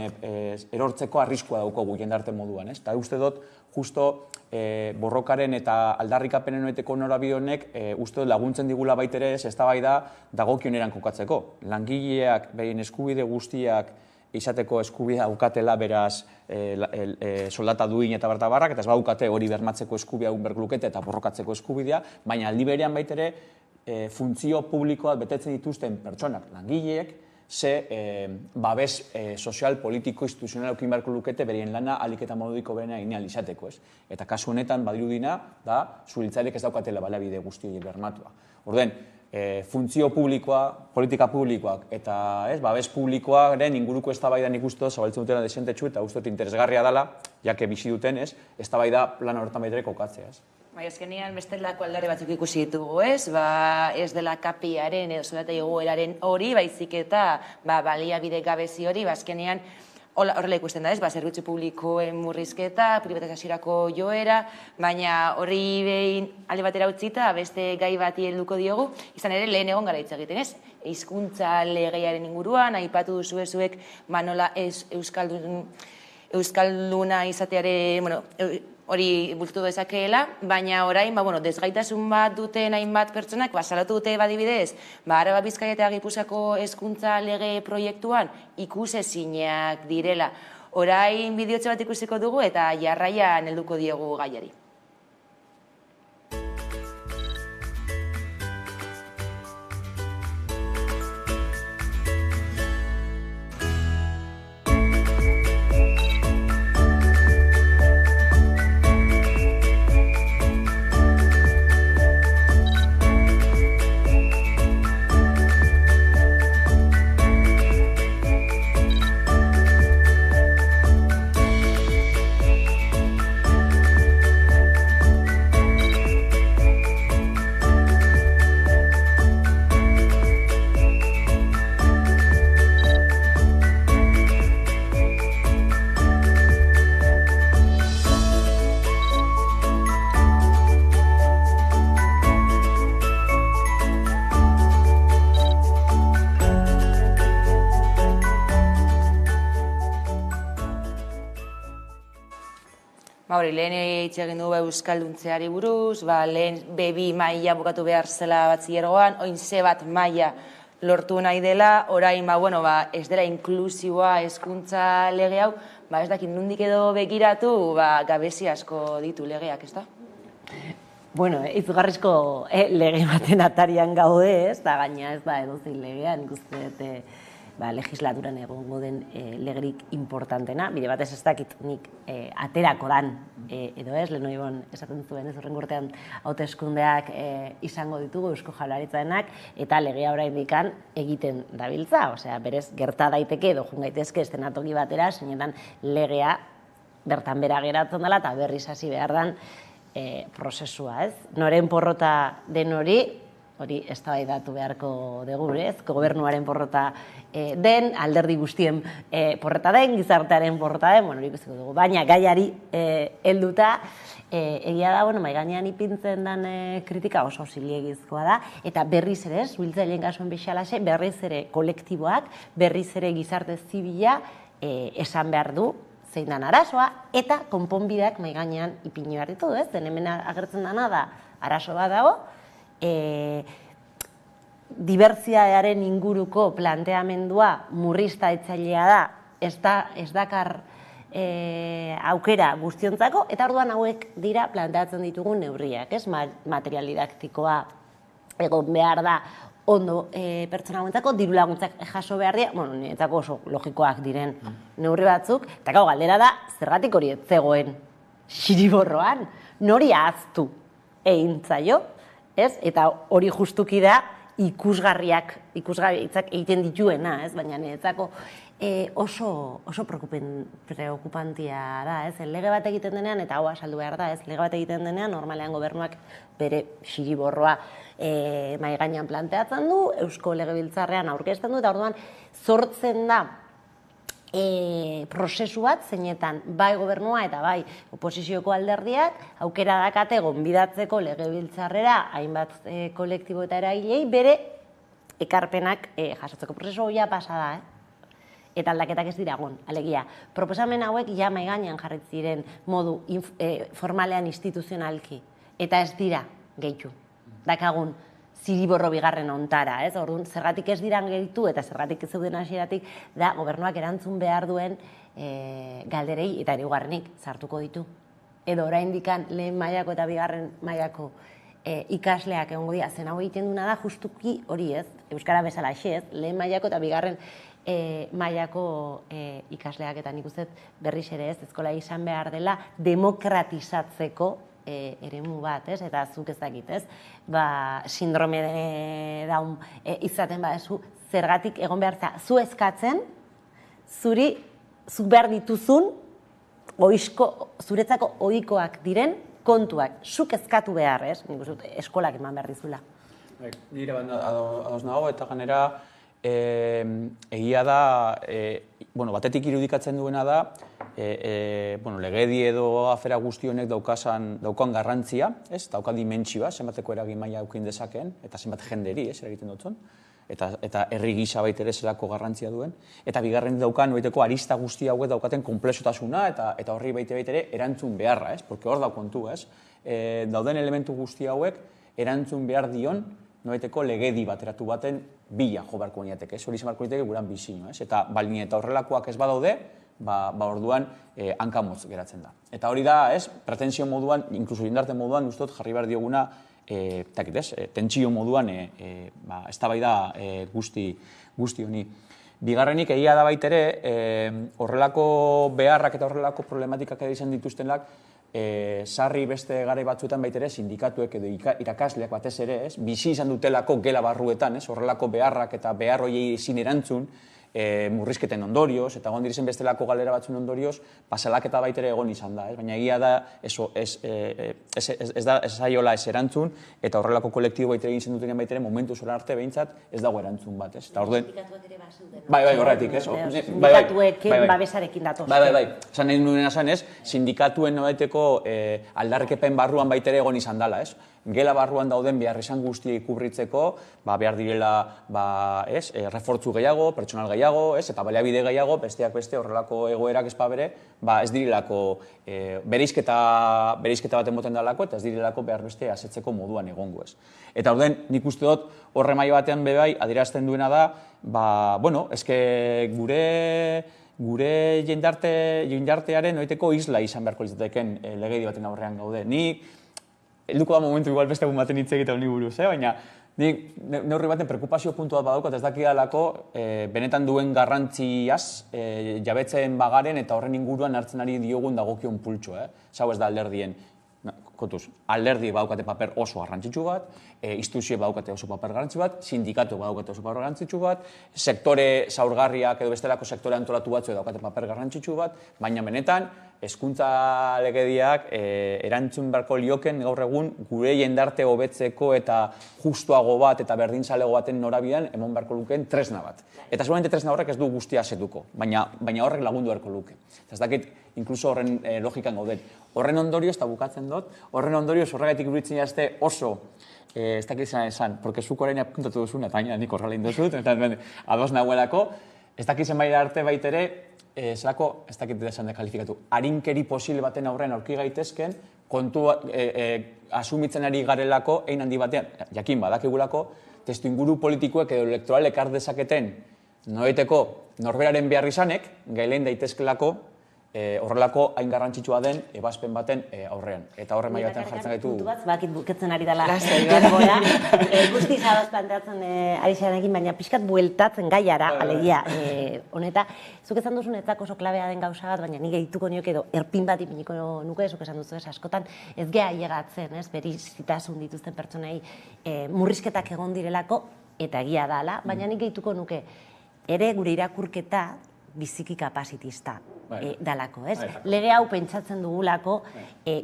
erortzeko arriskua daukogu jendarte moduan. Eta uste dut, justo borrokaren eta aldarrikapenen noeteko norabide honek uste dut laguntzen digula baitere eztabaida dagokioneran kokatzeko. Langileak, behin eskubide guztiak izateko eskubidea daukatela beraz soldata duin eta bartabarrak, eta ez badukate hori bermatzeko eskubidea berglukete eta borrokatzeko eskubidea, baina aldi berean baitere funtzio publikoa betetzen dituzten pertsonak, langileek, ze babes sozial, politiko, instituzional eukin beharko lukete berien lana alik eta modudiko berena egin ahal izateko. Eta kasu honetan badirudina da zuhiltzaileek ez daukatela baliabide guzti horiek bermatua. Orduen, funtzio publikoa, politika publikoak eta babes publikoaren inguruko eztabaidan ikustu zabaltzen dutela desentetxu eta uste dut interesgarria dela, jake bizi duten, eztabaida plan horretan baitere kokatzea. Azkenean bestelako aldarri batzuk ikusi ditugu, ez dela kapiaren edo soldata igoeraren hori, baizik eta baliabide gabezi hori, azkenean horrela ikusten da, zerbitzu publikoen murrizketa, pribatizazirako joera, baina horri behin alde batera utzita, beste gai bati helduko diogu, izan ere lehen egon gara hitz egiten, ez? Hizkuntza legearen inguruan, aipatu duzuek nola euskalduna izateare, hori bultu dezakeela, baina orain, desgaitasun bat duten hainbat pertsonak, salatu dute badibidez, Araba Bizkaia eta Gipuzkoako hezkuntza lege proiektuan ikusezinak direla. Orain bideotxe bat ikusiko dugu eta jarraian helduko diegu gaiari. Lehen hitz egin du euskalduntzeari buruz, lehen B2 maila bukatu behar zela batzilergoan, oin C1 maila lortu nahi dela, orain ez dela inklusiboa hezkuntza lege hau, ez dakit nondik edo begiratu, gabezi asko ditu legeak, ez da? Izugarrizko lege baten atarian gaude, eta gaina ez da edozein legean, ikusten legislaturan egongo den legerik importantena, bide batez ez dakit nik aterako dan, edo ez, lehen ibon esaten zuen ez horren urtean hauteskundeak izango ditugu Eusko Jaurlaritzarenak, eta legea oraindik egiten dabiltza, berez gerta daiteke edo jun gaitezke eszenatoki batera, zeinetan legea bertan bera geratzen dela eta berriz hasi behar dan prozesua, ez? Noren porrota den hori eztabaidatu beharko dugu, ez? Gobernuaren porrota den, alderdi guztien porrota den, gizartearen porrota den, hori ikusiko dugu. Baina gaiari helduta, egia da, mahai gainean ipintzen den kritika oso zilegizkoa da, eta berriz ere, zuhiltzaileen kasuen bixalaxe, berriz ere kolektiboak, berriz ere gizarte zibila esan behar du, zein dan arazoa, eta konponbideak mahai gainean ipini behar ditu, ez? Hemen agertzen dena da, arazo bat dago, dibertsidadearen inguruko planteamendua murrizta etzailea da, ez dakar aukera guztiontzako, eta orduan hauek dira planteatzen ditugun neurriak, ez? Material didaktikoa egon behar da ondo pertsona hauentzako, diru laguntzak jaso behar dira, niretzako oso logikoak diren neurri batzuk, eta galdera da, zergatik hori ez zegoen xiriborroan, nori ahaztu egin zaio, ez? Eta hori justuki da ikusgarriak egiten dituena, ez? Baina niretzako oso preokupantia da, ez? Lege bat egiten denean, eta hau azaldu behar da, ez? Lege bat egiten denean, normalean gobernuak bere xiriborroa mahai gainean planteatzen du, Eusko Legebiltzarrean aurkezten du, eta orduan sortzen da prozesu bat, zeinetan bai gobernua eta bai oposizioko alderdiak aukera dakate gonbidatzeko legebiltzarrera hainbat kolektibo eta eragilei bere ekarpenak jasotzeko. Prozesu hoia pasa da, eta aldaketak ez dira egon. Alegia, proposamen hauek ja mahai gainean jarri ziren modu formalean instituzionalki, eta ez dira gehitu. Dakagun ziriborro bigarren ontara, ez? Orduan, zergatik ez diran gehitu eta zergatik ez zeuden hasieratik da gobernuak erantzun behar duen galderei eta hirugarrenik sartuko ditu. Edo oraindikan lehen mailako eta bigarren mailako ikasleak egongo dira, zen hau egiten duna da justuki hori, ez? Euskara bezala ez, lehen mailako eta bigarren mailako ikasleak eta nik uste berriz ere ez, eskola izan behar dela demokratizatzeko eremu bat, ez? Eta zuk ez dakit, ez? Sindrome daun izaten badezu, zergatik egon behar za, zu eskatzen, zuk behar dituzun, zuretzako ohikoak diren kontuak, zuk eskatu behar, ez? Nik uste eskolak eman behar dizula. Nire ados nago, eta ganera egia da, batetik irudikatzen duena da, legedi edo afera guzti honek daukan garrantzia, dauka dimentsioa, zenbateko eragin maila eukin dezakeen, eta zenbat jenderi, eragiten dutzen, eta herri gisa baitere zelako garrantzia duen, eta bigarren daukan noiteko arista guzti hauek daukaten konplexutasuna, eta horri baitere erantzun beharra, porque hor daukontu, dauden elementu guzti hauek erantzun behar dion, noiteko legedi bateratu baten bila jo beharko niateke, hori izan beharko niateke guran bizino, eta baldin eta horrelakoak ez badaude, orduan hankamotz geratzen da. Eta hori da, pretensio moduan, inkluso jendarte moduan, ustot jarri behar dioguna, tentsio moduan, eztabaida guzti honi. Bigarrenik, egia da baitere, horrelako beharrak eta horrelako problematikak izan dituztenak, sarri beste garai batzuetan baitere sindikatuek edo irakasleak batez ere, bizi izan dutelako gela barruetan, horrelako beharrak eta behar hoiei ezin erantzun, murrizketen ondorioz, eta egon dirizen bestelako galera batzuen ondorioz, pasalaketa baitere egon izan da, baina egia da ez zaiola ez erantzun, eta horrelako kolektibo baitere egin zen dutenean baitere momentu zoran arte behintzat ez dago erantzun bat, Sindikatuak ere bazuten. Bai, horretik, Sindikatuekin babesarekin datoz. Bai, esan nahi nuen esan sindikatuen noeteko aldarrikepen barruan baitere egon izan dela, Gela barruan dauden behar izan guztiei kubritzeko, behar direla refortzu gehiago, pertsonal gehiago, eta baliabide gehiago, besteak beste horrelako egoerak bere, ez direlako bereizketa bat emoten dalako, eta ez direlako behar beste asetzeko moduan egongo ez. Eta orden, nik uste dut horre maila batean bebai, adierazten duena da, gure jendartearen noiteko isla izan beharko litzateken legedi baten aurrean gaude. Nik helduko da momentu igual beste egun baten hitz egiten honi buruz, baina nik neurri baten preokupazio puntu bat badaukat ez dakidalako benetan duen garrantziaz jabetzen bagaren eta horren inguruan hartzen ari diogun dagokion pultxo. Zau ez da alderdien, kontuz, alderdi badaukate paper oso garrantzitsu bat, instituzio badaukate oso paper garrantzitsu bat, sindikatu badaukate oso paper garrantzitsu bat, sektore zaurgarriak edo bestelako sektore antolatu batzu daukate paper garrantzitsu bat, baina benetan, hezkuntza legediak erantzun beharko lioken gaur egun gure jendarte hobetzeko eta justuago bat eta berdinzalego baten norabidean emon beharko lukeen tresna bat. Eta seguramente tresna horrek ez du guztia asetuko, baina horrek lagundu beharko luke. Ez dakit, inkluso horren logikan gauden. Horren ondorioz, eta bukatzen dut, horren ondorioz horregatik buritzen jazte oso, ez dakit izan esan, porque zuk orain apuntatu duzun, eta nik horrela induzut, eta ados nahuelako, ez dakit zen baita arte baitere, zelako, ez dakit esan dekalifikatu, harinkeri posible baten aurrean aurki gaitezken, kontu asumitzen ari garelako, ein handi batean, jakin badakigulako, testu inguru politikoek edo elektoralek art dezaketen noeteko norberaren behar izanek, gailen daitezkelako horrelako hain garrantzitsua den ebazpen baten aurrean. Eta horre maila batean jartzen gaitu... Puntu bat, bakit buketzen ari dela. Denbora. Guzti jabaz planteatzen ari xarenekin, baina pixkat bueltatzen gaiara, alegia, honeta. Zuk esan duzun etzak oso klabea den gauza bat, baina nik egituko nioke edo erpin bat ipiniko nuke, zuk esan duzu askotan, ez geha ailegatzen, berizitasun dituzten pertsonei murrizketak egon direlako, eta egia dala, baina nik egituko nuke ere gure irakurketa biziki kapasitista dalako, ez? Lege hau pentsatzen dugulako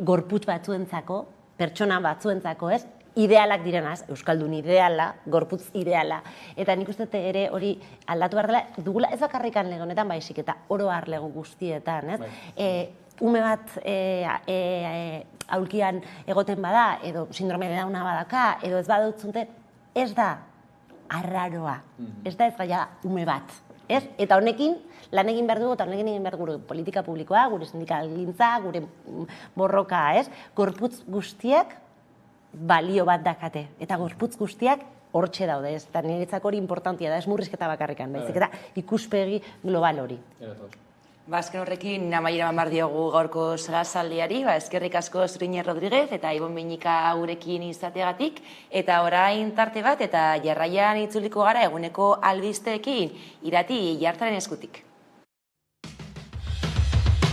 gorputz batzuentzako, pertsona batzuentzako, ez? Idealak direnaz, euskaldun ideala, gorputz ideala, eta nik uste ere hori aldatu behar dela, dugula ez bakarrikan lege honetan, baizik eta oro har lego guztietan, ez? Ume bat aulkian egoten bada, edo sindrome de Downa badaka, edo ez badutzunte, ez da arraroa, ez da ez gaia ume bat, ez? Eta honekin, lan egin behar dugu, eta honekin egin behar gure politika publikoa, gure sindikalgintza, gure borroka, ez? Gorputz guztiak balio bat dakate, eta gorputz guztiak hortxe daude, ez? Eta niretzako hori importantia da, ez murrizketa bakarrikan, baizik eta ikuspegi global hori. Azken horrekin, amaiera eman behar diogu gaurko sagazaldiari, eskerrik asko Zuriñe Rodríguez eta Ibon Beñika gurekin izateagatik, eta orain tarte bat eta jarraian itzuliko gara eguneko albisteekin irati jartzaren eskutik.